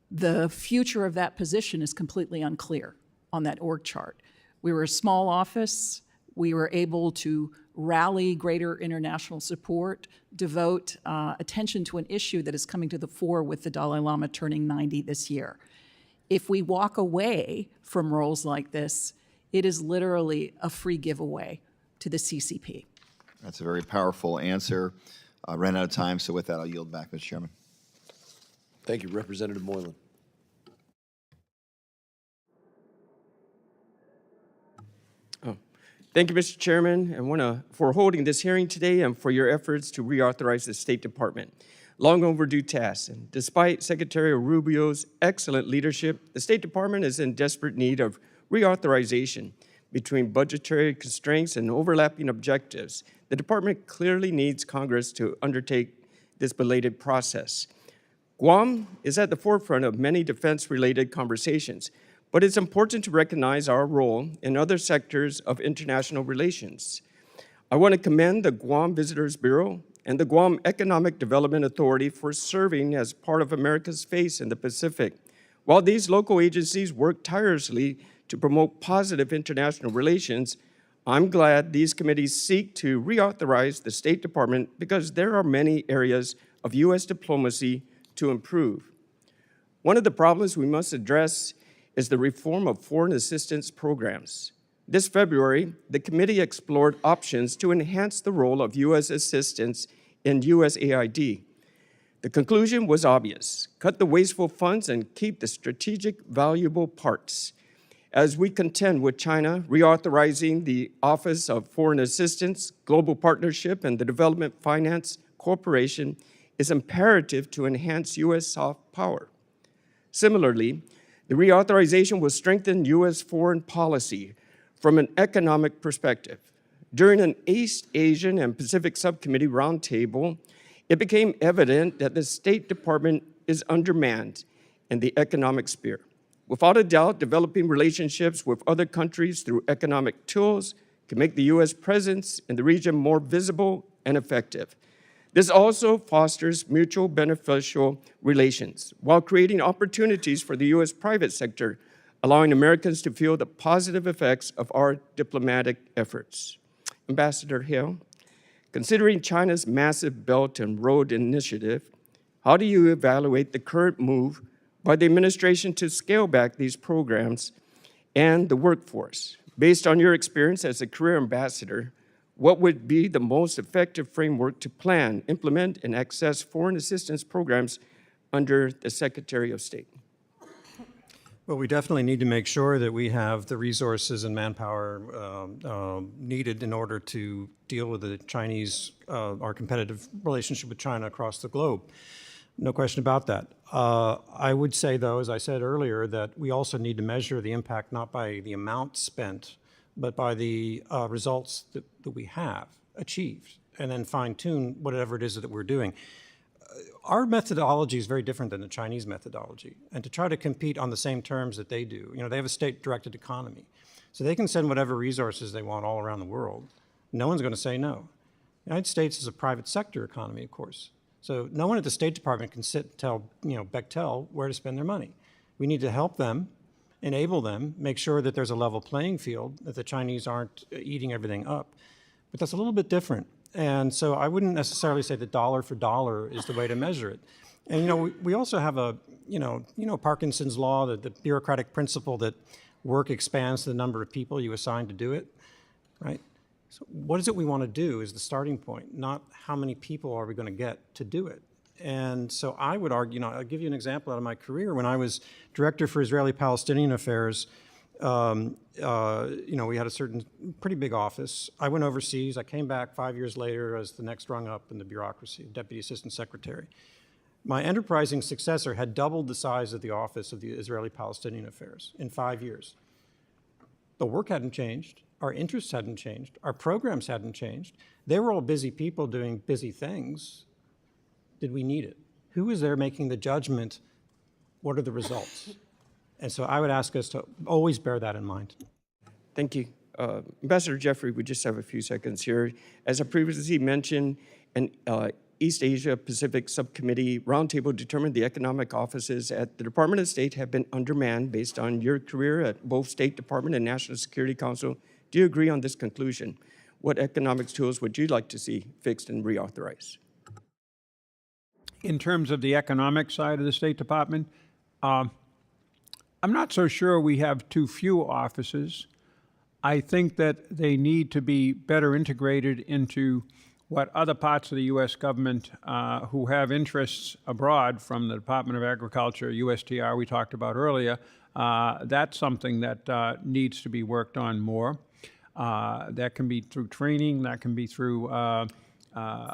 The future of that position is completely unclear on that org chart. We were a small office. We were able to rally greater international support, devote attention to an issue that is coming to the fore with the Dalai Lama turning 90 this year. If we walk away from roles like this, it is literally a free giveaway to the CCP. That's a very powerful answer. I ran out of time, so with that, I'll yield back, Mr. Chairman. Thank you, Representative Moylan. Thank you, Mr. Chairman, and for holding this hearing today and for your efforts to reauthorize the State Department. Long overdue task, and despite Secretary Rubio's excellent leadership, the State Department is in desperate need of reauthorization. Between budgetary constraints and overlapping objectives, the department clearly needs Congress to undertake this belated process. Guam is at the forefront of many defense-related conversations, but it's important to recognize our role in other sectors of international relations. I want to commend the Guam Visitors Bureau and the Guam Economic Development Authority for serving as part of America's face in the Pacific. While these local agencies work tirelessly to promote positive international relations, I'm glad these committees seek to reauthorize the State Department because there are many areas of U.S. diplomacy to improve. One of the problems we must address is the reform of foreign assistance programs. This February, the committee explored options to enhance the role of U.S. assistance in USAID. The conclusion was obvious: cut the wasteful funds and keep the strategic, valuable parts. As we contend with China, reauthorizing the Office of Foreign Assistance, Global Partnership, and the Development Finance Corporation is imperative to enhance U.S. soft power. Similarly, the reauthorization will strengthen U.S. foreign policy from an economic perspective. During an East Asian and Pacific Subcommittee roundtable, it became evident that the State Department is undermanned in the economic sphere. Without a doubt, developing relationships with other countries through economic tools can make the U.S. presence in the region more visible and effective. This also fosters mutual beneficial relations while creating opportunities for the U.S. private sector, allowing Americans to feel the positive effects of our diplomatic efforts. Ambassador Hale, considering China's massive Belt and Road Initiative, how do you evaluate the current move by the administration to scale back these programs and the workforce? Based on your experience as a career ambassador, what would be the most effective framework to plan, implement, and access foreign assistance programs under the Secretary of State? Well, we definitely need to make sure that we have the resources and manpower needed in order to deal with the Chinese, our competitive relationship with China across the globe. No question about that. I would say, though, as I said earlier, that we also need to measure the impact not by the amount spent, but by the results that we have achieved, and then fine-tune whatever it is that we're doing. Our methodology is very different than the Chinese methodology, and to try to compete on the same terms that they do, they have a state-directed economy, so they can send whatever resources they want all around the world. No one's going to say no. The United States is a private sector economy, of course, so no one at the State Department can sit and tell Bechtel where to spend their money. We need to help them, enable them, make sure that there's a level playing field, that the Chinese aren't eating everything up. But that's a little bit different. And so I wouldn't necessarily say that dollar for dollar is the way to measure it. And we also have a, Parkinson's law, the bureaucratic principle that work expands the number of people you assign to do it, right? So what is it we want to do is the starting point, not how many people are we going to get to do it. And so I would argue, I'll give you an example out of my career. When I was director for Israeli-Palestinian affairs, we had a certain pretty big office. I went overseas. I came back 5 years later as the next rung up in the bureaucracy, Deputy Assistant Secretary. My enterprising successor had doubled the size of the office of the Israeli-Palestinian affairs in 5 years. The work hadn't changed. Our interests hadn't changed. Our programs hadn't changed. They were all busy people doing busy things. Did we need it? Who is there making the judgment? What are the results? And so I would ask us to always bear that in mind. Thank you. Ambassador Jeffrey, we just have a few seconds here. As I previously mentioned, an East Asia Pacific Subcommittee roundtable determined the economic offices at the Department of State have been undermanned based on your career at both State Department and National Security Council. Do you agree on this conclusion? What economics tools would you like to see fixed and reauthorized? In terms of the economic side of the State Department, I'm not so sure we have too few offices. I think that they need to be better integrated into what other parts of the U.S. government who have interests abroad, from the Department of Agriculture, USTR we talked about earlier, that's something that needs to be worked on more. That can be through training, that can be through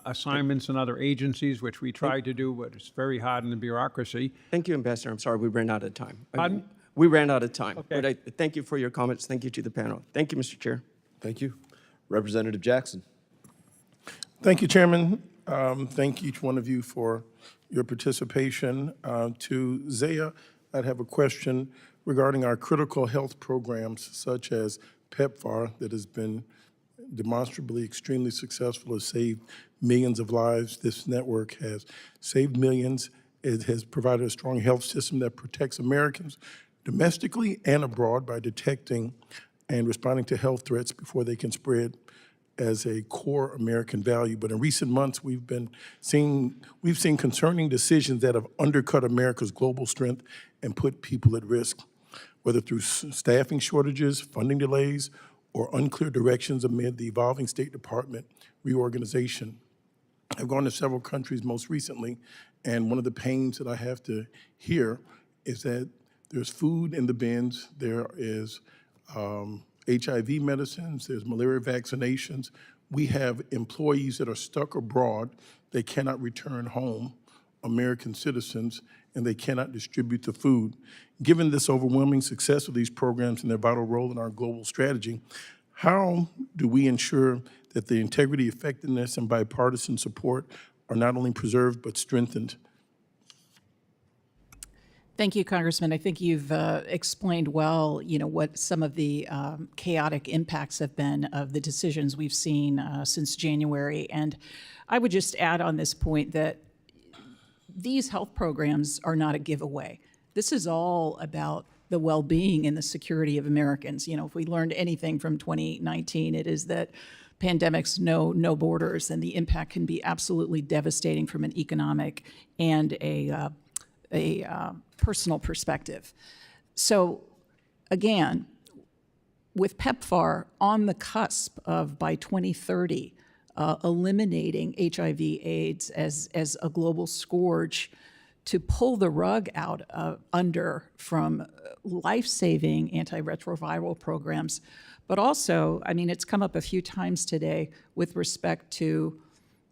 assignments in other agencies, which we try to do, but it's very hard in the bureaucracy. Thank you, Ambassador. I'm sorry, we ran out of time. Pardon? We ran out of time. Okay. But I thank you for your comments. Thank you to the panel. Thank you, Mr. Chair. Thank you. Representative Jackson. Thank you, Chairman. Thank each one of you for your participation. To Zeya, I'd have a question regarding our critical health programs such as PEPFAR that has been demonstrably extremely successful, has saved millions of lives. This network has saved millions. It has provided a strong health system that protects Americans domestically and abroad by detecting and responding to health threats before they can spread as a core American value. But in recent months, we've seen concerning decisions that have undercut America's global strength and put people at risk, whether through staffing shortages, funding delays, or unclear directions amid the evolving State Department reorganization. I've gone to several countries most recently, and one of the pains that I have to hear is that there's food in the bins, there is HIV medicines, there's malaria vaccinations. We have employees that are stuck abroad, they cannot return home, American citizens, and they cannot distribute the food. Given this overwhelming success of these programs and their vital role in our global strategy, how do we ensure that the integrity, effectiveness, and bipartisan support are not only preserved but strengthened? Thank you, Congressman. I think you've explained well, what some of the chaotic impacts have been of the decisions we've seen since January. And I would just add on this point that these health programs are not a giveaway. This is all about the well-being and the security of Americans. If we learned anything from 2019, it is that pandemics know no borders, and the impact can be absolutely devastating from an economic and a personal perspective. So again, with PEPFAR on the cusp of, by 2030, eliminating HIV/AIDS as a global scourge, to pull the rug out from life-saving antiretroviral programs, but also, it's come up a few times today with respect to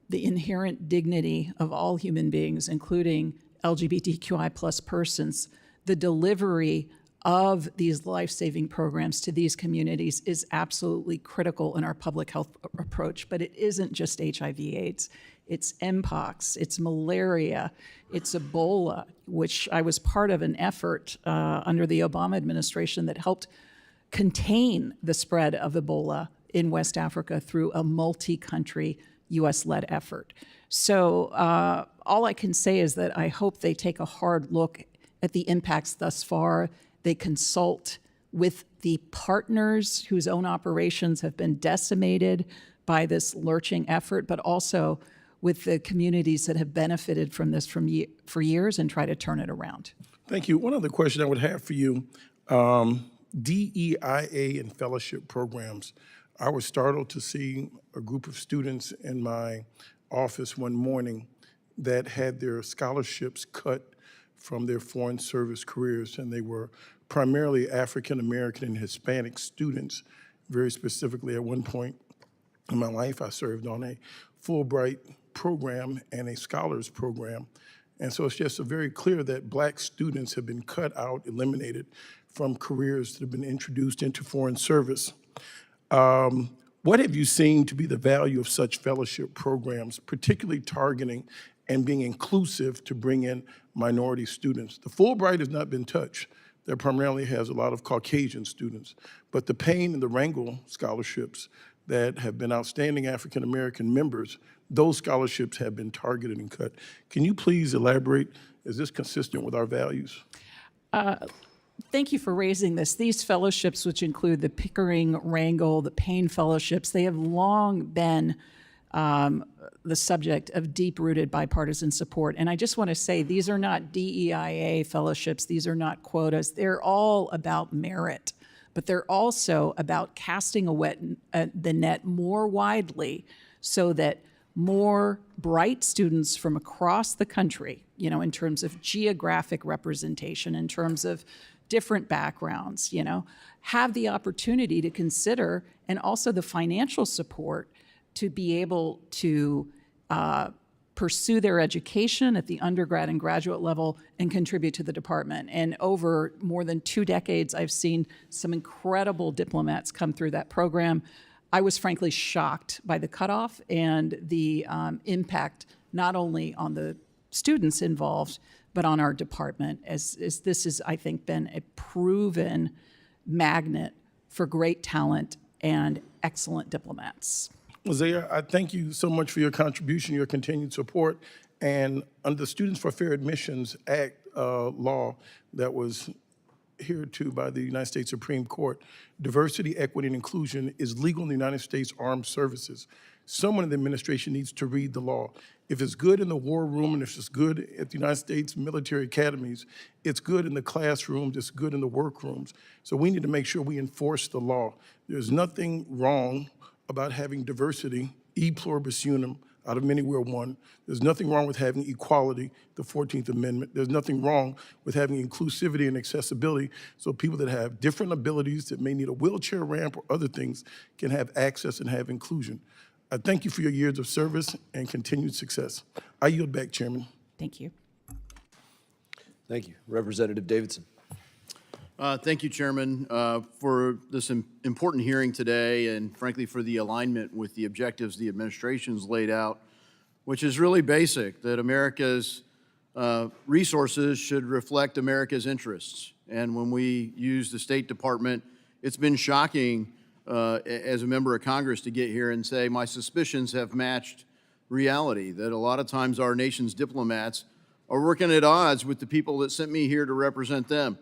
the inherent dignity of all human beings, including LGBTQI plus persons. The delivery of these life-saving programs to these communities is absolutely critical in our public health approach, but it isn't just HIV/AIDS. It's Mpox, it's malaria, it's Ebola, which I was part of an effort under the Obama administration that helped contain the spread of Ebola in West Africa through a multi-country US-led effort. So all I can say is that I hope they take a hard look at the impacts thus far. They consult with the partners whose own operations have been decimated by this lurching effort, but also with the communities that have benefited from this for years, and try to turn it around. Thank you. One other question I would have for you, DEIA and fellowship programs. I was startled to see a group of students in my office one morning that had their scholarships cut from their foreign service careers, and they were primarily African American and Hispanic students. Very specifically, at one point in my life, I served on a Fulbright program and a scholars program. And so it's just very clear that Black students have been cut out, eliminated from careers that have been introduced into foreign service. What have you seen to be the value of such fellowship programs, particularly targeting and being inclusive to bring in minority students? The Fulbright has not been touched. That primarily has a lot of Caucasian students. But the Payne and the Rangel scholarships that have been outstanding African American members, those scholarships have been targeted and cut. Can you please elaborate? Is this consistent with our values? Thank you for raising this. These fellowships, which include the Pickering, Rangel, the Payne fellowships, they have long been the subject of deep-rooted bipartisan support. And I just want to say, these are not DEIA fellowships. These are not quotas. They're all about merit, but they're also about casting the net more widely so that more bright students from across the country, in terms of geographic representation, in terms of different backgrounds, have the opportunity to consider and also the financial support to be able to pursue their education at the undergrad and graduate level and contribute to the department. And over more than 2 decades, I've seen some incredible diplomats come through that program. I was frankly shocked by the cutoff and the impact not only on the students involved, but on our department, as this has, I think, been a proven magnet for great talent and excellent diplomats. Well, Zeya, I thank you so much for your contribution, your continued support. And under the Students for Fair Admissions Act law that was adhered to by the United States Supreme Court, diversity, equity, and inclusion is legal in the United States Armed Services. Someone in the administration needs to read the law. If it's good in the war room and if it's good at the United States military academies, it's good in the classrooms, it's good in the workrooms. So we need to make sure we enforce the law. There's nothing wrong about having diversity, e pluribus unum, out of many we're one. There's nothing wrong with having equality, the 14th Amendment. There's nothing wrong with having inclusivity and accessibility so people that have different abilities that may need a wheelchair ramp or other things can have access and have inclusion. I thank you for your years of service and continued success. I yield back, Chairman. Thank you. Thank you. Representative Davidson. Thank you, Chairman, for this important hearing today and frankly for the alignment with the objectives the administration's laid out, which is really basic, that America's resources should reflect America's interests. And when we use the State Department, it's been shocking as a member of Congress to get here and say my suspicions have matched reality, that a lot of times our nation's diplomats are working at odds with the people that sent me here to represent them.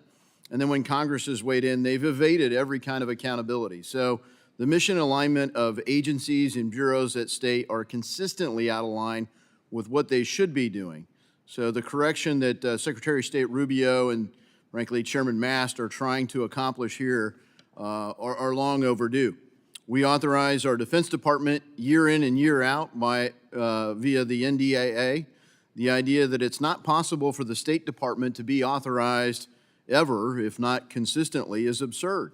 And then when Congress has weighed in, they've evaded every kind of accountability. So the mission alignment of agencies and bureaus at state are consistently out of line with what they should be doing. So the correction that Secretary of State Rubio and frankly Chairman Mast are trying to accomplish here are long overdue. We authorize our Defense Department year in and year out via the NDAA. The idea that it's not possible for the State Department to be authorized ever, if not consistently, is absurd.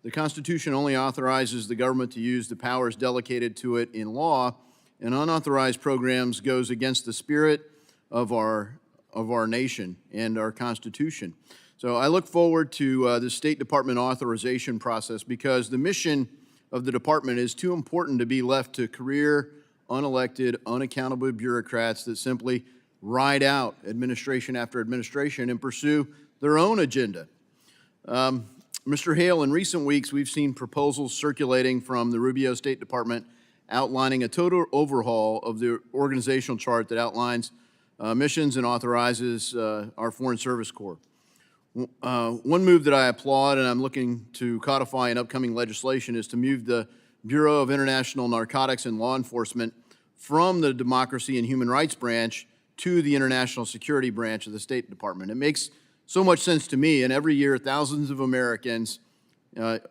The Constitution only authorizes the government to use the powers delegated to it in law, and unauthorized programs goes against the spirit of our nation and our Constitution. So I look forward to the State Department authorization process because the mission of the department is too important to be left to career, unelected, unaccountable bureaucrats that simply ride out administration after administration and pursue their own agenda. Mr. Hale, in recent weeks, we've seen proposals circulating from the Rubio State Department outlining a total overhaul of the organizational chart that outlines missions and authorizes our Foreign Service Corps. One move that I applaud and I'm looking to codify in upcoming legislation is to move the Bureau of International Narcotics and Law Enforcement from the Democracy and Human Rights branch to the International Security branch of the State Department. It makes so much sense to me, and every year thousands of Americans,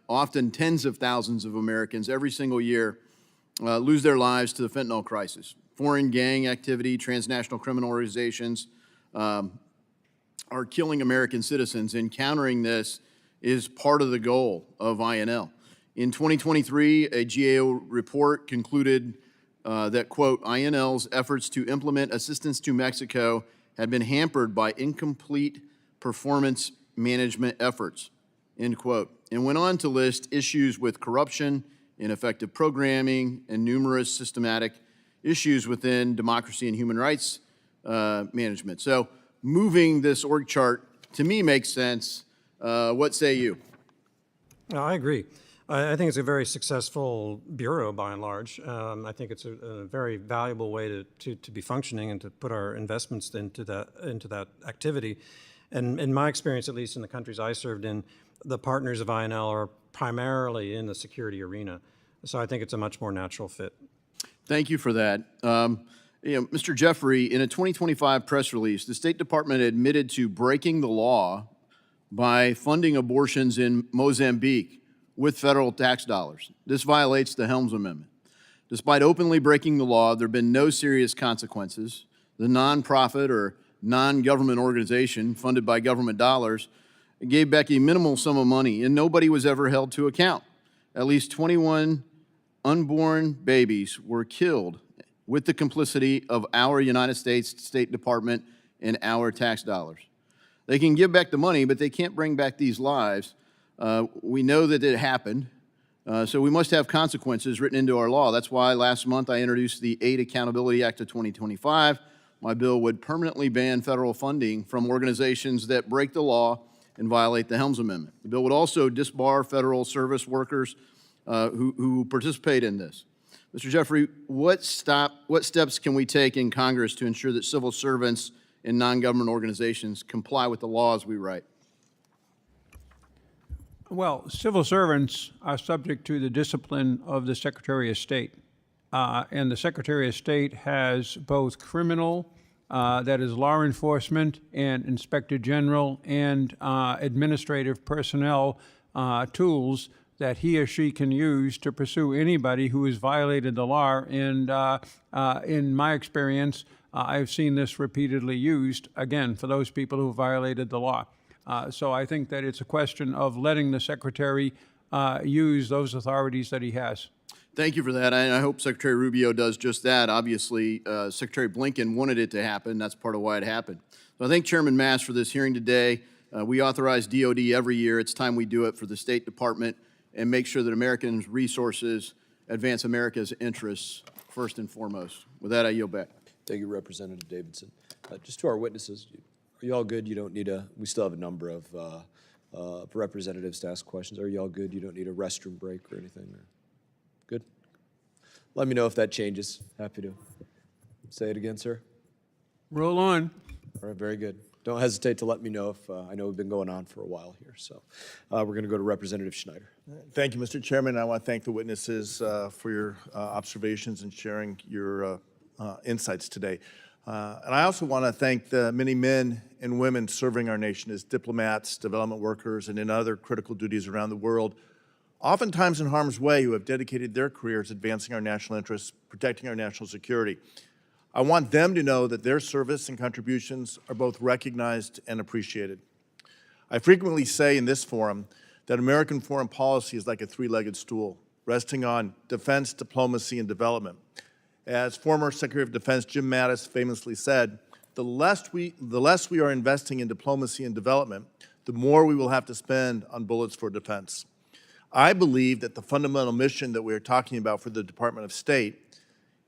often tens of thousands of Americans every single year lose their lives to the fentanyl crisis. Foreign gang activity, transnational criminal organizations are killing American citizens, and countering this is part of the goal of INL. In 2023, a GAO report concluded that, quote, INL's efforts to implement assistance to Mexico had been hampered by incomplete performance management efforts, end quote, and went on to list issues with corruption, ineffective programming, and numerous systematic issues within democracy and human rights management. So moving this org chart, to me, makes sense. What say you? I agree. I think it's a very successful bureau by and large. I think it's a very valuable way to be functioning and to put our investments into that activity. And in my experience, at least in the countries I served in, the partners of INL are primarily in the security arena. So I think it's a much more natural fit. Thank you for that. Mr. Jeffrey, in a 2025 press release, the State Department admitted to breaking the law by funding abortions in Mozambique with federal tax dollars. This violates the Helms Amendment. Despite openly breaking the law, there have been no serious consequences. The nonprofit or non-government organization funded by government dollars gave Becky a minimal sum of money, and nobody was ever held to account. at least 21 unborn babies were killed with the complicity of our United States State Department and our tax dollars. They can give back the money, but they can't bring back these lives. We know that it happened, so we must have consequences written into our law. That's why last month I introduced the Aid Accountability Act of 2025. My bill would permanently ban federal funding from organizations that break the law and violate the Helms Amendment. The bill would also disbar federal service workers who participate in this. Mr. Jeffrey, what steps can we take in Congress to ensure that civil servants and non-government organizations comply with the laws we write? Well, civil servants are subject to the discipline of the Secretary of State. And the Secretary of State has both criminal, that is law enforcement, and Inspector General, and administrative personnel tools that he or she can use to pursue anybody who has violated the law. And in my experience, I've seen this repeatedly used, again, for those people who violated the law. So I think that it's a question of letting the Secretary use those authorities that he has. Thank you for that, and I hope Secretary Rubio does just that. Obviously, Secretary Blinken wanted it to happen. That's part of why it happened. So I thank Chairman Mast for this hearing today. We authorize DOD every year. It's time we do it for the State Department and make sure that Americans' resources advance America's interests first and foremost. With that, I yield back. Thank you, Representative Davidson. Just to our witnesses, are you all good? You don't need we still have a number of representatives to ask questions. Are you all good? You don't need a restroom break or anything? Good? Let me know if that changes. Happy to. Say it again, sir. Roll on. All right, very good. Don't hesitate to let me know if I know we've been going on for a while here. So we're going to go to Representative Schneider. Thank you, Mr. Chairman. I want to thank the witnesses for your observations and sharing your insights today. And I also want to thank the many men and women serving our nation as diplomats, development workers, and in other critical duties around the world, oftentimes in harm's way, who have dedicated their careers advancing our national interests, protecting our national security. I want them to know that their service and contributions are both recognized and appreciated. I frequently say in this forum that American foreign policy is like a three-legged stool, resting on defense, diplomacy, and development. As former Secretary of Defense Jim Mattis famously said, the less we are investing in diplomacy and development, the more we will have to spend on bullets for defense. I believe that the fundamental mission that we are talking about for the Department of State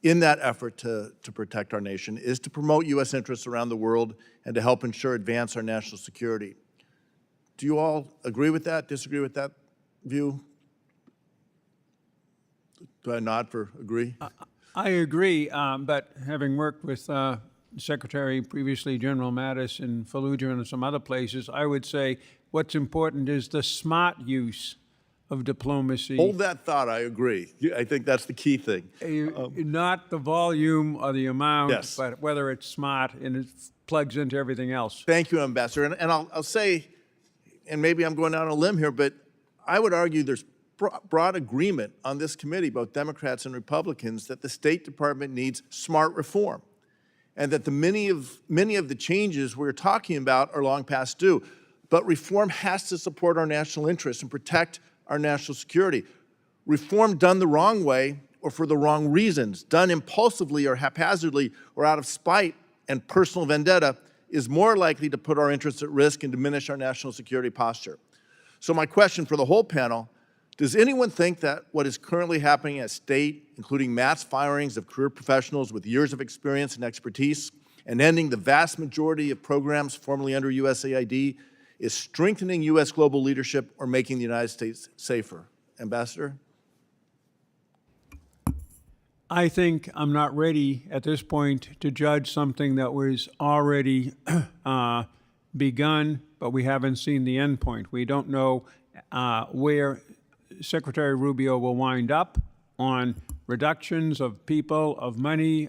in that effort to protect our nation is to promote U.S. interests around the world and to help advance our national security. Do you all agree with that, disagree with that view? Do I nod for agree? I agree, but having worked with Secretary, previously General Mattis in Fallujah and some other places, I would say what's important is the smart use of diplomacy. Hold that thought, I agree. I think that's the key thing. Not the volume or the amount, Yes. but whether it's smart and it plugs into everything else. Thank you, Ambassador. And I'll say, and maybe I'm going out on a limb here, but I would argue there's broad agreement on this committee, both Democrats and Republicans, that the State Department needs smart reform, and that many of the changes we're talking about are long past due. But reform has to support our national interests and protect our national security. Reform done the wrong way or for the wrong reasons, done impulsively or haphazardly or out of spite and personal vendetta, is more likely to put our interests at risk and diminish our national security posture. So my question for the whole panel: does anyone think that what is currently happening at State, including mass firings of career professionals with years of experience and expertise, and ending the vast majority of programs formerly under USAID, is strengthening U.S. global leadership or making the United States safer? Ambassador? I think I'm not ready at this point to judge something that was already begun, but we haven't seen the end point. We don't know where Secretary Rubio will wind up on reductions of people, of money.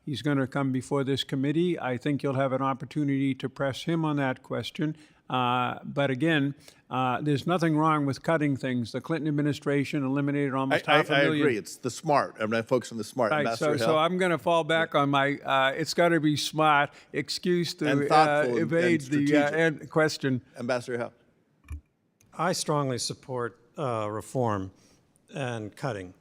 He's going to come before this committee. I think you'll have an opportunity to press him on that question. But again, there's nothing wrong with cutting things. The Clinton administration eliminated almost half a million. I agree. It's the smart. I'm going to focus on the smart. Right, Ambassador Hale. so I'm going to fall back on my it's got to be smart excuse to And thoughtful and evade the strategic. question. Ambassador Hale. I strongly support reform. and cutting.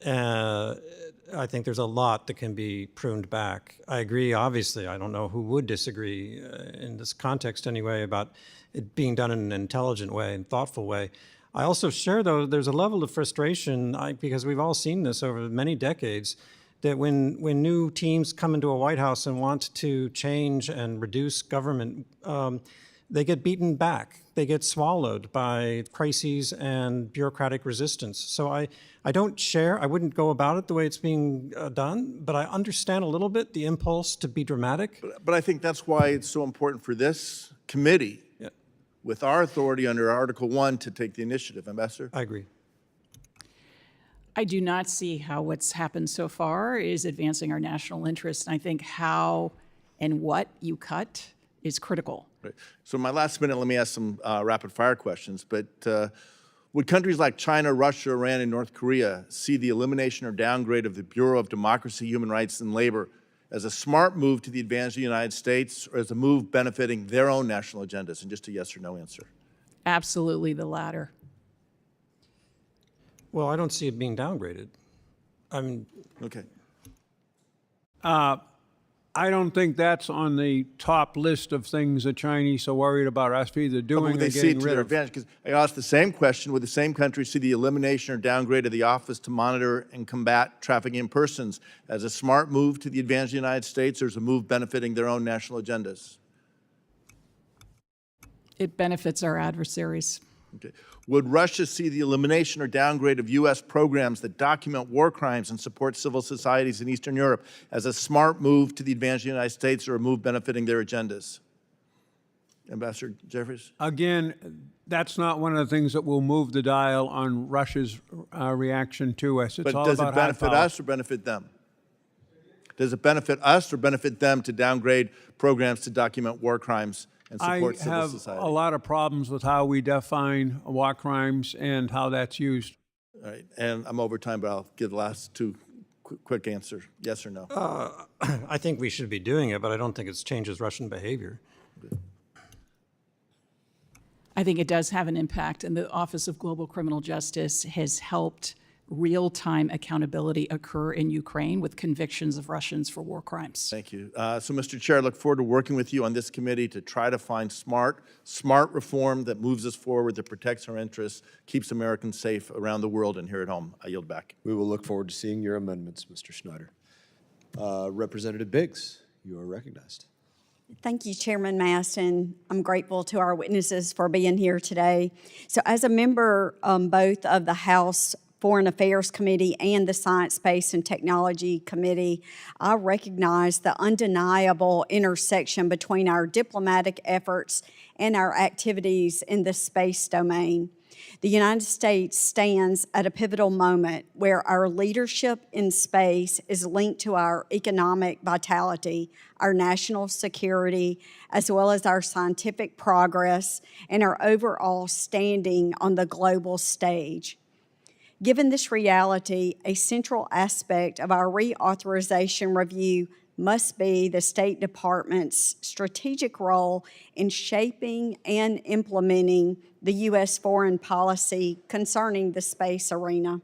I think there's a lot that can be pruned back. I agree, obviously. I don't know who would disagree in this context anyway about it being done in an intelligent way and thoughtful way. I also share, though, there's a level of frustration, because we've all seen this over many decades, that when new teams come into a White House and want to change and reduce government, they get beaten back. They get swallowed by crises and bureaucratic resistance. So I don't share, I wouldn't go about it the way it's being done, but I understand a little bit the impulse to be dramatic. But I think that's why it's so important for this committee, with our authority under Article 1, to take the initiative. Ambassador? I agree. I do not see how what's happened so far is advancing our national interest. And I think how and what you cut is critical. Right. So in my last minute, let me ask some rapid fire questions. But would countries like China, Russia, Iran, and North Korea see the elimination or downgrade of the Bureau of Democracy, Human Rights, and Labor as a smart move to the advantage of the United States, or as a move benefiting their own national agendas? And just a yes or no answer. Absolutely the latter. Well, I don't see it being downgraded. Okay. I don't think that's on the top list of things the Chinese are worried about us either doing Would or they see it getting to rid their of. advantage? Because I asked the same question, would the same country see the elimination or downgrade of the Office to Monitor and Combat Trafficking in Persons as a smart move to the advantage of the United States, or as a move benefiting their own national agendas? It benefits our adversaries. Okay. Would Russia see the elimination or downgrade of U.S. programs that document war crimes and support civil societies in Eastern Europe as a smart move to the advantage of the United States, or a move benefiting their agendas? Ambassador Jeffries? Again, that's not one of the things that will move the dial on Russia's reaction to us. It's But all does about it benefit high power. us or benefit them? Does it benefit us or benefit them to downgrade programs to document war crimes and support I civil have society? a lot of problems with how we define war crimes and how that's used. All right, and I'm over time, but I'll give the last two quick answers, yes or no. I think we should be doing it, but I don't think it changes Russian behavior. I think it does have an impact, and the Office of Global Criminal Justice has helped real-time accountability occur in Ukraine with convictions of Russians for war crimes. Thank you. So, Mr. Chair, I look forward to working with you on this committee to try to find smart reform that moves us forward, that protects our interests, keeps Americans safe around the world and here at home. I yield back. We will look forward to seeing your amendments, Mr. Schneider. Representative Biggs, you are recognized. Thank you, Chairman Mast, and I'm grateful to our witnesses for being here today. So as a member both of the House Foreign Affairs Committee and the Science, Space, and Technology Committee, I recognize the undeniable intersection between our diplomatic efforts and our activities in the space domain. The United States stands at a pivotal moment where our leadership in space is linked to our economic vitality, our national security, as well as our scientific progress and our overall standing on the global stage. Given this reality, a central aspect of our reauthorization review must be the State Department's strategic role in shaping and implementing the U.S. foreign policy concerning the space arena.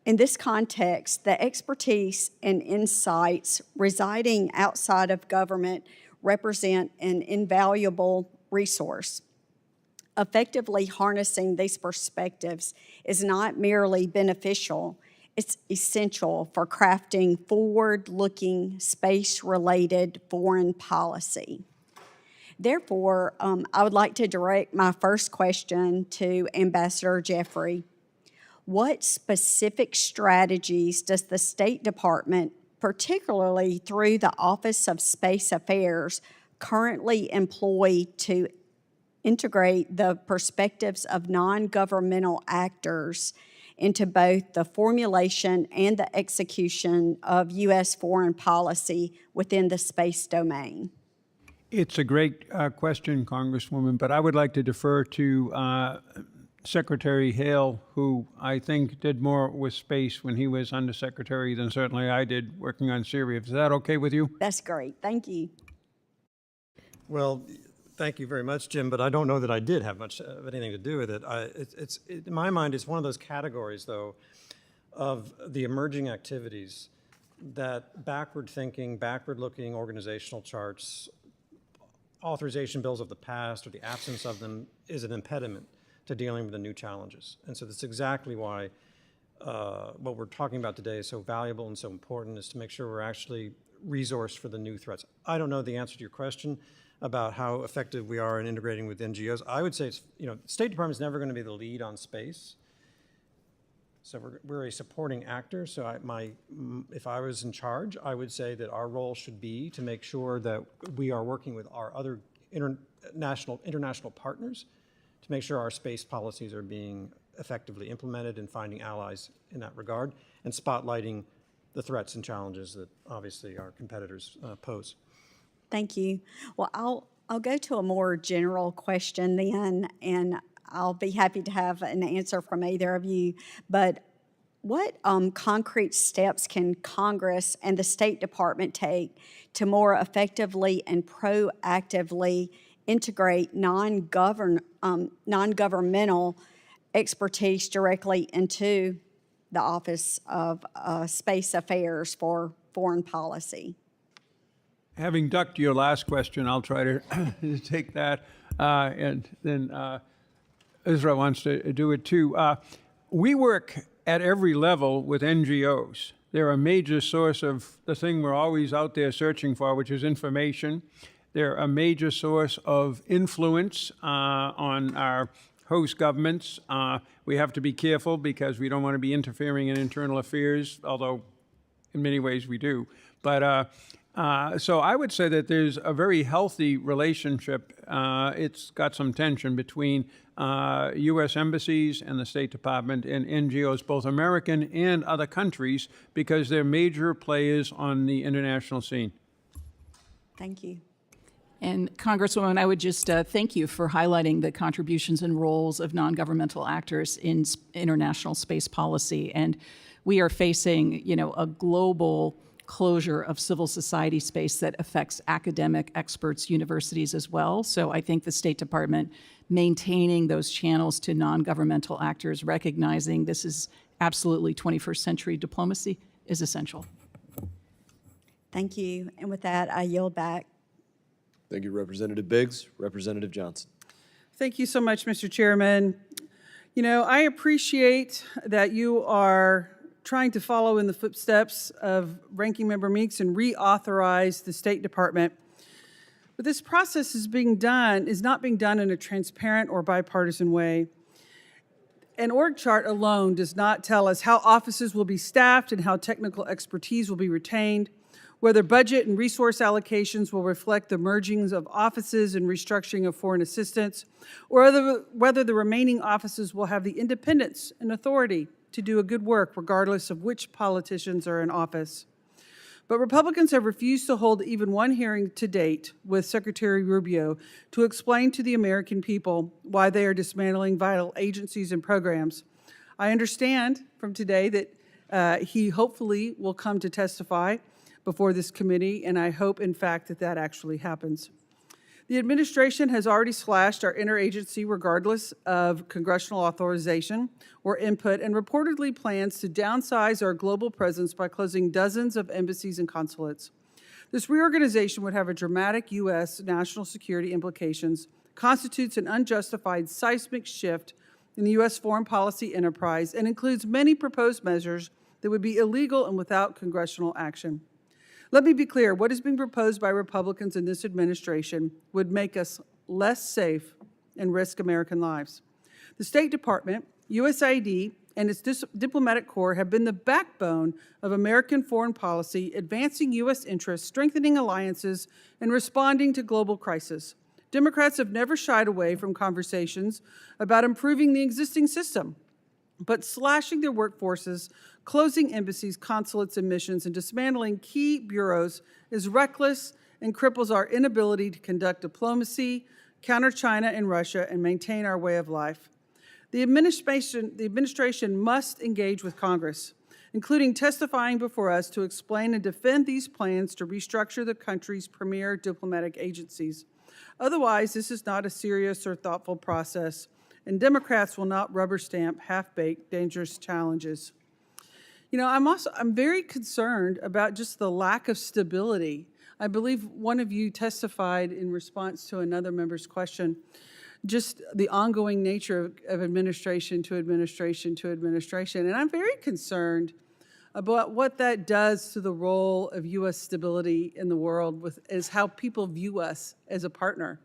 In this context, the expertise and insights residing outside of government represent an invaluable resource. Effectively harnessing these perspectives is not merely beneficial, it's essential for crafting forward-looking, space-related foreign policy. Therefore, I would like to direct my first question to Ambassador Jeffrey. What specific strategies does the State Department, particularly through the Office of Space Affairs, currently employ to integrate the perspectives of non-governmental actors into both the formulation and the execution of U.S. foreign policy within the space domain? It's a great question, Congresswoman, but I would like to defer to Secretary Hale, who I think did more with space when he was Undersecretary than certainly I did working on Syria. Is that okay with you? That's great. Thank you. Well, Thank you very much, Jim, but I don't know that I did have much of anything to do with it. In my mind, it's one of those categories, though, of the emerging activities that backward-thinking, backward-looking organizational charts, authorization bills of the past, or the absence of them is an impediment to dealing with the new challenges. And so that's exactly why what we're talking about today is so valuable and so important, is to make sure we're actually resourced for the new threats. I don't know the answer to your question about how effective we are in integrating with NGOs. I would say it's, the State Department's never going to be the lead on space. So we're a supporting actor. So if I was in charge, I would say that our role should be to make sure that we are working with our other international partners to make sure our space policies are being effectively implemented and finding allies in that regard, and spotlighting the threats and challenges that obviously our competitors pose. Thank you. Well, I'll go to a more general question then, and I'll be happy to have an answer from either of you. But what concrete steps can Congress and the State Department take to more effectively and proactively integrate non-governmental expertise directly into the Office of Space Affairs for Foreign Policy? Having ducked your last question, I'll try to take that, and then Uzra wants to do it too. We work at every level with NGOs. They're a major source of the thing we're always out there searching for, which is information. They're a major source of influence on our host governments. We have to be careful because we don't want to be interfering in internal affairs, although in many ways we do. But so I would say that there's a very healthy relationship. It's got some tension between U.S. embassies and the State Department and NGOs, both American and other countries, because they're major players on the international scene. Thank you. And Congresswoman, I would just thank you for highlighting the contributions and roles of non-governmental actors in international space policy. And we are facing, a global closure of civil society space that affects academic experts, universities as well. So I think the State Department maintaining those channels to non-governmental actors, recognizing this is absolutely 21st century diplomacy, is essential. Thank you. And with that, I yield back. Thank you, Representative Biggs. Representative Johnson. Thank you so much, Mr. Chairman. I appreciate that you are trying to follow in the footsteps of Ranking Member Meeks and reauthorize the State Department. But this process is not being done in a transparent or bipartisan way. An org chart alone does not tell us how offices will be staffed and how technical expertise will be retained, whether budget and resource allocations will reflect the mergings of offices and restructuring of foreign assistance, or whether the remaining offices will have the independence and authority to do a good work regardless of which politicians are in office. But Republicans have refused to hold even one hearing to date with Secretary Rubio to explain to the American people why they are dismantling vital agencies and programs. I understand from today that he hopefully will come to testify before this committee, and I hope, in fact, that actually happens. The administration has already slashed our interagency regardless of congressional authorization or input, and reportedly plans to downsize our global presence by closing dozens of embassies and consulates. This reorganization would have a dramatic U.S. national security implications, constitutes an unjustified seismic shift in the U.S. foreign policy enterprise, and includes many proposed measures that would be illegal and without congressional action. Let me be clear, what is being proposed by Republicans in this administration would make us less safe and risk American lives. The State Department, USAID, and its diplomatic corps have been the backbone of American foreign policy, advancing U.S. interests, strengthening alliances, and responding to global crisis. Democrats have never shied away from conversations about improving the existing system, but slashing their workforces, closing embassies, consulates, and missions, and dismantling key bureaus is reckless and cripples our inability to conduct diplomacy, counter China and Russia, and maintain our way of life. The administration must engage with Congress. including testifying before us to explain and defend these plans to restructure the country's premier diplomatic agencies. Otherwise, this is not a serious or thoughtful process, and Democrats will not rubber stamp half-baked, dangerous challenges. You know, I'm very concerned about just the lack of stability. I believe one of you testified in response to another member's question, just the ongoing nature of administration to administration to administration. And I'm very concerned about what that does to the role of U.S. stability in the world is how people view us as a partner.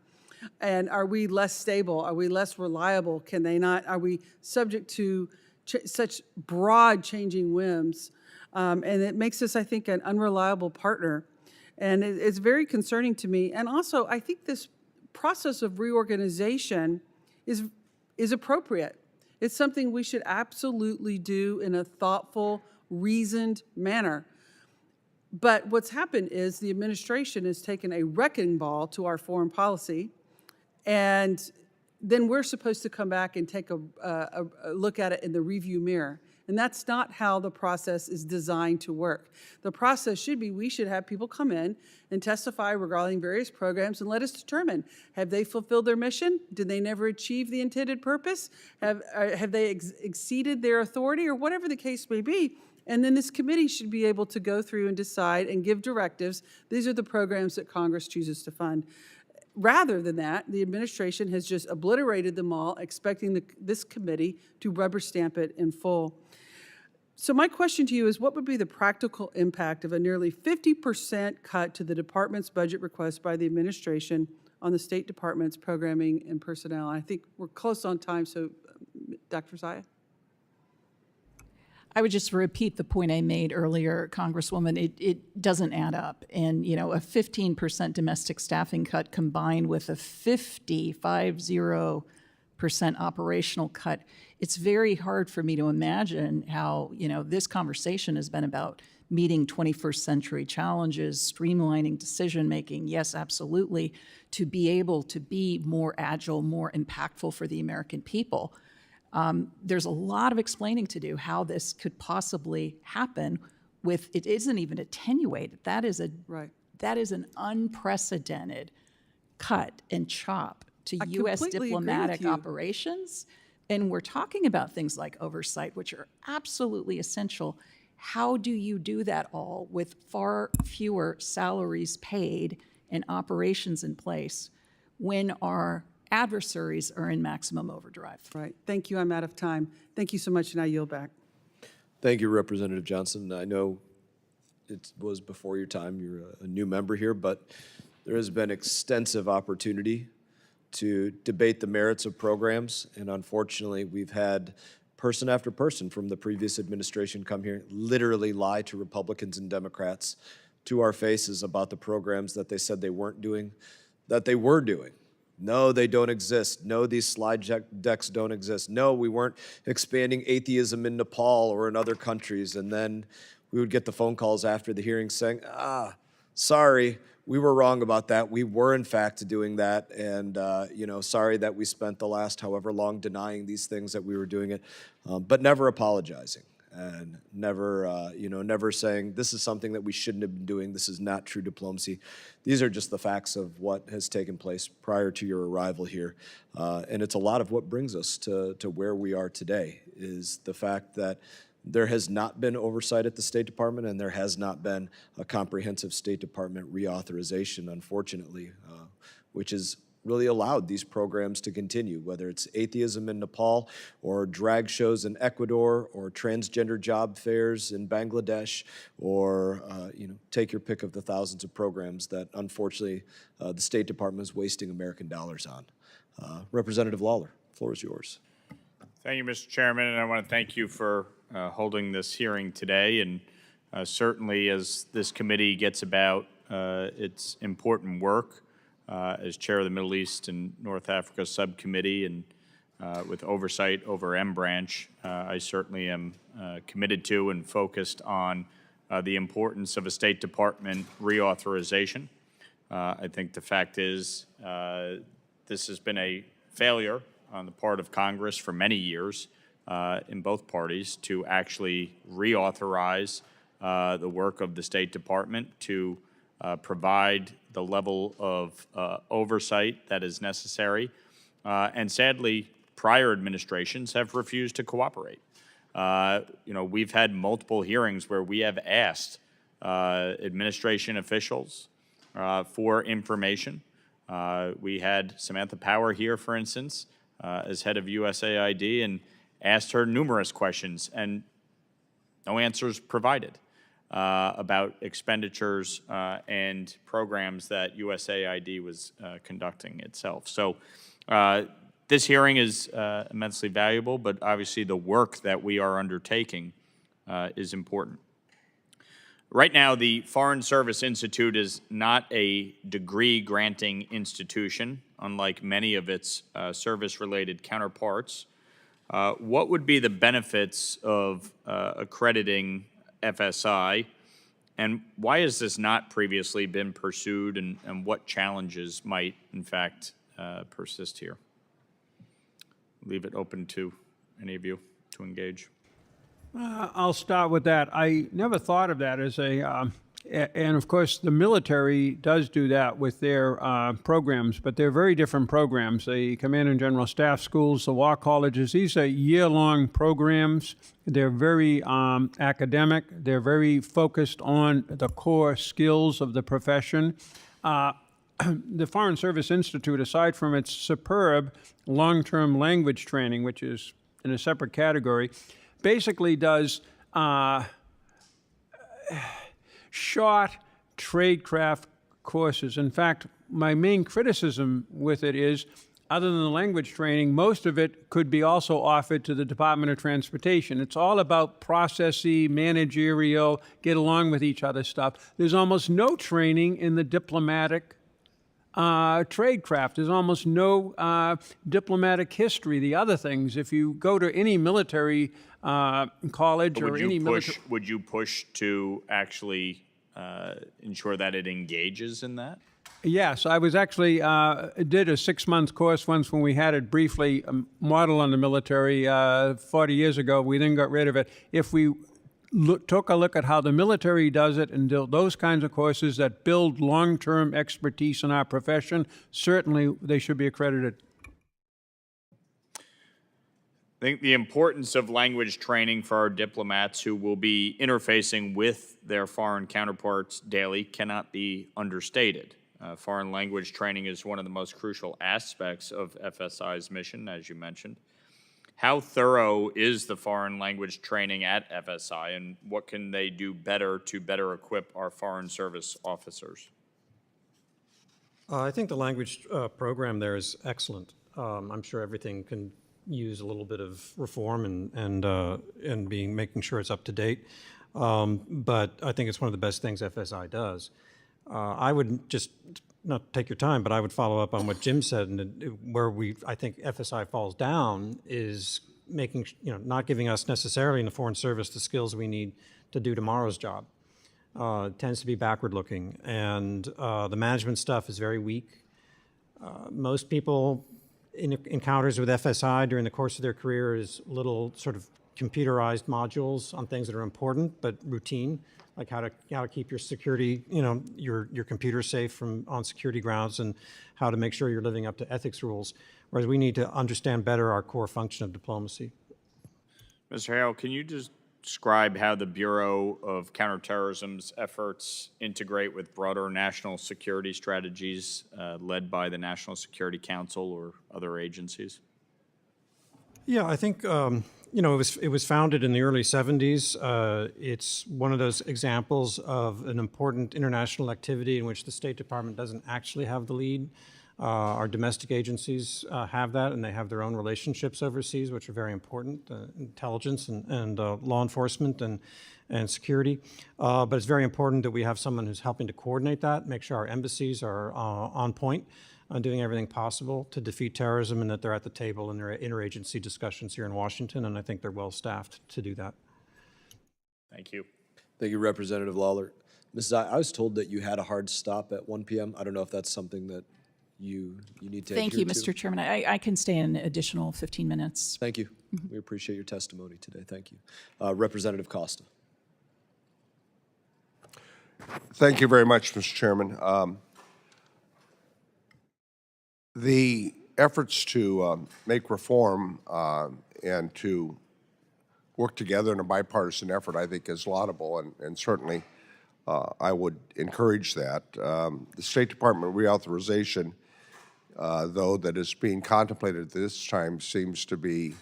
And are we less stable? Are we less reliable? Can they not? Are we subject to such broad changing whims? And it makes us, I think, an unreliable partner. And it's very concerning to me. And also, I think this process of reorganization is appropriate. It's something we should absolutely do in a thoughtful, reasoned manner. But what's happened is the administration has taken a wrecking ball to our foreign policy, and then we're supposed to come back and take a look at it in the review mirror. And that's not how the process is designed to work. The process should be, we should have people come in and testify regarding various programs and let us determine, have they fulfilled their mission? Did they never achieve the intended purpose? Have they exceeded their authority, or whatever the case may be? And then this committee should be able to go through and decide and give directives. These are the programs that Congress chooses to fund. Rather than that, the administration has just obliterated them all, expecting this committee to rubber stamp it in full. So my question to you is, what would be the practical impact of a nearly 50% cut to the department's budget request by the administration on the State Department's programming and personnel? I think we're close on time, so Dr. Zeya? I would just repeat the point I made earlier, Congresswoman. It doesn't add up. And, you know, a 15% domestic staffing cut combined with a 50% operational cut, it's very hard for me to imagine how, you know, this conversation has been about meeting 21st century challenges, streamlining decision-making, yes, absolutely, to be able to be more agile, more impactful for the American people. There's a lot of explaining to do how this could possibly happen with, it isn't even attenuated. That is an unprecedented cut and chop to U.S. diplomatic operations. And we're talking about things like oversight, which are absolutely essential. How do you do that all with far fewer salaries paid and operations in place when our adversaries are in maximum overdrive? Right. Thank you. I'm out of time. Thank you so much, and I yield back. Thank you, Representative Johnson. I know it was before your time. You're a new member here, but there has been extensive opportunity to debate the merits of programs, and unfortunately, we've had person after person from the previous administration come here, literally lie to Republicans and Democrats to our faces about the programs that they said they weren't doing, that they were doing. No, they don't exist. No, these slide decks don't exist. No, we weren't expanding atheism in Nepal or in other countries. And then we would get the phone calls after the hearing saying, sorry, we were wrong about that. We were, in fact, doing that. And, sorry that we spent the last however long denying these things that we were doing it, but never apologizing. And never saying this is something that we shouldn't have been doing. This is not true diplomacy. These are just the facts of what has taken place prior to your arrival here. And it's a lot of what brings us to where we are today, is the fact that there has not been oversight at the State Department, and there has not been a comprehensive State Department reauthorization, unfortunately, which has really allowed these programs to continue, whether it's atheism in Nepal or drag shows in Ecuador or transgender job fairs in Bangladesh, or take your pick of the thousands of programs that unfortunately the State Department is wasting American dollars on. Representative Lawler, the floor is yours. Thank you, Mr. Chairman, and I want to thank you for holding this hearing today. And certainly as this committee gets about its important work, as chair of the Middle East and North Africa Subcommittee and with oversight over M-Branch, I certainly am committed to and focused on the importance of a State Department reauthorization. I think the fact is this has been a failure on the part of Congress for many years in both parties to actually reauthorize the work of the State Department to provide the level of oversight that is necessary. And sadly, prior administrations have refused to cooperate. We've had multiple hearings where we have asked administration officials for information. We had Samantha Power here, for instance, as head of USAID, and asked her numerous questions and no answers provided about expenditures and programs that USAID was conducting itself. So this hearing is immensely valuable, but obviously the work that we are undertaking is important. Right now, the Foreign Service Institute is not a degree-granting institution, unlike many of its service-related counterparts. What would be the benefits of accrediting FSI, and why has this not previously been pursued, and what challenges might, in fact, persist here? Leave it open to any of you to engage. I'll start with that. I never thought of that as and of course the military does do that with their programs, but they're very different programs. The Command and General Staff Schools, the law colleges, these are year-long programs. They're very academic. They're very focused on the core skills of the profession. The Foreign Service Institute, aside from its superb long-term language training, which is in a separate category, basically does short tradecraft courses. In fact, my main criticism with it is, other than the language training, most of it could be also offered to the Department of Transportation. It's all about processy, managerial, get along with each other stuff. There's almost no training in the diplomatic tradecraft. There's almost no diplomatic history, the other things. If you go to any military college or any military... Would you push to actually ensure that it engages in that? Yes, I was actually, did a 6-month course once when we had it briefly modeled on the military 40 years ago. We then got rid of it. If we took a look at how the military does it and those kinds of courses that build long-term expertise in our profession, certainly they should be accredited. I think the importance of language training for our diplomats who will be interfacing with their foreign counterparts daily cannot be understated. Foreign language training is one of the most crucial aspects of FSI's mission, as you mentioned. How thorough is the foreign language training at FSI, and what can they do better to better equip our foreign service officers? I think the language program there is excellent. I'm sure everything can use a little bit of reform and making sure it's up to date. But I think it's one of the best things FSI does. I would just, not take your time, but I would follow up on what Jim said, and where I think FSI falls down is making, not giving us necessarily in the Foreign Service the skills we need to do tomorrow's job. It tends to be backward-looking, and the management stuff is very weak. Most people in encounters with FSI during the course of their career is little sort of computerized modules on things that are important but routine, like how to keep your security, your computer safe on security grounds, and how to make sure you're living up to ethics rules. Whereas we need to understand better our core function of diplomacy. Mr. Hale, can you just describe how the Bureau of Counterterrorism's efforts integrate with broader national security strategies led by the National Security Council or other agencies? Yeah, I think it was founded in the early 70s. It's one of those examples of an important international activity in which the State Department doesn't actually have the lead. Our domestic agencies have that, and they have their own relationships overseas, which are very important, intelligence and law enforcement and security. But it's very important that we have someone who's helping to coordinate that, make sure our embassies are on point, doing everything possible to defeat terrorism, and that they're at the table in their interagency discussions here in Washington, and I think they're well staffed to do that. Thank you. Thank you, Representative Lawler. Ms. Zeya, I was told that you had a hard stop at 1 p.m. I don't know if that's something that you need to Thank adhere you, to? Mr. Chairman. I can stay an additional 15 minutes. Thank you. We appreciate your testimony today. Thank you. Representative Costa. Thank you very much, Mr. Chairman. The efforts to make reform and to work together in a bipartisan effort, I think, is laudable, and certainly I would encourage that. The State Department reauthorization, though, that is being contemplated at this time seems to be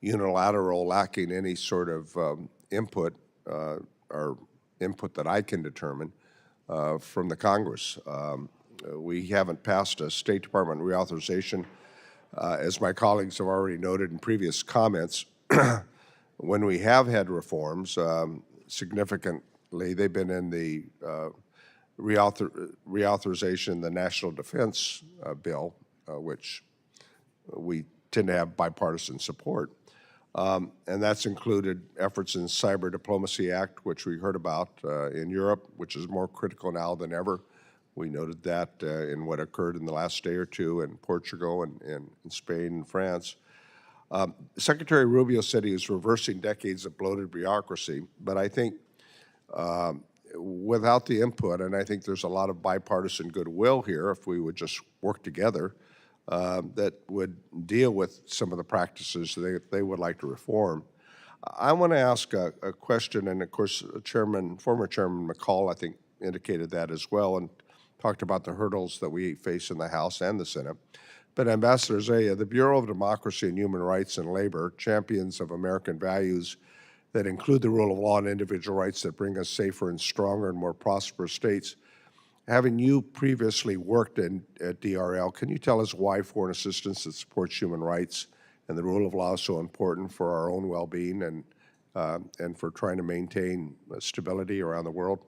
unilateral, lacking any sort of input or input that I can determine from the Congress. We haven't passed a State Department reauthorization. As my colleagues have already noted in previous comments, when we have had reforms, significantly, they've been in the reauthorization, the National Defense Bill, which we tend to have bipartisan support. And that's included efforts in Cyber Diplomacy Act, which we heard about in Europe, which is more critical now than ever. We noted that in what occurred in the last day or two in Portugal and in Spain and France. Secretary Rubio said he was reversing decades of bloated bureaucracy, but I think without the input, and I think there's a lot of bipartisan goodwill here if we would just work together, that would deal with some of the practices that they would like to reform. I want to ask a question, and of course, former Chairman McCall, I think, indicated that as well, and talked about the hurdles that we face in the House and the Senate. But Ambassador Zeya, the Bureau of Democracy and Human Rights and Labor, champions of American values that include the rule of law and individual rights that bring us safer and stronger and more prosperous states. Having you previously worked at DRL, can you tell us why foreign assistance that supports human rights and the rule of law is so important for our own well-being and for trying to maintain stability around the world?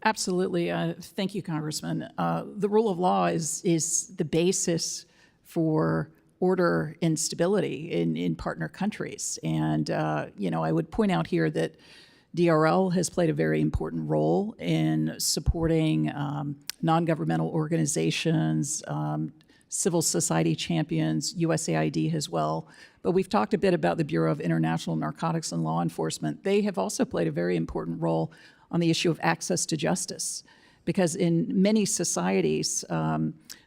Absolutely. Thank you, Congressman. The rule of law is the basis for order and stability in partner countries. And, I would point out here that DRL has played a very important role in supporting non-governmental organizations, civil society champions, USAID as well. But we've talked a bit about the Bureau of International Narcotics and Law Enforcement. They have also played a very important role on the issue of access to justice, because in many societies,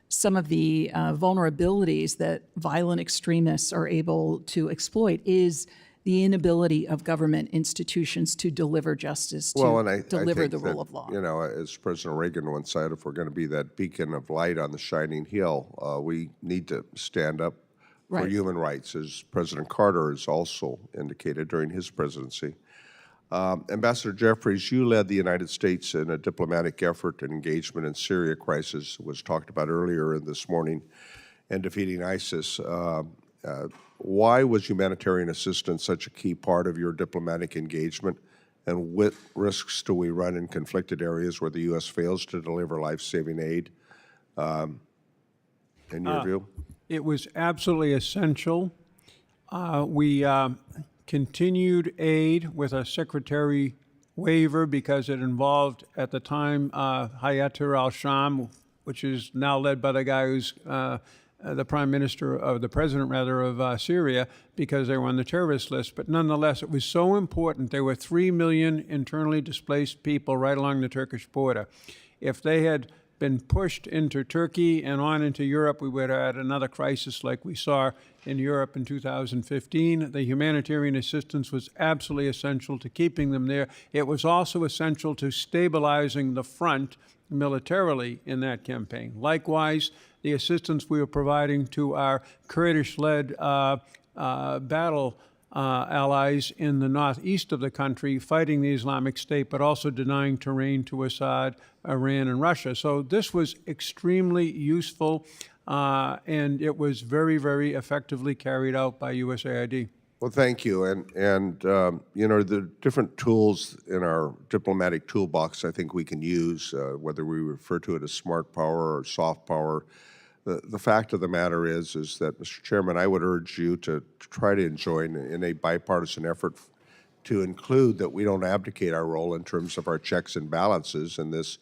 some of the vulnerabilities that violent extremists are able to exploit is the inability of government institutions to deliver justice, to deliver the rule of law. As President Reagan once said, if we're going to be that beacon of light on the shining hill, we need to stand up for human rights, as President Carter has also indicated during his presidency. Ambassador Jeffries, you led the United States in a diplomatic effort and engagement in Syria crisis, was talked about earlier this morning, and defeating ISIS. Why was humanitarian assistance such a key part of your diplomatic engagement, and what risks do we run in conflicted areas where the U.S. fails to deliver life-saving aid, in your view? It was absolutely essential. We continued aid with a secretary waiver because it involved, at the time, Hayat al-Sham, which is now led by the guy who's the prime minister, of the president rather, of Syria, because they were on the terrorist list. But nonetheless, it was so important. There were 3 million internally displaced people right along the Turkish border. If they had been pushed into Turkey and on into Europe, we would have had another crisis like we saw in Europe in 2015. The humanitarian assistance was absolutely essential to keeping them there. It was also essential to stabilizing the front militarily in that campaign. Likewise, the assistance we were providing to our Kurdish-led battle allies in the northeast of the country fighting the Islamic State, but also denying terrain to Assad, Iran, and Russia. So this was extremely useful, and it was very, very effectively carried out by USAID. Well, thank you. And the different tools in our diplomatic toolbox I think we can use, whether we refer to it as smart power or soft power. The fact of the matter is that, Mr. Chairman, I would urge you to try to join in a bipartisan effort to include that we don't abdicate our role in terms of our checks and balances in this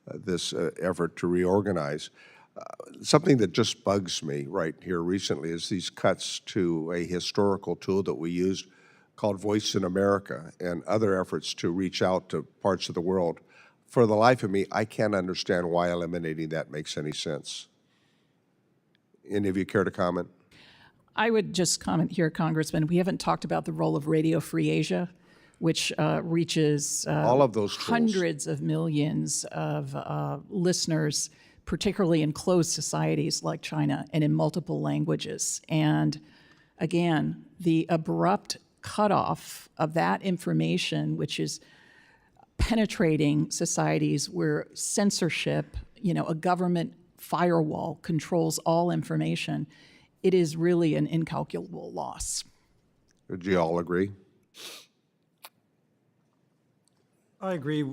this effort to reorganize. Something that just bugs me right here recently is these cuts to a historical tool that we used called Voice in America and other efforts to reach out to parts of the world. For the life of me, I can't understand why eliminating that makes any sense. Any of you care to comment? I would just comment here, Congressman. We haven't talked about the role of Radio Free Asia, which reaches all of those tools. Hundreds of millions of listeners, particularly in closed societies like China and in multiple languages. And again, the abrupt cutoff of that information, which is penetrating societies where censorship, a government firewall controls all information, it is really an incalculable loss. Would you all agree? I agree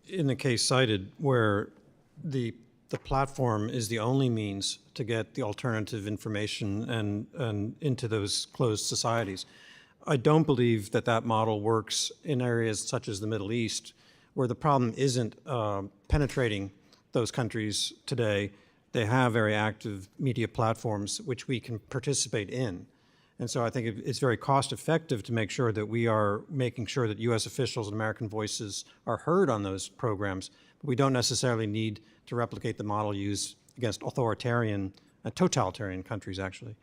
in the case cited where the platform is the only means to get the alternative information and into those closed societies. I don't believe that model works in areas such as the Middle East, where the problem isn't penetrating those countries today. They have very active media platforms which we can participate in. And so I think it's very cost effective to make sure that we are making sure that U.S. officials and American voices are heard on those programs. But we don't necessarily need to replicate the model used against authoritarian, totalitarian countries, actually.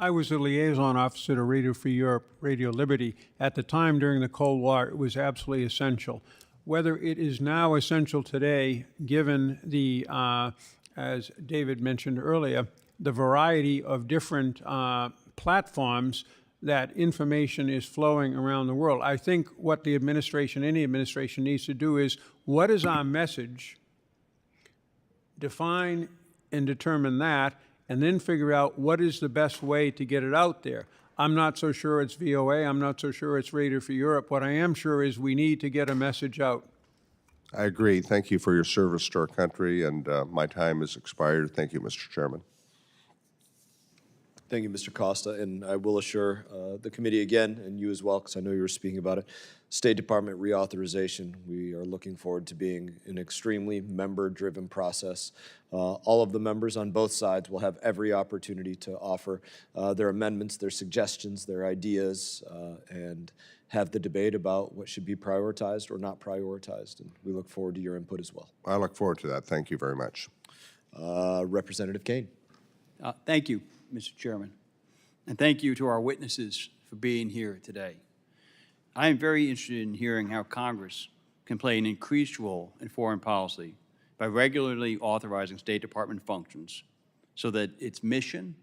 I was a liaison officer to Radio Free Europe, Radio Liberty. At the time during the Cold War, it was absolutely essential. Whether it is now essential today, given the, as David mentioned earlier, the variety of different platforms that information is flowing around the world. I think what the administration, any administration, needs to do is, what is our message? Define and determine that, and then figure out what is the best way to get it out there. I'm not so sure it's VOA. I'm not so sure it's Radio Free Europe. What I am sure is we need to get a message out. I agree. Thank you for your service to our country, and my time has expired. Thank you, Mr. Chairman. Thank you, Mr. Costa, and I will assure the committee again, and you as well, because I know you were speaking about it, State Department reauthorization. We are looking forward to being an extremely member-driven process. All of the members on both sides will have every opportunity to offer their amendments, their suggestions, their ideas, and have the debate about what should be prioritized or not prioritized, and we look forward to your input as well. I look forward to that. Thank you very much. Representative Kane. Thank you, Mr. Chairman, and thank you to our witnesses for being here today. I am very interested in hearing how Congress can play an increased role in foreign policy by regularly authorizing State Department functions so that its mission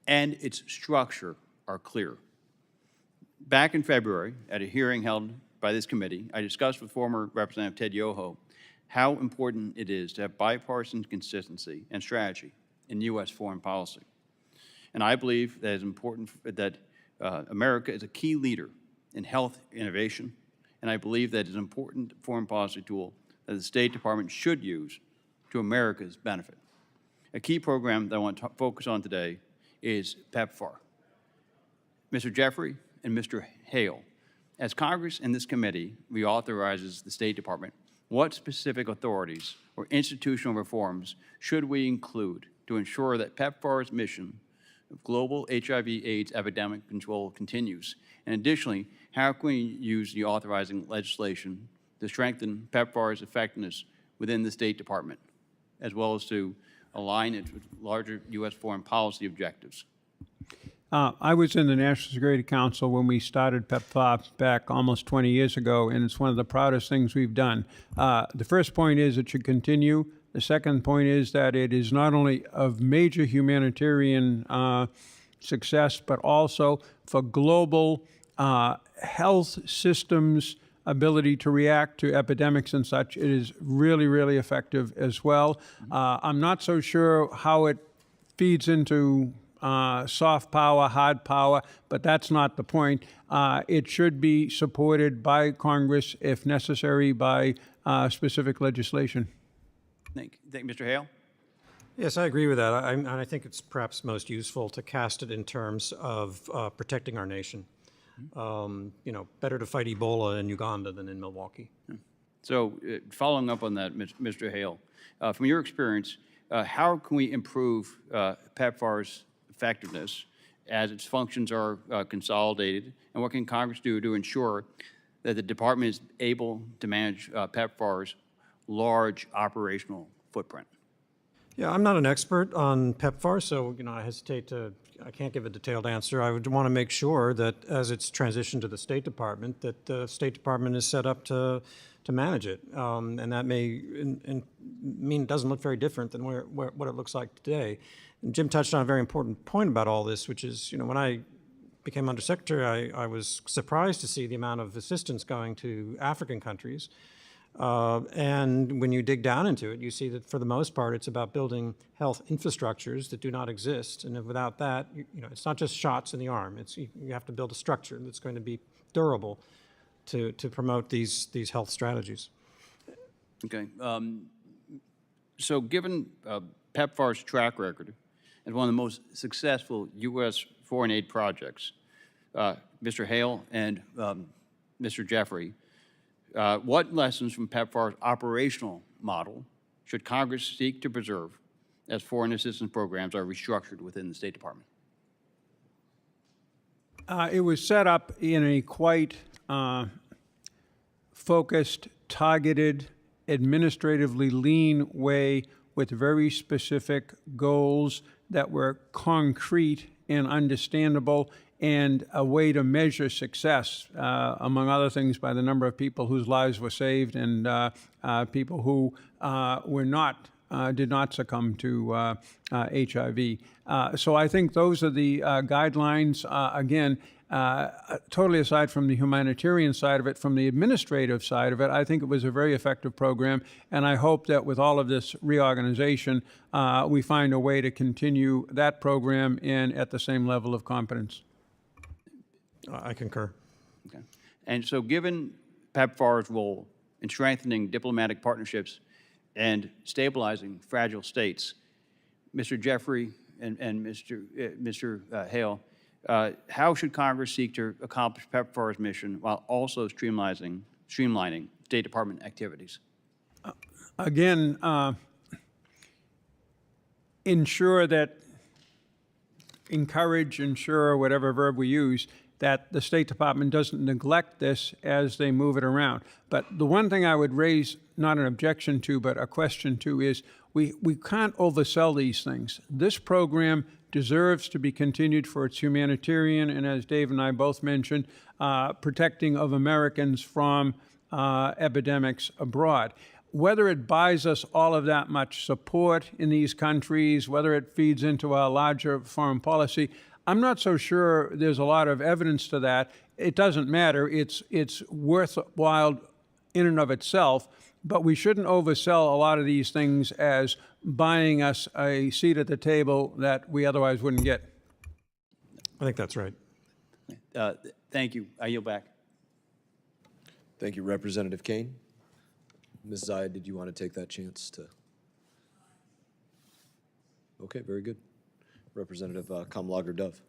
and its structure are clear. Back in February, at a hearing held by this committee, I discussed with former Representative Ted Yoho how important it is to have bipartisan consistency and strategy in U.S. foreign policy. And I believe that it's important that America is a key leader in health innovation, and I believe that it's an important foreign policy tool that the State Department should use to America's benefit. A key program that I want to focus on today is PEPFAR. Mr. Jeffrey and Mr. Hale, as Congress and this committee reauthorizes the State Department, what specific authorities or institutional reforms should we include to ensure that PEPFAR's mission of global HIV/AIDS epidemic control continues? And additionally, how can we use the authorizing legislation to strengthen PEPFAR's effectiveness within the State Department, as well as to align it with larger U.S. foreign policy objectives? I was in the National Security Council when we started PEPFAR back almost 20 years ago, and it's one of the proudest things we've done. The first point is it should continue. The second point is that it is not only of major humanitarian success, but also for global health systems' ability to react to epidemics and such. It is really, really effective as well. I'm not so sure how it feeds into soft power, hard power, but that's not the point. It should be supported by Congress, if necessary, by specific legislation. Thank you, Mr. Hale. Yes, I agree with that. I think it's perhaps most useful to cast it in terms of protecting our nation. Better to fight Ebola in Uganda than in Milwaukee. So following up on that, Mr. Hale, from your experience, how can we improve PEPFAR's effectiveness as its functions are consolidated? And what can Congress do to ensure that the department is able to manage PEPFAR's large operational footprint? Yeah, I'm not an expert on PEPFAR, so I can't give a detailed answer. I would want to make sure that as it's transitioned to the State Department, that the State Department is set up to manage it. And that may mean it doesn't look very different than what it looks like today. And Jim touched on a very important point about all this, which is, when I became Undersecretary, I was surprised to see the amount of assistance going to African countries. And when you dig down into it, you see that for the most part, it's about building health infrastructures that do not exist. And without that, it's not just shots in the arm. You have to build a structure that's going to be durable to promote these health strategies. Okay. So given PEPFAR's track record as one of the most successful U.S. foreign aid projects, Mr. Hale and Mr. Jeffrey, what lessons from PEPFAR's operational model should Congress seek to preserve as foreign assistance programs are restructured within the State Department? It was set up in a quite focused, targeted, administratively lean way with very specific goals that were concrete and understandable, and a way to measure success, among other things, by the number of people whose lives were saved and people who did not succumb to HIV. So I think those are the guidelines. Again, totally aside from the humanitarian side of it, from the administrative side of it, I think it was a very effective program, and I hope that with all of this reorganization, we find a way to continue that program and at the same level of competence. I concur. Okay. And so given PEPFAR's role in strengthening diplomatic partnerships and stabilizing fragile states, Mr. Jeffrey and Mr. Hale, how should Congress seek to accomplish PEPFAR's mission while also streamlining State Department activities? Again, ensure, whatever verb we use, that the State Department doesn't neglect this as they move it around. But the one thing I would raise, not an objection to, but a question to, is we can't oversell these things. This program deserves to be continued for its humanitarian, and as Dave and I both mentioned, protecting of Americans from epidemics abroad. Whether it buys us all of that much support in these countries, whether it feeds into our larger foreign policy, I'm not so sure there's a lot of evidence to that. It doesn't matter. It's worthwhile in and of itself, but we shouldn't oversell a lot of these things as buying us a seat at the table that we otherwise wouldn't get. I think that's right. Thank you. I yield back. Thank you, Representative Kane. Ms. Zeya, did you want to take that chance to? Okay, very good. Representative Kamlager-Dove.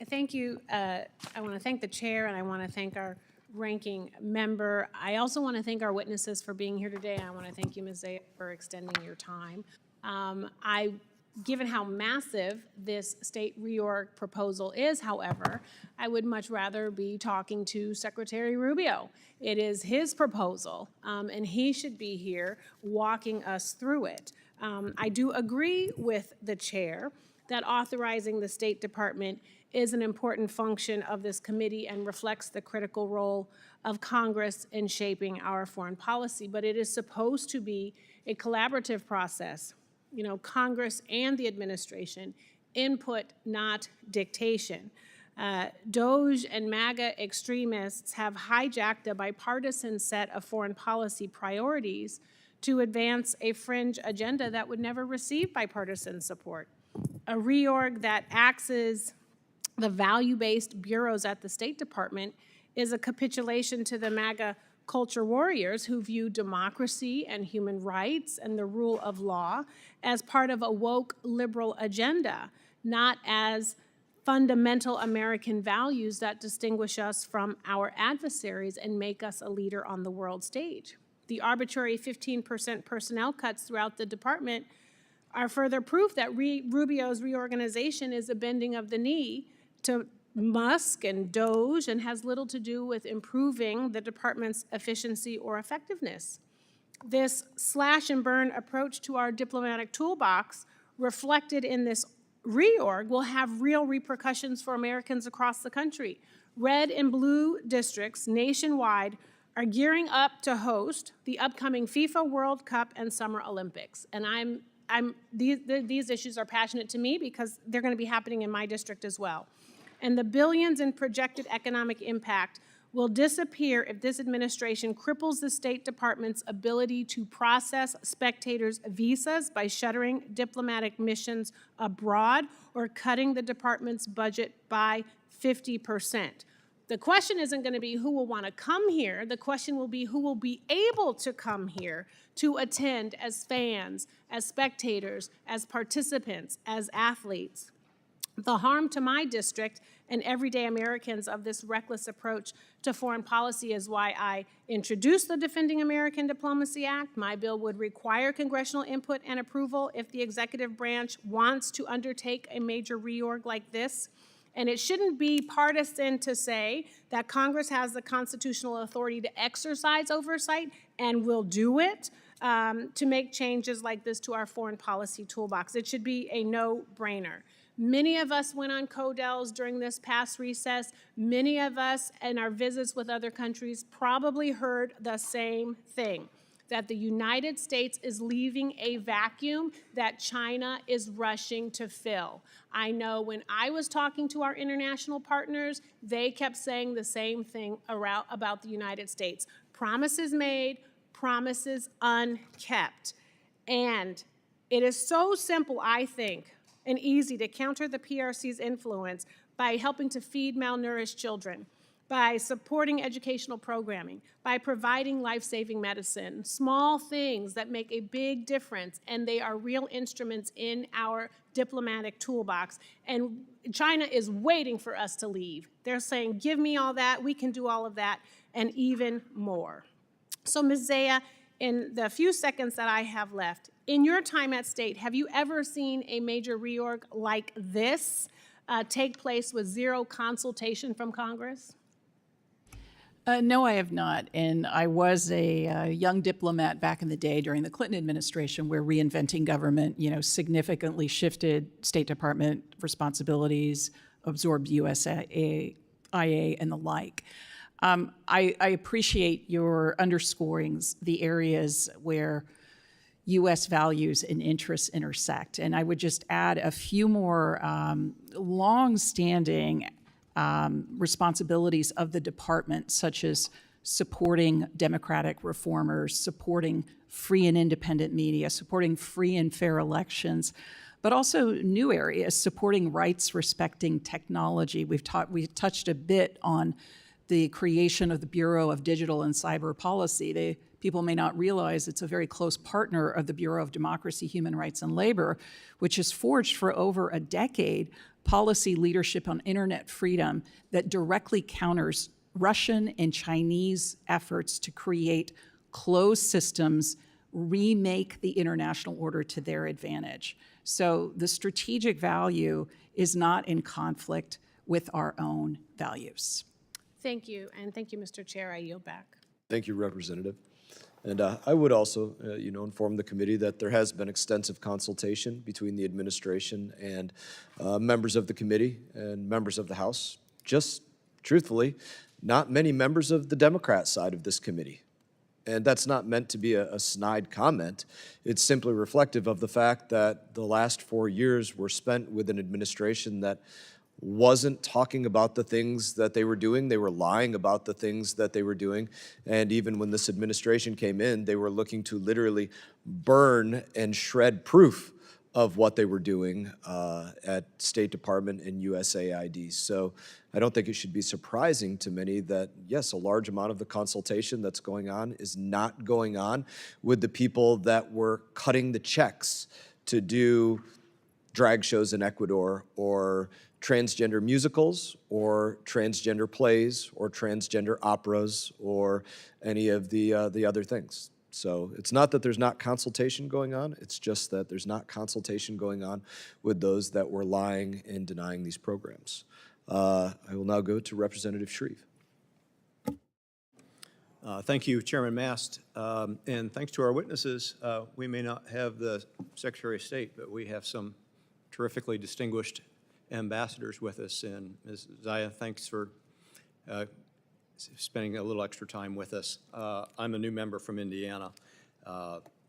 Thank you. I want to thank the chair, and I want to thank our ranking member. I also want to thank our witnesses for being here today. I want to thank you, Ms. Zeya, for extending your time. Given how massive this state reorg proposal is, however, I would much rather be talking to Secretary Rubio. It is his proposal, and he should be here walking us through it. I do agree with the chair that authorizing the State Department is an important function of this committee and reflects the critical role of Congress in shaping our foreign policy, but it is supposed to be a collaborative process. Congress and the administration, input, not dictation. DOJ and MAGA extremists have hijacked a bipartisan set of foreign policy priorities to advance a fringe agenda that would never receive bipartisan support. A reorg that axes the value-based bureaus at the State Department is a capitulation to the MAGA culture warriors who view democracy and human rights and the rule of law as part of a woke liberal agenda, not as fundamental American values that distinguish us from our adversaries and make us a leader on the world stage. The arbitrary 15% personnel cuts throughout the department are further proof that Rubio's reorganization is a bending of the knee to Musk and Doge and has little to do with improving the department's efficiency or effectiveness. This slash and burn approach to our diplomatic toolbox reflected in this reorg will have real repercussions for Americans across the country. Red and blue districts nationwide are gearing up to host the upcoming FIFA World Cup and Summer Olympics. And these issues are passionate to me because they're going to be happening in my district as well. And the billions in projected economic impact will disappear if this administration cripples the State Department's ability to process spectators' visas by shuttering diplomatic missions abroad or cutting the department's budget by 50%. The question isn't going to be who will want to come here. The question will be who will be able to come here to attend as fans, as spectators, as participants, as athletes. The harm to my district and everyday Americans of this reckless approach to foreign policy is why I introduced the Defending American Diplomacy Act. My bill would require congressional input and approval if the executive branch wants to undertake a major reorg like this. And it shouldn't be partisan to say that Congress has the constitutional authority to exercise oversight and will do it to make changes like this to our foreign policy toolbox. It should be a no-brainer. Many of us went on CODELs during this past recess. Many of us in our visits with other countries probably heard the same thing, that the United States is leaving a vacuum that China is rushing to fill. I know when I was talking to our international partners, they kept saying the same thing about the United States. Promises made, promises unkept. And it is so simple, I think, and easy to counter the PRC's influence by helping to feed malnourished children, by supporting educational programming, by providing life-saving medicine, small things that make a big difference, and they are real instruments in our diplomatic toolbox. And China is waiting for us to leave. They're saying, give me all that, we can do all of that, and even more. So Ms. Zeya, in the few seconds that I have left, in your time at State, have you ever seen a major reorg like this take place with zero consultation from Congress? No, I have not. And I was a young diplomat back in the day during the Clinton administration where reinventing government, significantly shifted State Department responsibilities, absorbed USIA and the like. I appreciate your underscoring the areas where U.S. values and interests intersect. And I would just add a few more long-standing responsibilities of the department, such as supporting democratic reformers, supporting free and independent media, supporting free and fair elections, but also new areas, supporting rights-respecting technology. We've touched a bit on the creation of the Bureau of Digital and Cyber Policy. People may not realize it's a very close partner of the Bureau of Democracy, Human Rights, and Labor, which has forged for over a decade policy leadership on internet freedom that directly counters Russian and Chinese efforts to create closed systems, remake the international order to their advantage. So the strategic value is not in conflict with our own values. Thank you, and thank you, Mr. Chair. I yield back. Thank you, Representative. And I would also, inform the committee that there has been extensive consultation between the administration and members of the committee and members of the House. Just truthfully, not many members of the Democrat side of this committee. And that's not meant to be a snide comment. It's simply reflective of the fact that the last 4 years were spent with an administration that wasn't talking about the things that they were doing. They were lying about the things that they were doing. And even when this administration came in, they were looking to literally burn and shred proof of what they were doing at State Department and USAID. So I don't think it should be surprising to many that, yes, a large amount of the consultation that's going on is not going on with the people that were cutting the checks to do drag shows in Ecuador or transgender musicals or transgender plays or transgender operas or any of the other things. So it's not that there's not consultation going on, it's just that there's not consultation going on with those that were lying and denying these programs. I will now go to Representative Shreve. Thank you, Chairman Mast, and thanks to our witnesses. We may not have the Secretary of State, but we have some terrifically distinguished ambassadors with us. And Ms. Zeya, thanks for spending a little extra time with us. I'm a new member from Indiana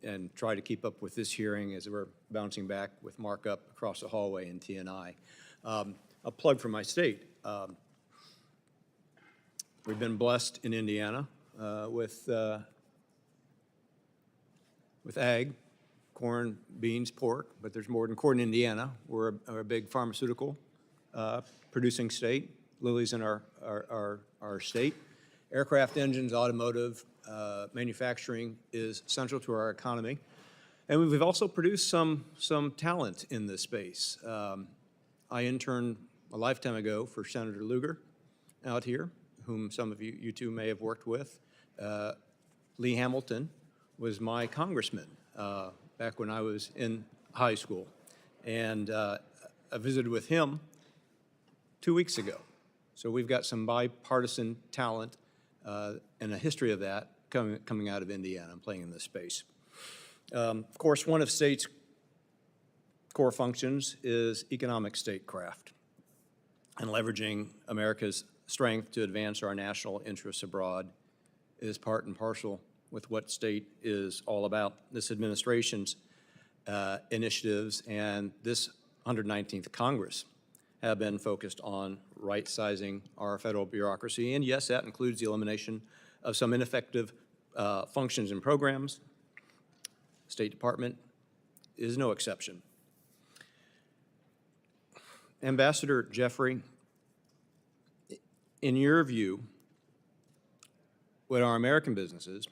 and try to keep up with this hearing as we're bouncing back with markup across the hallway in TNI. A plug for my state. We've been blessed in Indiana with ag, corn, beans, pork, but there's more than corn in Indiana. We're a big pharmaceutical producing state. Lilly's in our state. Aircraft engines, automotive, manufacturing is central to our economy. And we've also produced some talent in this space. I interned a lifetime ago for Senator Lugar out here, whom some of you two may have worked with. Lee Hamilton was my congressman back when I was in high school. And I visited with him 2 weeks ago. So we've got some bipartisan talent and a history of that coming out of Indiana and playing in this space. Of course, one of state's core functions is economic statecraft and leveraging America's strength to advance our national interests abroad is part and parcel with what state is all about. This administration's initiatives and this 119th Congress have been focused on right-sizing our federal bureaucracy, and yes, that includes the elimination of some ineffective functions and programs. State Department is no exception. Ambassador Jeffrey, in your view, would our American businesses,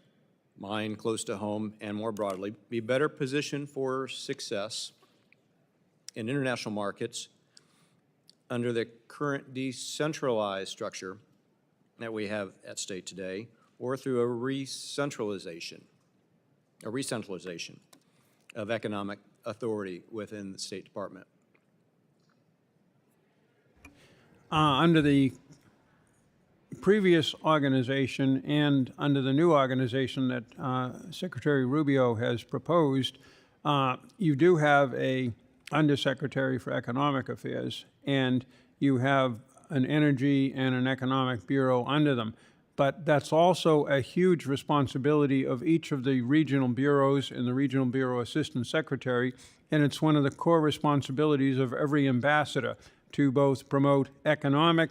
mine close to home and more broadly, be better positioned for success in international markets under the current decentralized structure that we have at state today, or through a re-centralization of economic authority within the State Department? Under the previous organization and under the new organization that Secretary Rubio has proposed, you do have a Undersecretary for Economic Affairs, and you have an Energy and an Economic Bureau under them. But that's also a huge responsibility of each of the regional bureaus and the Regional Bureau Assistant Secretary, and it's one of the core responsibilities of every ambassador to both promote economic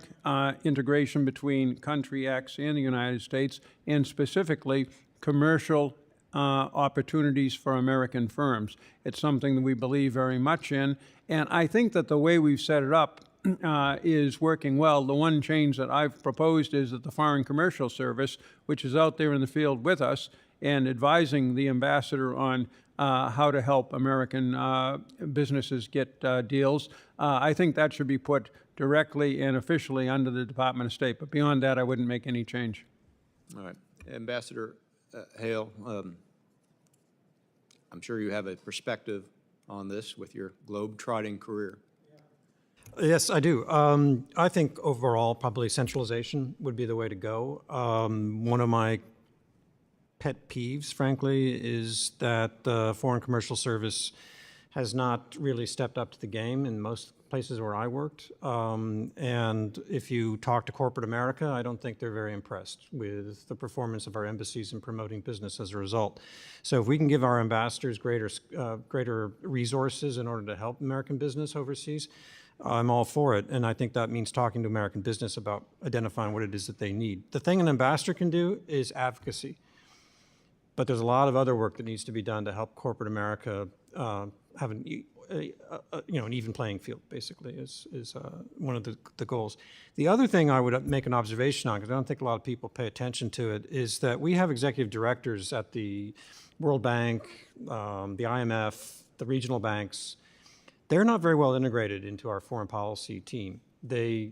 integration between country X and the United States, and specifically commercial opportunities for American firms. It's something that we believe very much in, and I think that the way we've set it up is working well. The one change that I've proposed is that the Foreign Commercial Service, which is out there in the field with us and advising the ambassador on how to help American businesses get deals, I think that should be put directly and officially under the Department of State. But beyond that, I wouldn't make any change. All right. Ambassador Hale, I'm sure you have a perspective on this with your globe-trotting career. Yes, I do. I think overall, probably centralization would be the way to go. One of my pet peeves, frankly, is that the Foreign Commercial Service has not really stepped up to the game in most places where I worked. And if you talk to corporate America, I don't think they're very impressed with the performance of our embassies in promoting business as a result. So if we can give our ambassadors greater resources in order to help American business overseas, I'm all for it, and I think that means talking to American business about identifying what it is that they need. The thing an ambassador can do is advocacy, but there's a lot of other work that needs to be done to help corporate America have an even playing field, basically, is one of the goals. The other thing I would make an observation on, because I don't think a lot of people pay attention to it, is that we have executive directors at the World Bank, the IMF, the regional banks. They're not very well integrated into our foreign policy team. They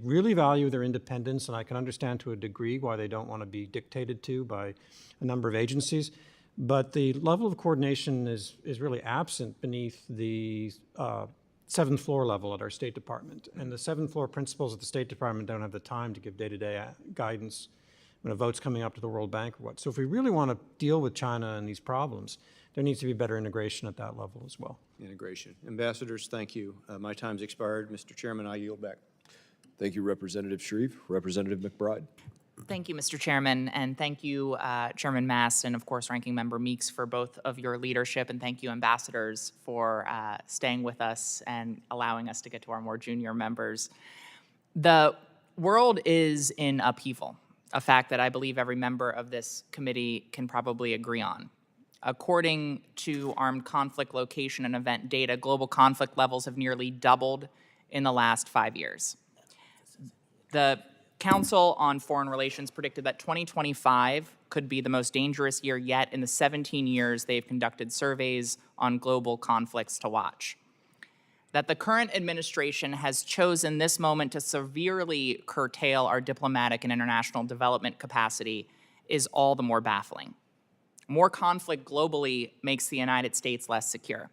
really value their independence, and I can understand to a degree why they don't want to be dictated to by a number of agencies. But the level of coordination is really absent beneath the seventh floor level at our State Department. And the seventh floor principals at the State Department don't have the time to give day-to-day guidance when a vote's coming up to the World Bank or what. So if we really want to deal with China and these problems, there needs to be better integration at that level as well. Integration. Ambassadors, thank you. My time's expired. Mr. Chairman, I yield back. Thank you, Representative Shreve. Representative McBride. Thank you, Mr. Chairman, and thank you, Chairman Mast, and of course, Ranking Member Meeks, for both of your leadership, and thank you, ambassadors, for staying with us and allowing us to get to our more junior members. The world is in upheaval, a fact that I believe every member of this committee can probably agree on. According to armed conflict location and event data, global conflict levels have nearly doubled in the last 5 years. The Council on Foreign Relations predicted that 2025 could be the most dangerous year yet in the 17 years they've conducted surveys on global conflicts to watch. That the current administration has chosen this moment to severely curtail our diplomatic and international development capacity is all the more baffling. More conflict globally makes the United States less secure.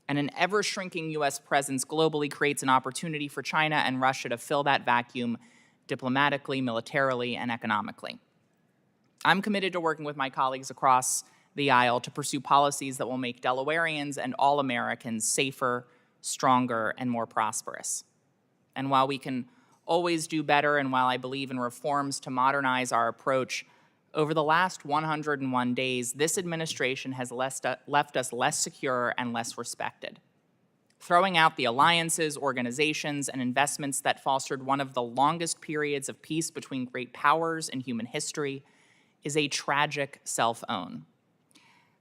And an ever-shrinking U.S. presence globally creates an opportunity for China and Russia to fill that vacuum diplomatically, militarily, and economically. I'm committed to working with my colleagues across the aisle to pursue policies that will make Delawareans and all Americans safer, stronger, and more prosperous. And while we can always do better, and while I believe in reforms to modernize our approach, over the last 101 days, this administration has left us less secure and less respected. Throwing out the alliances, organizations, and investments that fostered one of the longest periods of peace between great powers in human history is a tragic self-own.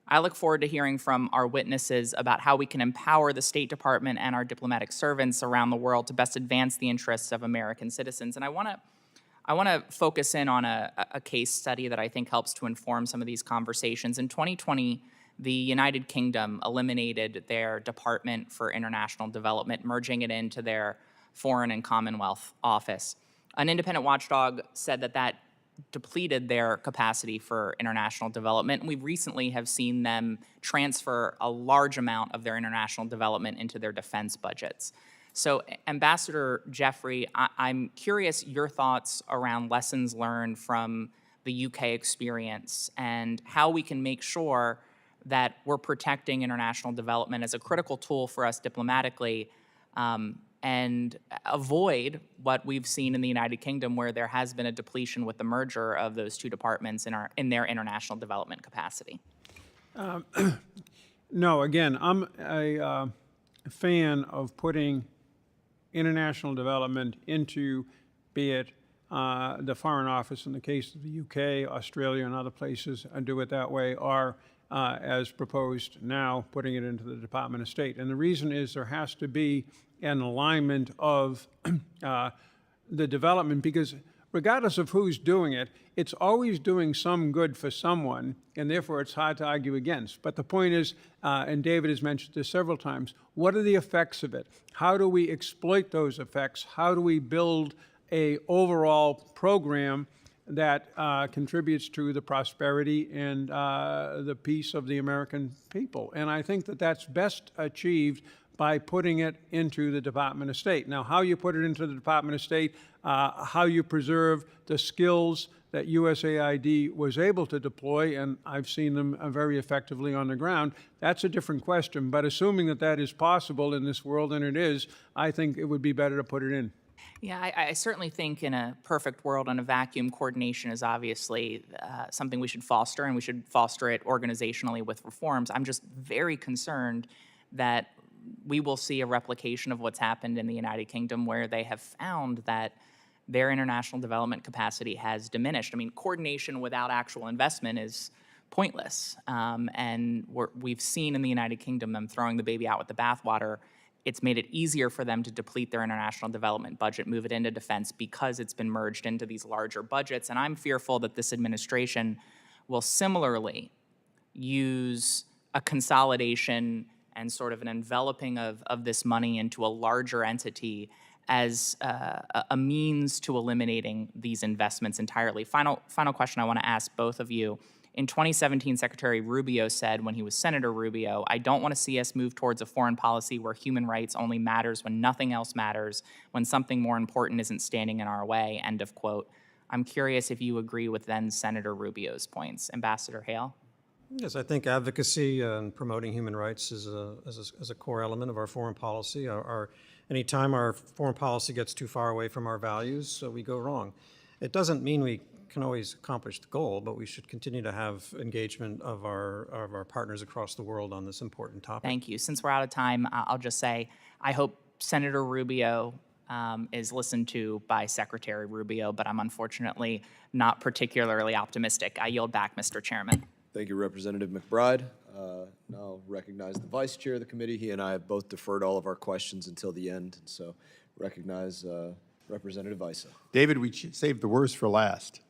I look forward to hearing from our witnesses about how we can empower the State Department and our diplomatic servants around the world to best advance the interests of American citizens. And I want to focus in on a case study that I think helps to inform some of these conversations. In 2020, the United Kingdom eliminated their Department for International Development, merging it into their Foreign and Commonwealth Office. An independent watchdog said that depleted their capacity for international development. And we recently have seen them transfer a large amount of their international development into their defense budgets. So, Ambassador Jeffrey, I'm curious your thoughts around lessons learned from the UK experience and how we can make sure that we're protecting international development as a critical tool for us diplomatically, and avoid what we've seen in the United Kingdom, where there has been a depletion with the merger of those two departments in their international development capacity. No, again, I'm a fan of putting international development into, be it the Foreign Office in the case of the UK, Australia, and other places, and do it that way, or as proposed now, putting it into the Department of State. And the reason is there has to be an alignment of the development, because regardless of who's doing it, it's always doing some good for someone, and therefore it's hard to argue against. But the point is, and David has mentioned this several times, what are the effects of it? How do we exploit those effects? How do we build an overall program that contributes to the prosperity and the peace of the American people? And I think that that's best achieved by putting it into the Department of State. Now, how you put it into the Department of State, how you preserve the skills that USAID was able to deploy, and I've seen them very effectively on the ground, that's a different question. But assuming that that is possible in this world, and it is, I think it would be better to put it in. Yeah, I certainly think in a perfect world, in a vacuum, coordination is obviously something we should foster, and we should foster it organizationally with reforms. I'm just very concerned that we will see a replication of what's happened in the United Kingdom, where they have found that their international development capacity has diminished. I mean, coordination without actual investment is pointless. And we've seen in the United Kingdom them throwing the baby out with the bathwater. It's made it easier for them to deplete their international development budget, move it into defense, because it's been merged into these larger budgets. And I'm fearful that this administration will similarly use a consolidation and sort of an enveloping of this money into a larger entity as a means to eliminating these investments entirely. Final question I want to ask both of you. In 2017, Secretary Rubio said when he was Senator Rubio, "I don't want to see us move towards a foreign policy where human rights only matters when nothing else matters, when something more important isn't standing in our way," end of quote. I'm curious if you agree with then Senator Rubio's points. Ambassador Hale? Yes, I think advocacy and promoting human rights is a core element of our foreign policy. Anytime our foreign policy gets too far away from our values, we go wrong. It doesn't mean we can always accomplish the goal, but we should continue to have engagement of our partners across the world on this important topic. Thank you. Since we're out of time, I'll just say I hope Senator Rubio is listened to by Secretary Rubio, but I'm unfortunately not particularly optimistic. I yield back, Mr. Chairman. Thank you, Representative McBride. Now I'll recognize the Vice Chair of the committee. He and I have both deferred all of our questions until the end, and so recognize Representative Isa. David, we saved the worst for last.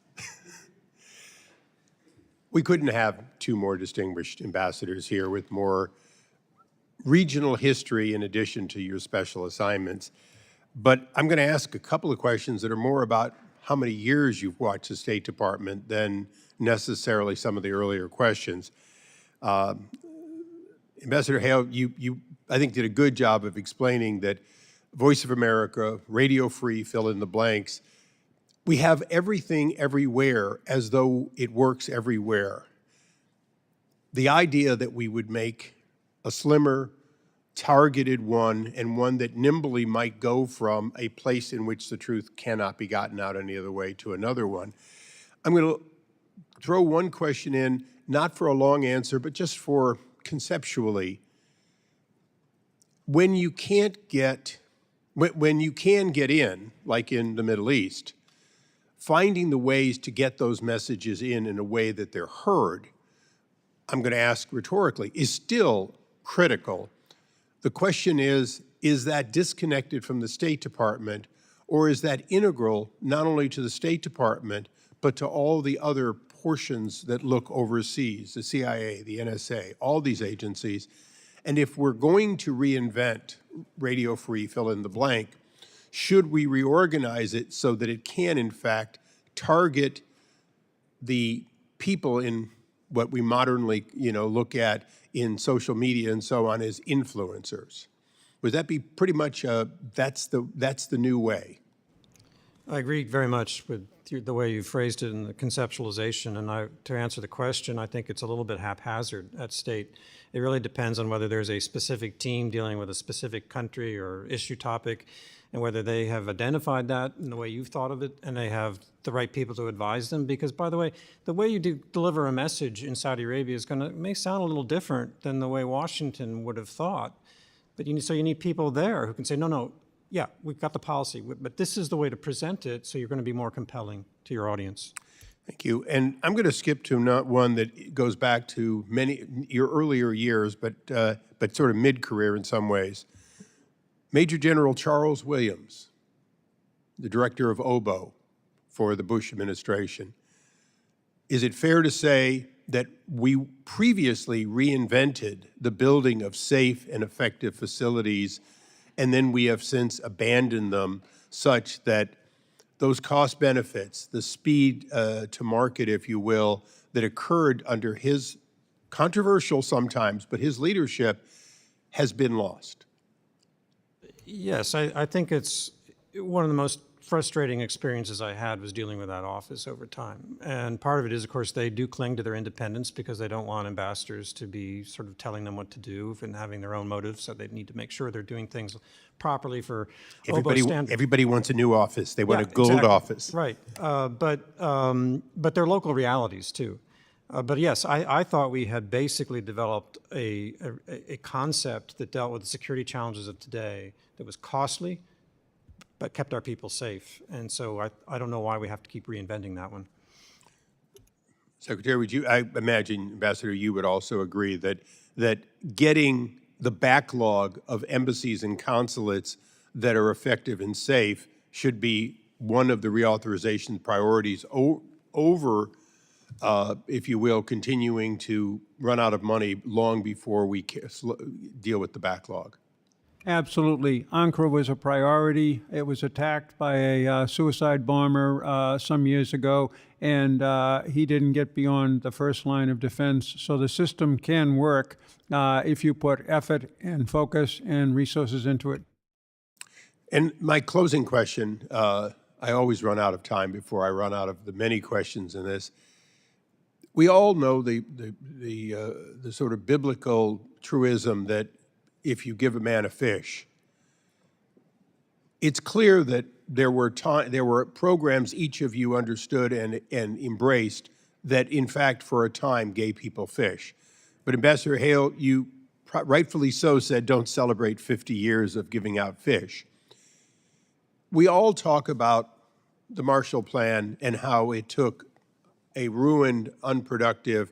We couldn't have two more distinguished ambassadors here with more regional history in addition to your special assignments. But I'm going to ask a couple of questions that are more about how many years you've watched the State Department than necessarily some of the earlier questions. Ambassador Hale, you I think did a good job of explaining that Voice of America, Radio Free, fill in the blanks, we have everything everywhere as though it works everywhere. The idea that we would make a slimmer, targeted one, and one that nimbly might go from a place in which the truth cannot be gotten out any other way to another one. I'm going to throw one question in, not for a long answer, but just for conceptually. When you can get in, like in the Middle East, finding the ways to get those messages in a way that they're heard, I'm going to ask rhetorically, is still critical. The question is that disconnected from the State Department, or is that integral not only to the State Department, but to all the other portions that look overseas, the CIA, the NSA, all these agencies? And if we're going to reinvent Radio Free, fill in the blank, should we reorganize it so that it can, in fact, target the people in what we modernly, look at in social media and so on as influencers? Would that be pretty much that's the new way? I agree very much with the way you phrased it in the conceptualization. And to answer the question, I think it's a little bit haphazard at State. It really depends on whether there's a specific team dealing with a specific country or issue topic, and whether they have identified that in the way you've thought of it, and they have the right people to advise them. Because, by the way, the way you deliver a message in Saudi Arabia may sound a little different than the way Washington would have thought. But so you need people there who can say, no, yeah, we've got the policy, but this is the way to present it, so you're going to be more compelling to your audience. Thank you. And I'm going to skip to not one that goes back to your earlier years, but sort of mid-career in some ways. Major General Charles Williams, the director of OBO for the Bush administration. Is it fair to say that we previously reinvented the building of safe and effective facilities, and then we have since abandoned them such that those cost benefits, the speed to market, if you will, that occurred under his, controversial sometimes, but his leadership has been lost? Yes, I think it's one of the most frustrating experiences I had was dealing with that office over time. And part of it is, of course, they do cling to their independence because they don't want ambassadors to be sort of telling them what to do and having their own motives, so they need to make sure they're doing things properly for OBO standards. Everybody wants a new office. They want a gold exactly. office. Right, but they're local realities too. But yes, I thought we had basically developed a concept that dealt with the security challenges of today that was costly, but kept our people safe. And so I don't know why we have to keep reinventing that one. Secretary, I imagine, Ambassador, you would also agree that getting the backlog of embassies and consulates that are effective and safe should be one of the reauthorization priorities over, if you will, continuing to run out of money long before we deal with the backlog. Absolutely. Ankara was a priority. It was attacked by a suicide bomber some years ago, and he didn't get beyond the first line of defense. So the system can work if you put effort and focus and resources into it. And my closing question, I always run out of time before I run out of the many questions in this. We all know the sort of biblical truism that if you give a man a fish, it's clear that there were programs each of you understood and embraced that, in fact, for a time gave people fish. But Ambassador Hale, you rightfully so said, don't celebrate 50 years of giving out fish. We all talk about the Marshall Plan and how it took a ruined, unproductive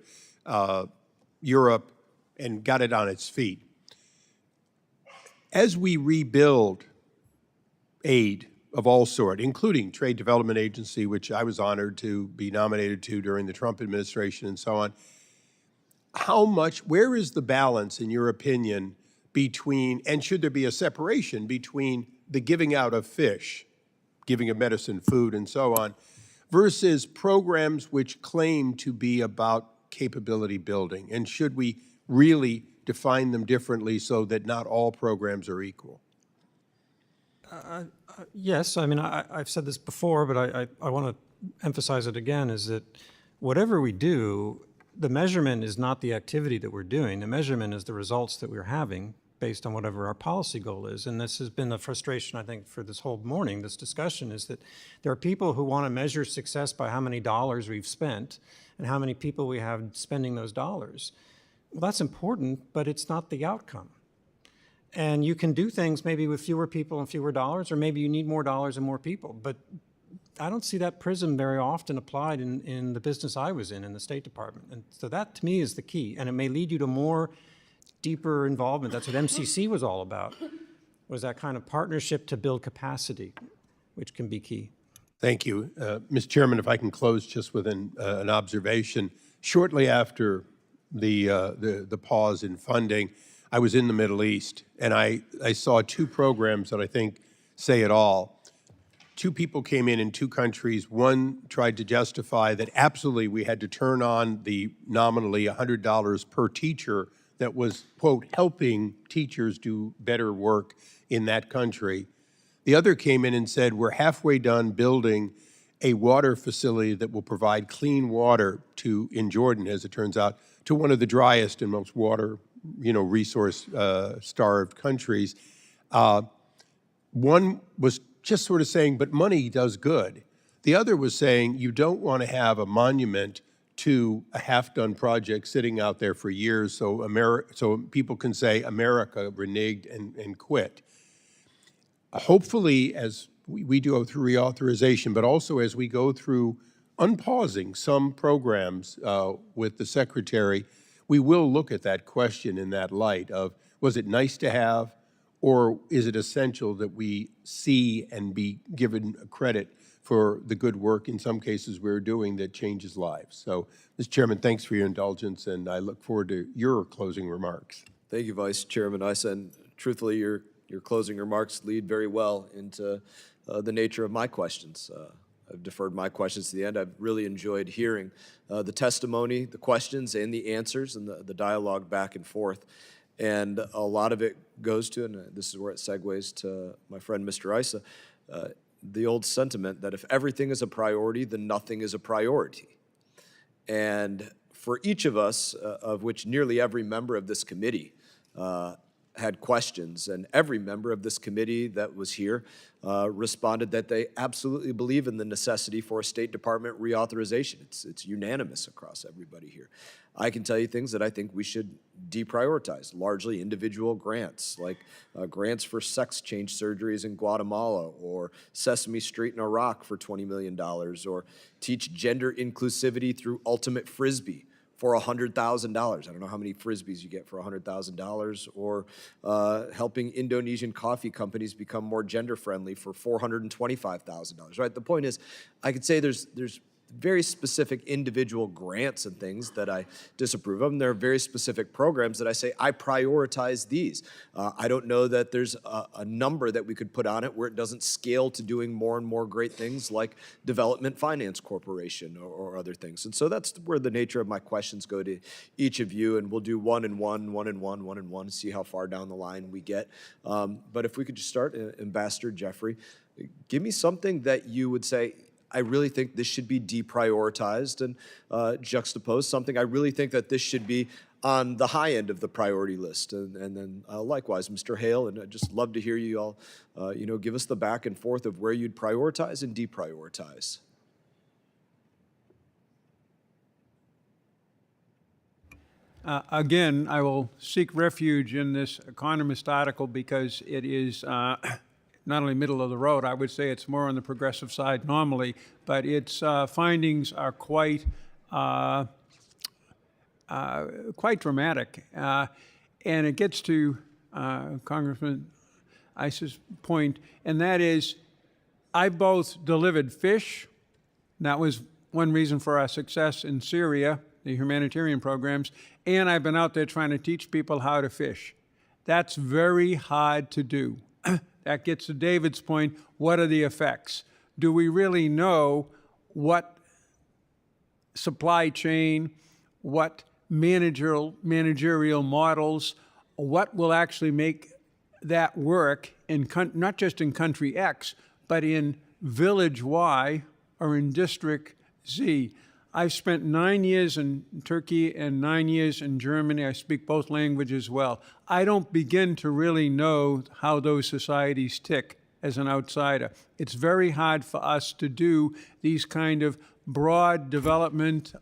Europe and got it on its feet. As we rebuild aid of all sort, including Trade Development Agency, which I was honored to be nominated to during the Trump administration and so on, where is the balance, in your opinion, between, and should there be a separation between the giving out of fish, giving of medicine, food, and so on, versus programs which claim to be about capability building? And should we really define them differently so that not all programs are equal? Yes, I mean, I've said this before, but I want to emphasize it again, is that whatever we do, the measurement is not the activity that we're doing. The measurement is the results that we're having based on whatever our policy goal is. And this has been the frustration, I think, for this whole morning, this discussion, is that there are people who want to measure success by how many dollars we've spent and how many people we have spending those dollars. Well, that's important, but it's not the outcome. And you can do things maybe with fewer people and fewer dollars, or maybe you need more dollars and more people. But I don't see that prism very often applied in the business I was in the State Department. And so that, to me, is the key. And it may lead you to more deeper involvement. That's what MCC was all about, was that kind of partnership to build capacity, which can be key. Thank you. Mr. Chairman, if I can close just with an observation. Shortly after the pause in funding, I was in the Middle East, and I saw two programs that I think say it all. Two people came in two countries. One tried to justify that absolutely we had to turn on the nominally $100 per teacher that was, quote, helping teachers do better work in that country. The other came in and said, we're halfway done building a water facility that will provide clean water in Jordan, as it turns out, to one of the driest and most water, resource starved countries. One was just sort of saying, but money does good. The other was saying, you don't want to have a monument to a half-done project sitting out there for years so people can say America reneged and quit. Hopefully, as we go through reauthorization, but also as we go through unpausing some programs with the Secretary, we will look at that question in that light of, was it nice to have, or is it essential that we see and be given credit for the good work in some cases we're doing that changes lives? So, Mr. Chairman, thanks for your indulgence, and I look forward to your closing remarks. Thank you, Vice Chairman Issa, and truthfully, your closing remarks lead very well into the nature of my questions. I've deferred my questions to the end. I've really enjoyed hearing the testimony, the questions, and the answers, and the dialogue back and forth. And a lot of it goes to, and this is where it segues to my friend Mr. Issa, the old sentiment that if everything is a priority, then nothing is a priority. And for each of us, of which nearly every member of this committee had questions, and every member of this committee that was here responded that they absolutely believe in the necessity for a State Department reauthorization. It's unanimous across everybody here. I can tell you things that I think we should deprioritize, largely individual grants, like grants for sex change surgeries in Guatemala, or Sesame Street in Iraq for $20 million, or teach gender inclusivity through Ultimate Frisbee for $100,000. I don't know how many Frisbees you get for $100,000, or helping Indonesian coffee companies become more gender friendly for $425,000, right? The point is, I could say there's very specific individual grants and things that I disapprove of, and there are very specific programs that I say, I prioritize these. I don't know that there's a number that we could put on it where it doesn't scale to doing more and more great things like Development Finance Corporation or other things. And so that's where the nature of my questions go to each of you, and we'll do one and one, and see how far down the line we get. But if we could just start, Ambassador Jeffrey, give me something that you would say, I really think this should be deprioritized, and juxtapose something I really think that this should be on the high end of the priority list. And then likewise, Mr. Hale, and I'd just love to hear you all, give us the back and forth of where you'd prioritize and deprioritize. Again, I will seek refuge in this Economist article because it is not only middle of the road, I would say it's more on the progressive side normally, but its findings are quite dramatic. And it gets to Congressman Ice's point, and that is, I both delivered fish, that was one reason for our success in Syria, the humanitarian programs, and I've been out there trying to teach people how to fish. That's very hard to do. That gets to David's point, what are the effects? Do we really know what supply chain, what managerial models, what will actually make that work in not just in country X, but in village Y or in district Z? I've spent 9 years in Turkey and 9 years in Germany. I speak both languages well. I don't begin to really know how those societies tick as an outsider. It's very hard for us to do these kind of broad development,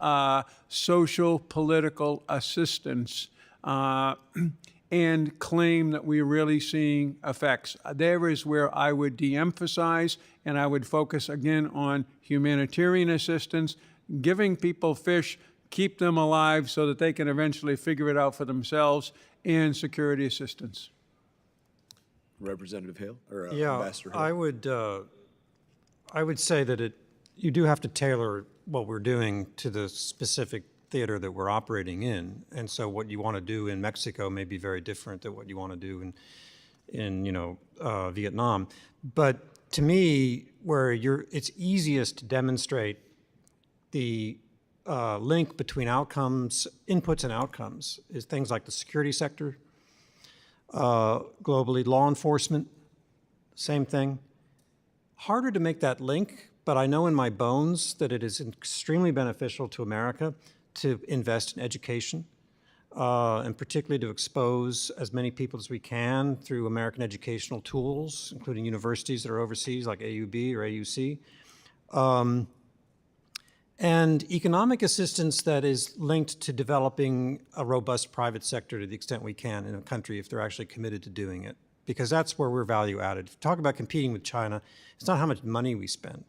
social, political assistance and claim that we're really seeing effects. There is where I would de-emphasize, and I would focus again on humanitarian assistance, giving people fish, keep them alive so that they can eventually figure it out for themselves, and security assistance. Representative Hale, or Yeah, Ambassador Hale? I would say that you do have to tailor what we're doing to the specific theater that we're operating in. And so what you want to do in Mexico may be very different than what you want to do in Vietnam. But to me, where it's easiest to demonstrate the link between outcomes, inputs and outcomes, is things like the security sector, globally, law enforcement, same thing. Harder to make that link, but I know in my bones that it is extremely beneficial to America to invest in education, and particularly to expose as many people as we can through American educational tools, including universities that are overseas like AUB or AUC. And economic assistance that is linked to developing a robust private sector to the extent we can in a country if they're actually committed to doing it, because that's where we're value added. If you talk about competing with China, it's not how much money we spend.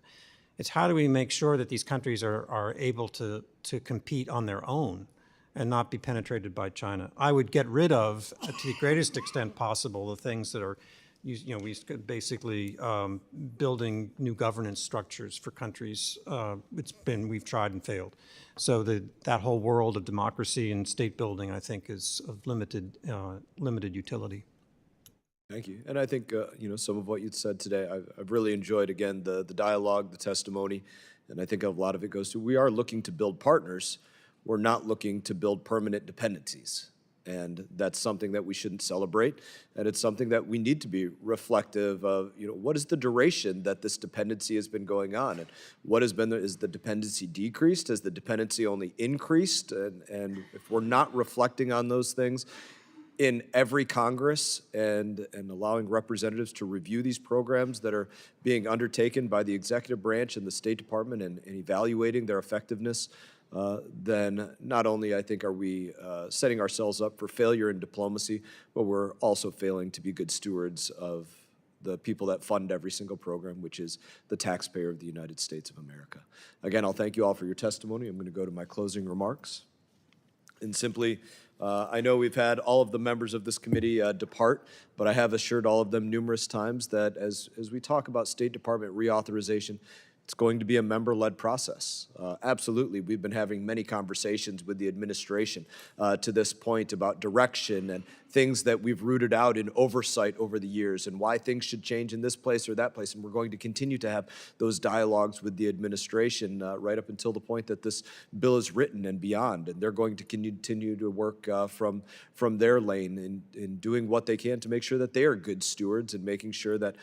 It's how do we make sure that these countries are able to compete on their own and not be penetrated by China. I would get rid of, to the greatest extent possible, the things that are, we basically building new governance structures for countries. We've tried and failed. So that whole world of democracy and state building, I think, is of limited utility. Thank you. And I think, some of what you said today, I've really enjoyed, again, the dialogue, the testimony, and I think a lot of it goes to, we are looking to build partners. We're not looking to build permanent dependencies. And that's something that we shouldn't celebrate. And it's something that we need to be reflective of, what is the duration that this dependency has been going on? And what has been, is the dependency decreased? Has the dependency only increased? And if we're not reflecting on those things in every Congress and allowing representatives to review these programs that are being undertaken by the executive branch and the State Department and evaluating their effectiveness, then not only, I think, are we setting ourselves up for failure in diplomacy, but we're also failing to be good stewards of the people that fund every single program, which is the taxpayer of the United States of America. Again, I'll thank you all for your testimony. I'm going to go to my closing remarks. And simply, I know we've had all of the members of this committee depart, but I have assured all of them numerous times that as we talk about State Department reauthorization, It's going to be a member-led process. Absolutely. We've been having many conversations with the administration to this point about direction and things that we've rooted out in oversight over the years and why things should change in this place or that place. And we're going to continue to have those dialogues with the administration right up until the point that this bill is written and beyond. And they're going to continue to work from their lane in doing what they can to make sure that they are good stewards and making sure that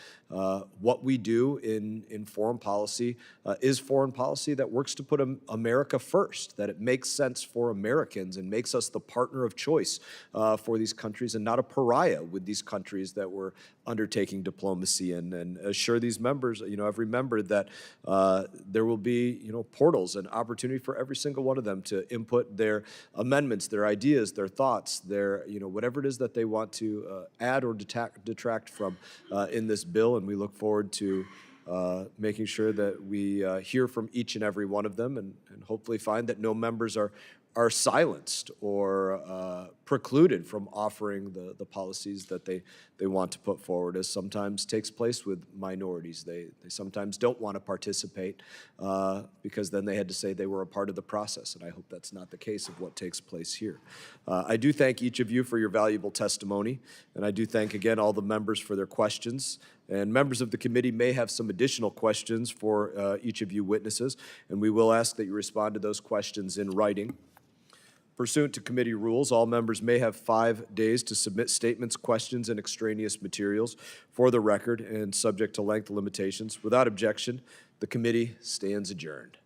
what we do in foreign policy is foreign policy that works to put America first, that it makes sense for Americans and makes us the partner of choice for these countries and not a pariah with these countries that we're undertaking diplomacy in, and assure these members, every member that there will be, portals and opportunity for every single one of them to input their amendments, their ideas, their thoughts, their, whatever it is that they want to add or detract from in this bill. And we look forward to making sure that we hear from each and every one of them and hopefully find that no members are silenced or precluded from offering the policies that they want to put forward, as sometimes takes place with minorities. They sometimes don't want to participate because then they had to say they were a part of the process, and I hope that's not the case of what takes place here. I do thank each of you for your valuable testimony, and I do thank again all the members for their questions. And members of the committee may have some additional questions for each of you witnesses, and we will ask that you respond to those questions in writing. Pursuant to committee rules, all members may have 5 days to submit statements, questions, and extraneous materials for the record and subject to length limitations. Without objection, the committee stands adjourned.